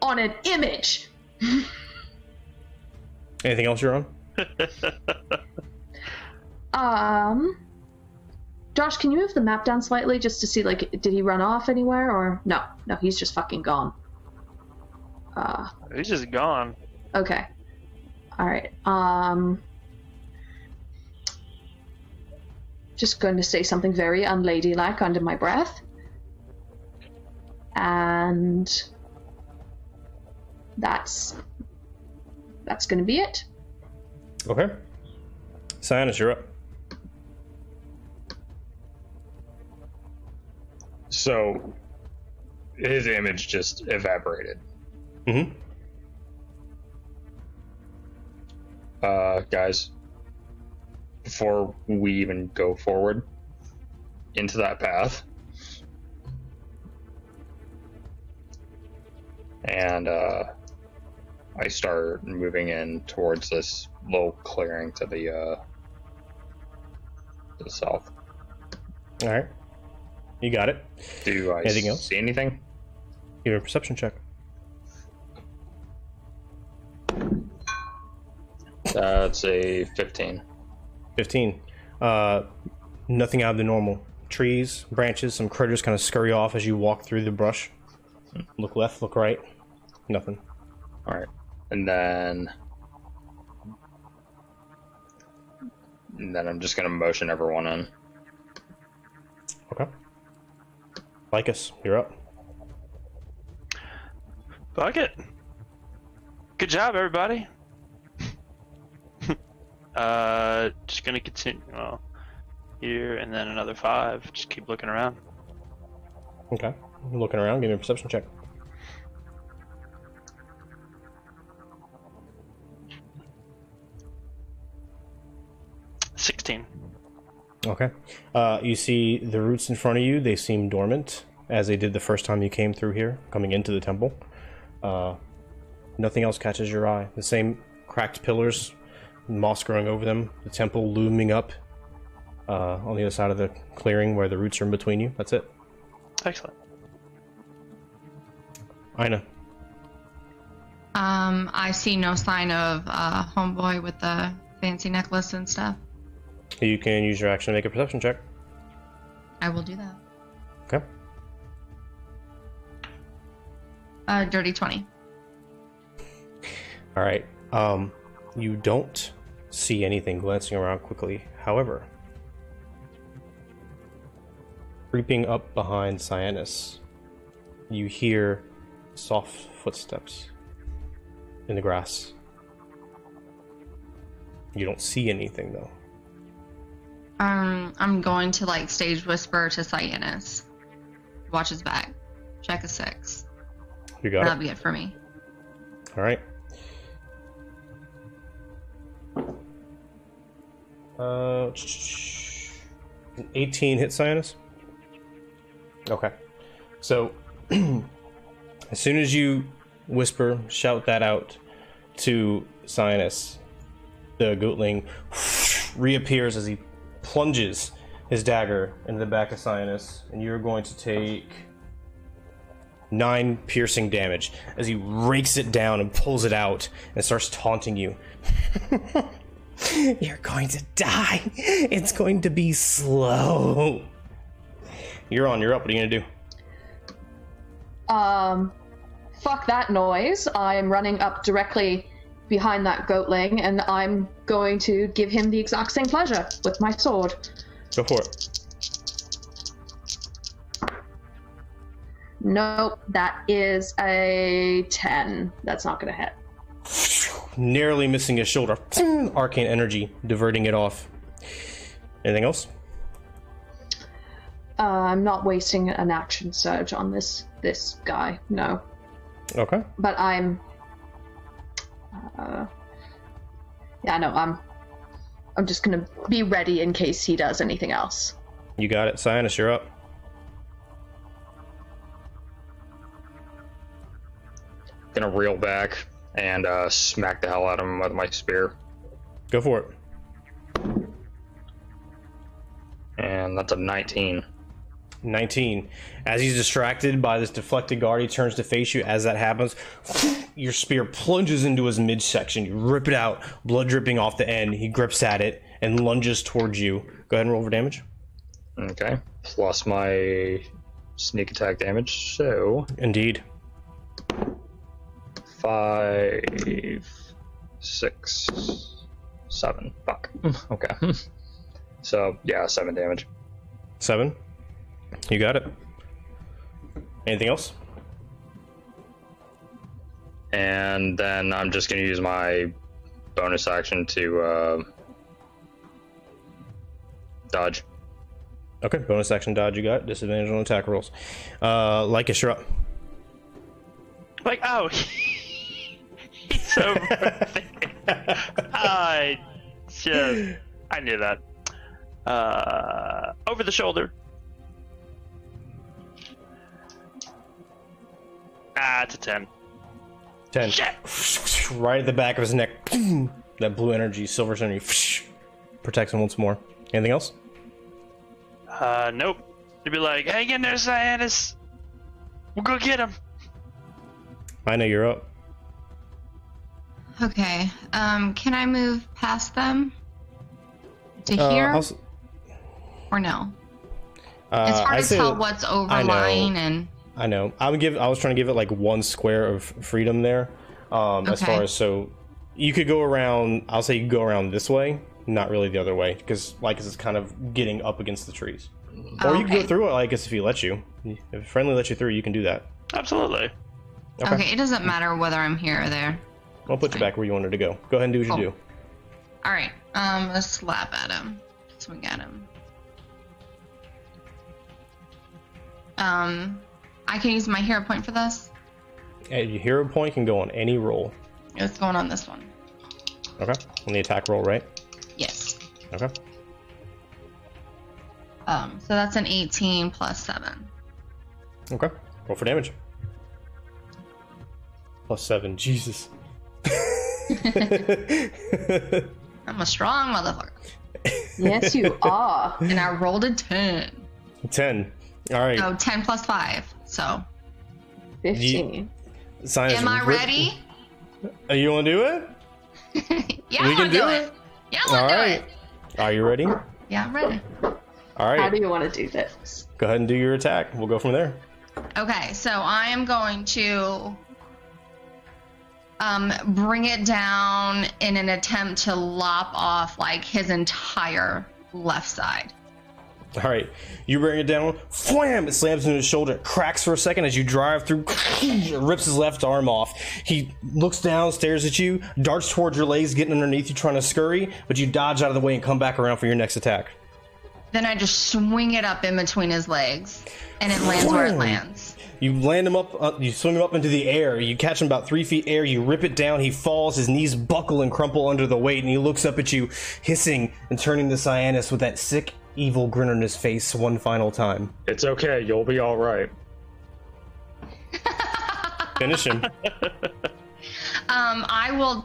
on an image. Anything else you're on? Josh, can you move the map down slightly just to see, like, did he run off anywhere or no, he's just fucking gone. He's just gone. Okay. All right. Just going to say something very unladylike under my breath. And that's going to be it. Okay. Cyanus, you're up. So his image just evaporated. Mm-hmm. Guys, before we even go forward into that path, and I start moving in towards this low clearing to the south. All right. You got it. Do I Anything else? see anything? Give me a perception check. That's a 15. 15. Nothing out of the normal. Trees, branches, some critters kind of scurry off as you walk through the brush. Look left, look right. Nothing. All right. And then I'm just going to motion everyone in. Okay. Lycus, you're up. Fuck it. Good job, everybody. Just gonna continue. Well, here and then another 5. Just keep looking around. Okay. Looking around, give me a perception check. Okay. You see the roots in front of you. They seem dormant, as they did the first time you came through here, coming into the temple. Nothing else catches your eye. The same cracked pillars, moss growing over them, the temple looming up on the other side of the clearing where the roots are in between you. That's it. Excellent. Aina. I see no sign of homeboy with the fancy necklace and stuff. You can use your action to make a perception check. I will do that. Okay. Dirty 20. All right. You don't see anything glancing around quickly. However, creeping up behind Cyanus, you hear soft footsteps in the grass. You don't see anything though. I'm going to like stage whisper to Cyanus. Watch his back. Check a 6. You got That'll it. be it for me. All right. An 18 hit Cyanus. Okay. So as soon as you whisper, shout that out to Cyanus, the goatling reappears as he plunges his dagger into the back of Cyanus, and you're going to take 9 piercing damage as he rakes it down and pulls it out and starts taunting you. You're going to die. It's going to be slow. You're up. What are you gonna do? Fuck that noise. I'm running up directly behind that goatling, and I'm going to give him the exact same pleasure with my sword. Go for it. Nope, that is a 10. That's not gonna hit. Narrowly missing his shoulder. Arcane energy diverting it off. Anything else? I'm not wasting an action surge on this guy. No. Okay. But I'm. Yeah, no. I'm just gonna be ready in case he does anything else. You got it. Cyanus, you're up. Gonna reel back and smack the hell out of him with my spear. Go for it. And that's a 19. 19. As he's distracted by this deflected guard, he turns to face you. As that happens, your spear plunges into his midsection. You rip it out, blood dripping off the end. He grips at it and lunges towards you. Go ahead and roll for damage. Okay. Plus my sneak attack damage, so... Indeed. 5, 6, 7. Fuck. Okay. So, yeah, 7 damage. 7. You got it. Anything else? And then I'm just going to use my bonus action to dodge. Okay, bonus action dodge you got. Disadvantage on attack rolls. Lycus, you're up. Like, oh, he's over there. I knew that. Over the shoulder. It's a 10. 10. Shit. Right at the back of his neck. That blue energy, silver energy, protects him once more. Anything else? Nope. You'd be like, hang in there, Cyanus. We'll go get him. I know you're up. Okay. Can I move past them to here or no? It's hard to tell what's overlying and. I know. I was trying to give it like 1 square of freedom there. As far as, so you could go around. I'll say you could go around this way, not really the other way, because Lycus is kind of getting up against the trees. Or you can go through it, Lycus, if he lets you. If friendly lets you through, you can do that. Absolutely. Okay, it doesn't matter whether I'm here or there. I'll put you back where you wanted to go. Go ahead and do what you do. Alright, let's slap at him. Swing at him. I can use my hero point for this? And your hero point can go on any roll. It's going on this one. Okay. On the attack roll, right? Yes. Okay. So that's an 18 plus 7. Okay. Roll for damage. Plus 7. Jesus. I'm a strong motherfucker. Yes, you are. And I rolled a 10. 10. All right. So 10 plus 5. So 15. Am I ready? You want to do it? Yeah, I want to do it. Yeah, I want to do it. Are you ready? Yeah, I'm ready. All right. How do you want to do this? Go ahead and do your attack. We'll go from there. Okay, so I am going to bring it down in an attempt to lop off like his entire left side. All right, you bring it down, wham! It slams into his shoulder, it cracks for a second as you drive through, it rips his left arm off. He looks down, stares at you, darts towards your legs, getting underneath you, trying to scurry, but you dodge out of the way and come back around for your next attack. Then I just swing it up in between his legs, and it lands where it lands. You land him up, you swing him up into the air, you catch him about 3 feet air, you rip it down, he falls, his knees buckle and crumple under the weight, and he looks up at you, hissing and turning to Cyanus with that sick, evil grin on his face one final time. It's okay, you'll be alright. Finish him. I will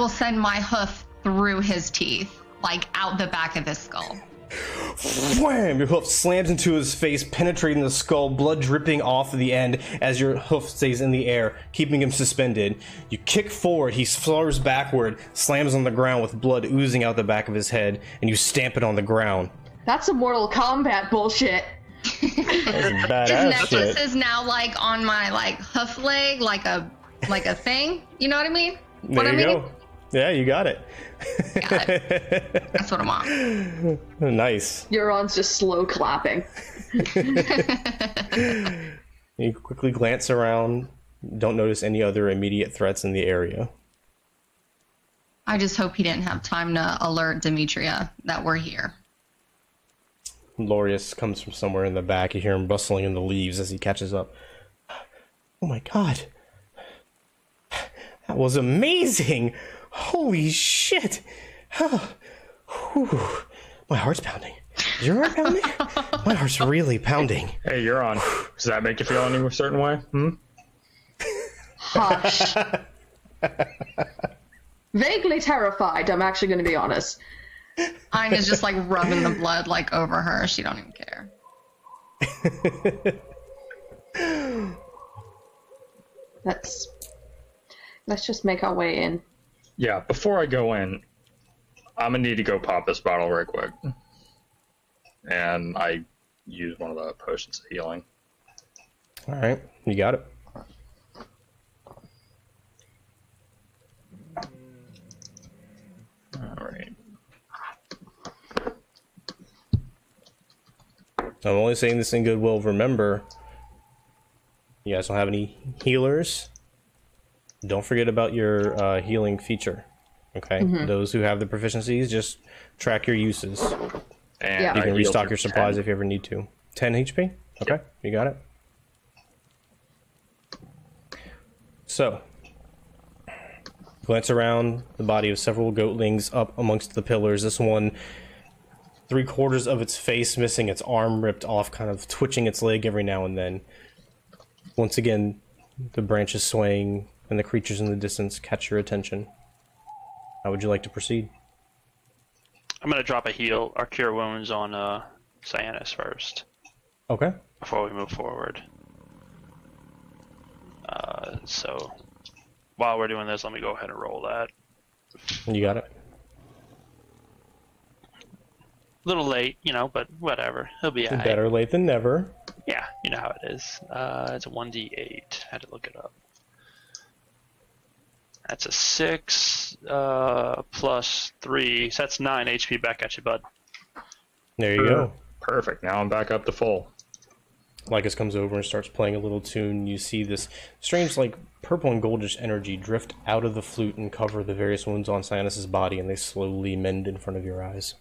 send my hoof through his teeth, like out the back of his skull. Wham! Your hoof slams into his face, penetrating the skull, blood dripping off of the end as your hoof stays in the air, keeping him suspended. You kick forward, he flutters backward, slams on the ground with blood oozing out the back of his head, and you stamp it on the ground. That's some Mortal Kombat bullshit. That's badass His necklace shit. is now like on my like hoof leg, like a thing. You know what I mean? There you go. Yeah, you got it. Got it. That's what I'm on. Nice. Euron's just slow clapping. You quickly glance around, don't notice any other immediate threats in the area. I just hope he didn't have time to alert Demetria that we're here. Lorius comes from somewhere in the back. You hear him rustling in the leaves as he catches up. Oh my god. That was amazing! Holy shit! Oh, whew. My heart's pounding. Is your heart pounding? My heart's really pounding. Hey, you're on. Does that make you feel any certain way? Hush. Vaguely terrified, I'm actually going to be honest. Ina's just like rubbing the blood like over her. She don't even care. Let's just make our way in. Yeah, before I go in, I'm gonna need to go pop this bottle right quick. And I use one of the potions of healing. Alright, you got it. Alright. I'm only saying this in goodwill. Remember, you guys don't have any healers. Don't forget about your healing feature. Okay? Mm-hmm. Those who have the proficiencies, just track your uses. And Yeah. You I can heal restock for your supplies 10. if you ever need to. 10 HP? Okay, you got it. So, glance around the body of several goatlings up amongst the pillars. This one, 3/4 of its face missing, its arm ripped off, kind of twitching its leg every now and then. Once again, the branches swaying and the creatures in the distance catch your attention. How would you like to proceed? I'm gonna drop a heal or cure wounds on Cyanus first Okay. before we move forward. So while we're doing this, let me go ahead and roll that. You got it. A little late, you know, but whatever. He'll be alright. Better late than never. Yeah, you know how it is. It's a 1d8. Had to look it up. That's a 6 plus 3, so that's 9 HP back at you, bud. There you go. Perfect. Now I'm back up to full. Lycus comes over and starts playing a little tune. You see this strange, like, purple and goldish energy drift out of the flute and cover the various wounds on Cyanus's body, and they slowly mend in front of your eyes.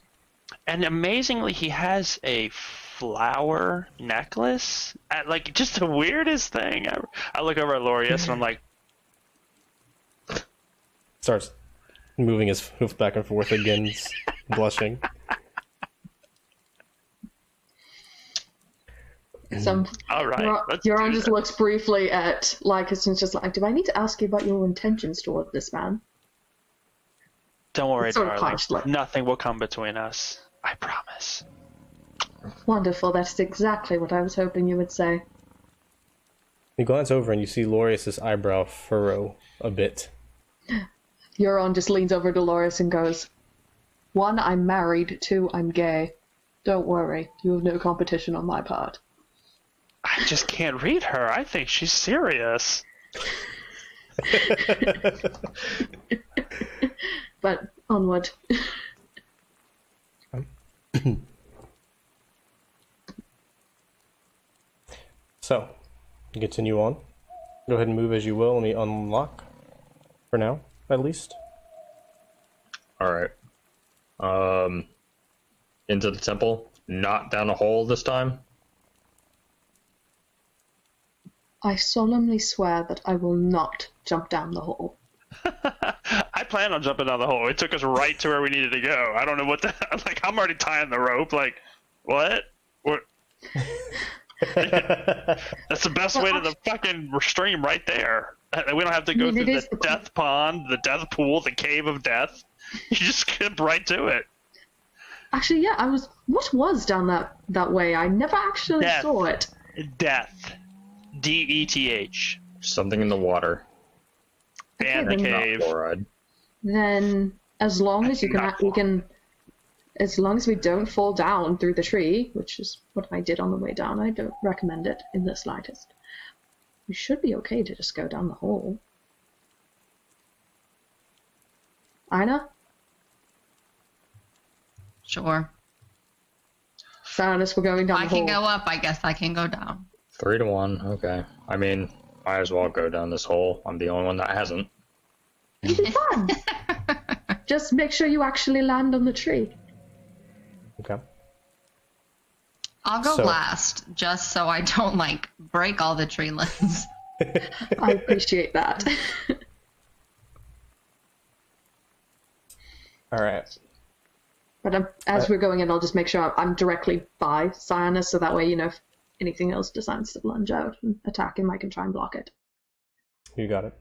And amazingly, he has a flower necklace. Like, just the weirdest thing. I look over at Lorius and I'm like, Starts moving his hoof back and forth again, blushing. all right. let's Euron do just that. looks briefly at Lycus and is just like, do I need to ask you about your intentions toward this man? Don't worry, sort of darling. punched like- Nothing will come between us. I promise. Wonderful, that's exactly what I was hoping you would say. You glance over and you see Lorius's eyebrow furrow a bit. Euron just leans over to Loris and goes, 1, I'm married, 2, I'm gay. Don't worry, you have no competition on my part. I just can't read her. I think she's serious. But onward. So, continue on. Go ahead and move as you will. Let me unlock. For now, at least. Alright. Into the temple. Not down a hole this time. I solemnly swear that I will not jump down the hole. I plan on jumping down the hole. It took us right to where we needed to go. I don't know what the like. I'm already tying the rope. Like, what? That's the best way to the fucking stream right there. We don't have to go through the death pond, the death pool, the cave of death. You just skip right to it. Actually, yeah, what was down that way? I never actually saw it. Death. D-E-T-H. Something in the water. And the cave. Then, as long as as long as we don't fall down through the tree, which is what I did on the way down, I don't recommend it in the slightest. We should be okay to just go down the hole. Aina? Sure. Silence, we're going down the hole. I can go up, I guess I can go down. 3-1, okay. I mean, might as well go down this hole. I'm the only one that hasn't. It'll be fun. Just make sure you actually land on the tree. Okay. I'll go last, just so I don't, like, break all the tree limbs. I appreciate that. Alright. But as we're going in, I'll just make sure I'm directly by Cyanus, so that way, if anything else decides to lunge out and attack him, I can try and block it. You got it.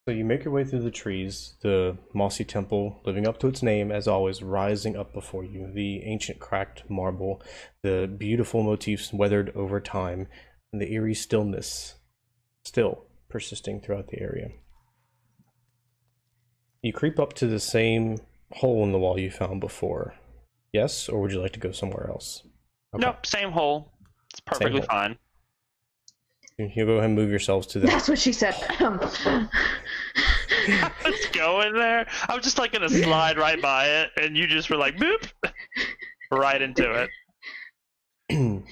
So you make your way through the trees, the mossy temple, living up to its name, as always, rising up before you. The ancient cracked marble, the beautiful motifs weathered over time, and the eerie stillness still persisting throughout the area. You creep up to the same hole in the wall you found before. Yes, or would you like to go somewhere else? Okay. Nope, same hole. It's perfectly fine. You go ahead and move yourselves to that. That's what she said. Let's go in there. I was just like gonna slide right by it, and you just were like, boop, right into it. Go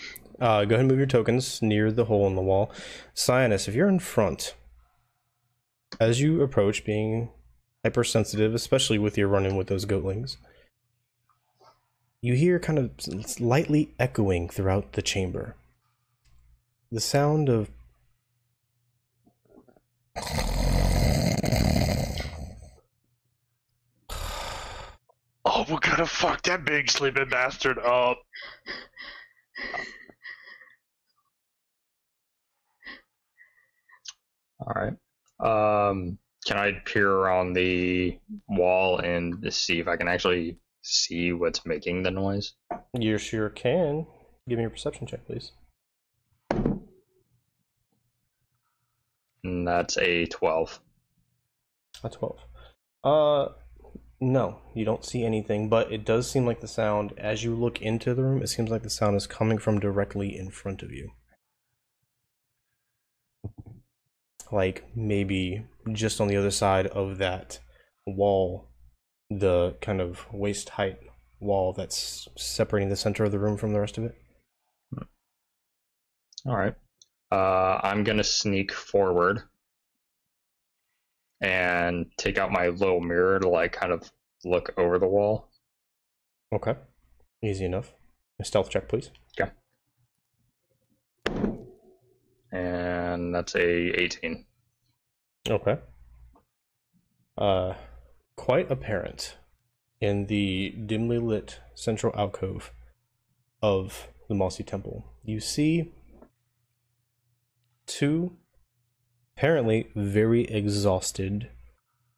ahead and move your tokens near the hole in the wall. Cyanus, if you're in front, as you approach, being hypersensitive, especially with your run-in with those goatlings, you hear kind of lightly echoing throughout the chamber the sound of oh, we're gonna fuck that big sleeping bastard up. Alright. Can I peer around the wall and see if I can actually see what's making the noise? You sure can. Give me a perception check, please. And that's a 12. A 12. No, you don't see anything, but it does seem like the sound, as you look into the room, it seems like the sound is coming from directly in front of you. Like, maybe just on the other side of that wall, the kind of waist height wall that's separating the center of the room from the rest of it. Alright. I'm gonna sneak forward and take out my little mirror to like kind of look over the wall. Okay. Easy enough. A stealth check, please. Okay. And that's a 18. Okay. Quite apparent in the dimly lit central alcove of the Mossy Temple. You see two apparently very exhausted,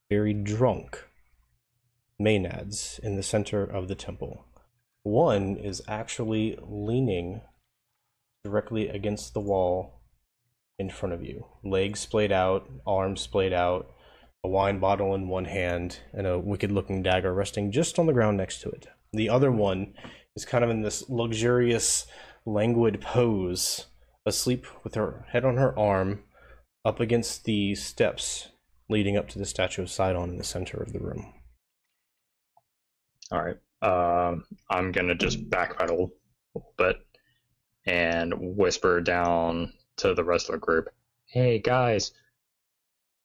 very drunk maenads in the center of the temple. One is actually leaning directly against the wall in front of you, legs splayed out, arms splayed out, a wine bottle in one hand, and a wicked-looking dagger resting just on the ground next to it. The other one is kind of in this luxurious, languid pose, asleep with her head on her arm, up against the steps leading up to the statue of Sydon in the center of the room. Alright. I'm gonna just backpedal a little bit and whisper down to the rest of the group. Hey guys,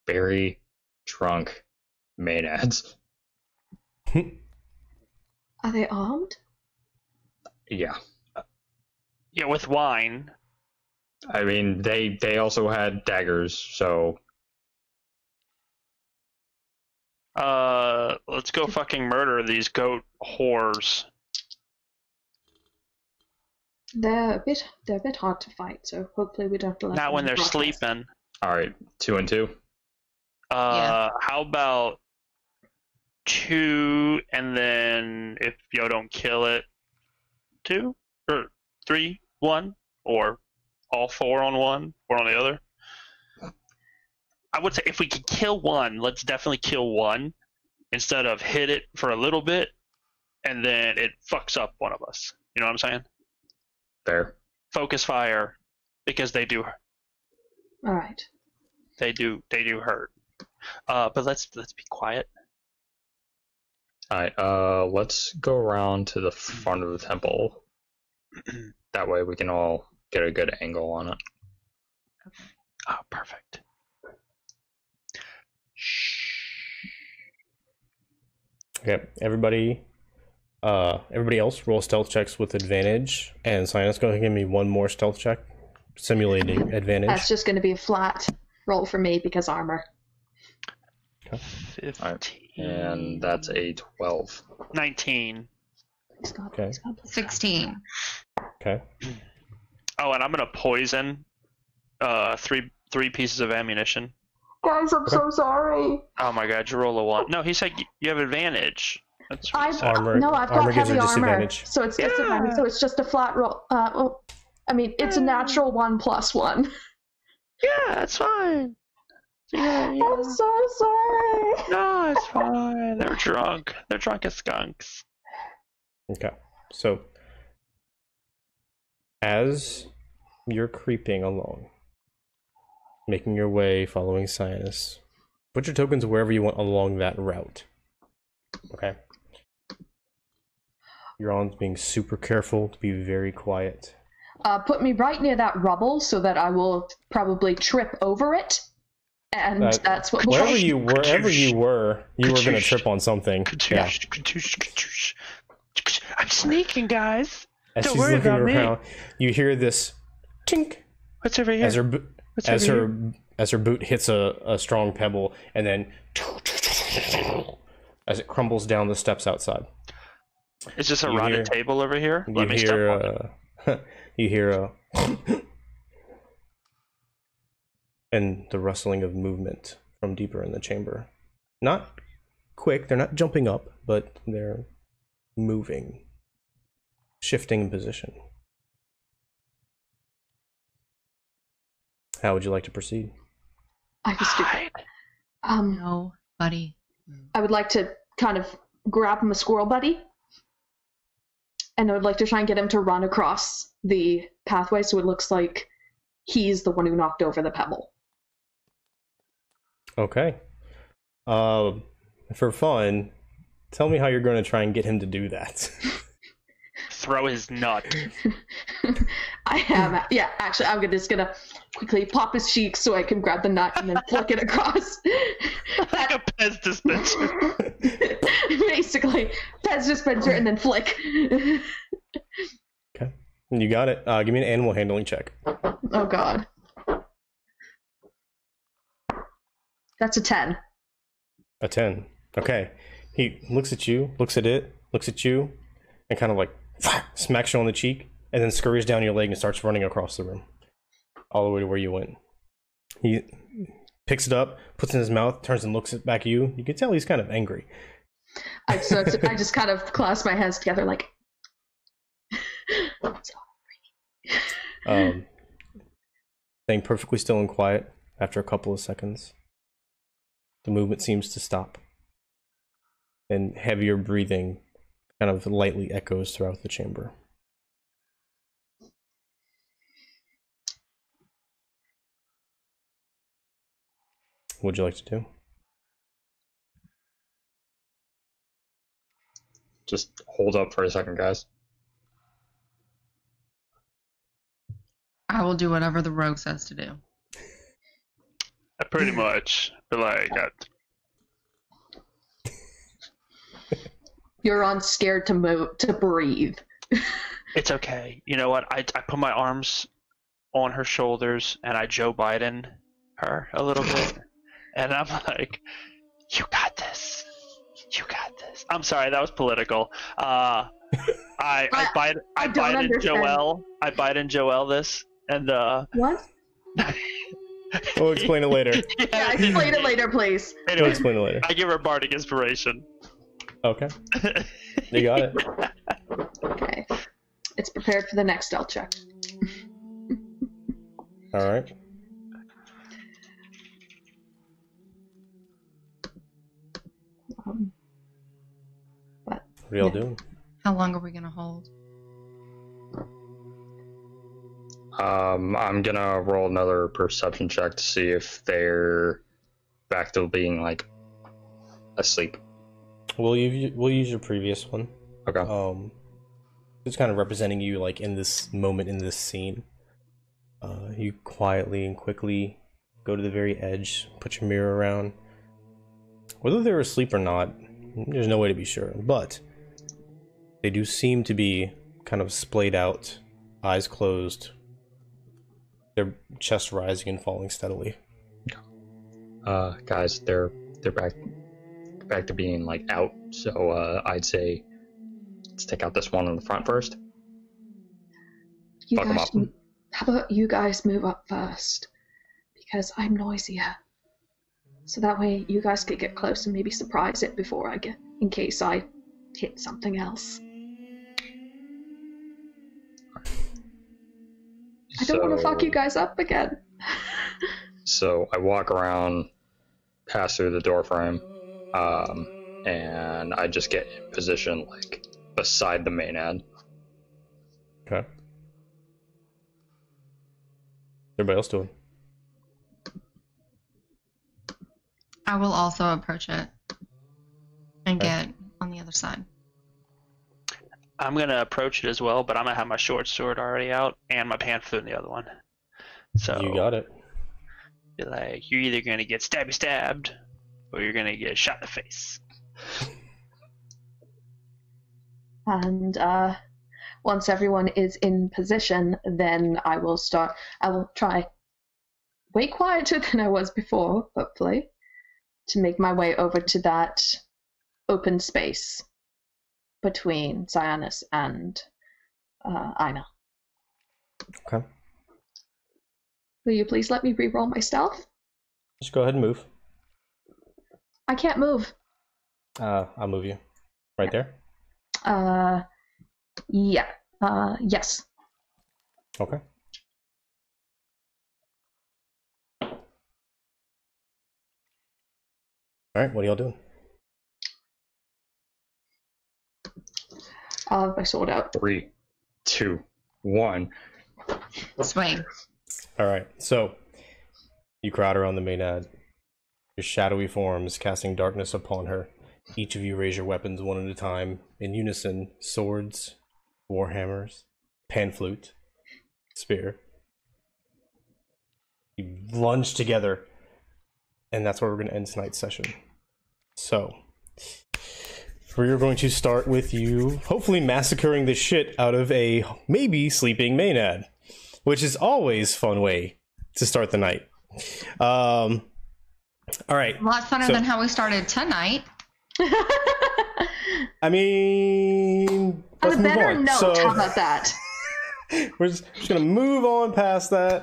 very drunk maenads. Are they armed? Yeah. Yeah, with wine. I mean, they also had daggers, so... Let's go fucking murder these goat whores. They're a bit hard to fight, so hopefully we don't have to let Not them when they're broadcast. sleeping. Alright, 2 and 2. How about 2, and then if you don't kill it, 2 or 3, 1, or all 4 on one, 4 on the other. I would say if we could kill one, let's definitely kill one instead of hit it for a little bit and then it fucks up one of us. You know what I'm saying? Fair. Focus fire, because they do. All right. They do hurt. But let's be quiet. Alright, let's go around to the front of the temple. That way we can all get a good angle on it. Oh, perfect. Okay, everybody else roll stealth checks with advantage, and Sinus, go ahead and give me one more stealth check, simulating advantage. That's just going to be a flat roll for me because armor. Okay. 15. Right. And that's a 12. 19. Please God, Okay. please God, please God. 16. Okay. Oh, and I'm gonna poison three pieces of ammunition. Guys, I'm so sorry. Oh my god, you roll a 1. No, he said you have advantage. That's what he said. Armor- No, I've armor got gives her heavy armor, disadvantage. so it's disadvantage. So it's just a flat roll. I mean, it's a natural 1 + 1. Yeah, that's fine. Yeah. I'm so sorry. No, it's fine. They're drunk. They're drunk as skunks. Okay. So, as you're creeping along, making your way, following Sinus, put your tokens wherever you want along that route. Okay. You're on being super careful, to be very quiet. Put me right near that rubble so that I will probably trip over it, and that's what. Wherever you were, going to trip on something. Yeah. I'm sneaking, guys. As Don't she's worry looking about me. around, you hear this tink What's over here? as her boot hits a strong pebble, and then as it crumbles down the steps outside. Is this a you rotted hear- table over here? You Let me step on it. you hear and the rustling of movement from deeper in the chamber. Not quick, they're not jumping up, but they're moving, shifting position. How would you like to proceed? I was stupid. No, buddy. I would like to kind of grab him a squirrel buddy, and I would like to try and get him to run across the pathway so it looks like he's the one who knocked over the pebble. Okay. For fun, tell me how you're going to try and get him to do that. Throw his nut. I am, yeah, actually, I'm just gonna quickly pop his cheeks so I can grab the nut and then flick it across. Like a Pez dispenser. Basically, Pez dispenser and then flick. Okay. You got it. Give me an animal handling check. Oh god. That's a 10. A 10. Okay. He looks at you, looks at it, looks at you, and kind of like smacks you on the cheek, and then scurries down your leg and starts running across the room. All the way to where you went. He picks it up, puts it in his mouth, turns and looks back at you. You can tell he's kind of angry. I just kind of clasp my hands together like... Staying perfectly still and quiet after a couple of seconds. The movement seems to stop. And heavier breathing kind of lightly echoes throughout the chamber. What would you like to do? Just hold up for a second, guys. I will do whatever the rogue says to do. Pretty much. Like, You're on scared to breathe. it's okay. You know what? I put my arms on her shoulders and I Joe Biden her a little bit. And I'm like, you got this. You got this. I'm sorry, that was political. I bite in Joelle. I bite in Joelle this and What? We'll explain it later. Yeah, explain it later, please. Anyway, We'll explain it later. I give her bardic inspiration. Okay. You got it. Okay. It's prepared for the next stealth check. All right. But What are y'all doing? How long are we gonna hold? I'm gonna roll another perception check to see if they're back to being like asleep. We'll use your previous one. Okay. It's kind of representing you like in this moment in this scene. You quietly and quickly go to the very edge, put your mirror around. Whether they're asleep or not, there's no way to be sure, but they do seem to be kind of splayed out, eyes closed, their chest rising and falling steadily. Guys, they're back to being like out. So I'd say let's take out this one in the front first. you Fuck 'em guys, up. how about you guys move up first? Because I'm noisier. So that way you guys could get close and maybe surprise it before I get, in case I hit something else. I don't want to fuck you guys up again. So I walk around, pass through the door frame, and I just get in position like beside the main ad. Okay. Everybody else doing? I will also approach it and Okay. get on the other side. I'm gonna approach it as well, but I'm gonna have my short sword already out and my panther in the other one. So You got it. be like, you're either gonna get stabbed, or you're gonna get shot in the face. And once everyone is in position, then I will try way quieter than I was before, hopefully, to make my way over to that open space between Cyanus and Ina. Okay. Will you please let me re-roll my stealth? Just go ahead and move. I can't move. I'll move you. Right there? Yeah. Yes. Okay. Alright, what are y'all doing? I'll have my sword out. 3, 2, 1. Swing. Alright, so you crowd around the main ad. Your shadowy forms casting darkness upon her. Each of you raise your weapons one at a time, in unison, swords, warhammers, pan flute, spear. You lunge together, and that's where we're going to end tonight's session. So, we're going to start with you hopefully massacring the shit out of a maybe sleeping maenad, which is always a fun way to start the night. All right. A lot funner than how we started tonight. I mean, let's On a move better on. note, So, how about that? we're just gonna move on past that.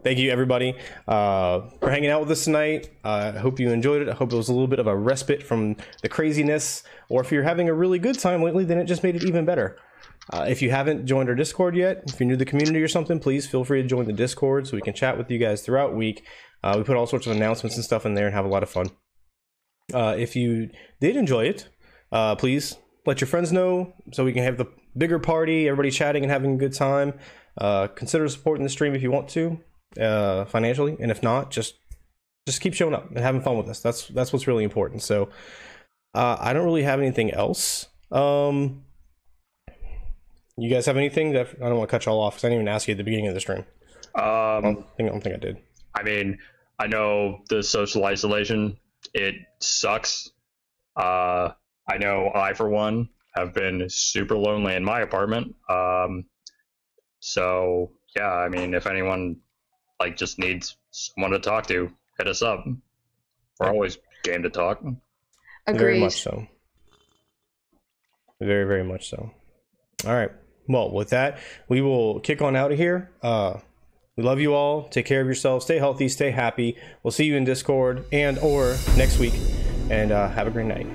Thank you, everybody, for hanging out with us tonight. I hope you enjoyed it. I hope it was a little bit of a respite from the craziness. Or if you're having a really good time lately, then it just made it even better. If you haven't joined our Discord yet, if you're new to the community or something, please feel free to join the Discord so we can chat with you guys throughout the week. We put all sorts of announcements and stuff in there and have a lot of fun. If you did enjoy it, please let your friends know so we can have the bigger party, everybody chatting and having a good time. Consider supporting the stream if you want to, financially, and if not, just keep showing up and having fun with us. That's what's really important. So I don't really have anything else. You guys have anything that I don't want to cut y'all off because I didn't even ask you at the beginning of the stream. I don't think I did. I mean, I know the social isolation, it sucks. I know I, for one, have been super lonely in my apartment. So yeah, I mean, if anyone like just needs someone to talk to, hit us up. We're always game to talk. Agreed. Very much so. Very, very much so. All right. Well, with that, we will kick on out of here. We love you all. Take care of yourselves. Stay healthy. Stay happy. We'll see you in Discord and or next week. And have a great night.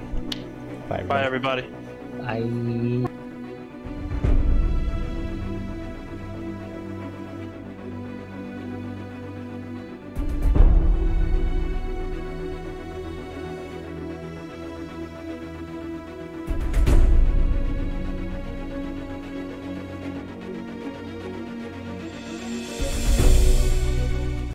Bye, everybody. Bye, everybody. Bye.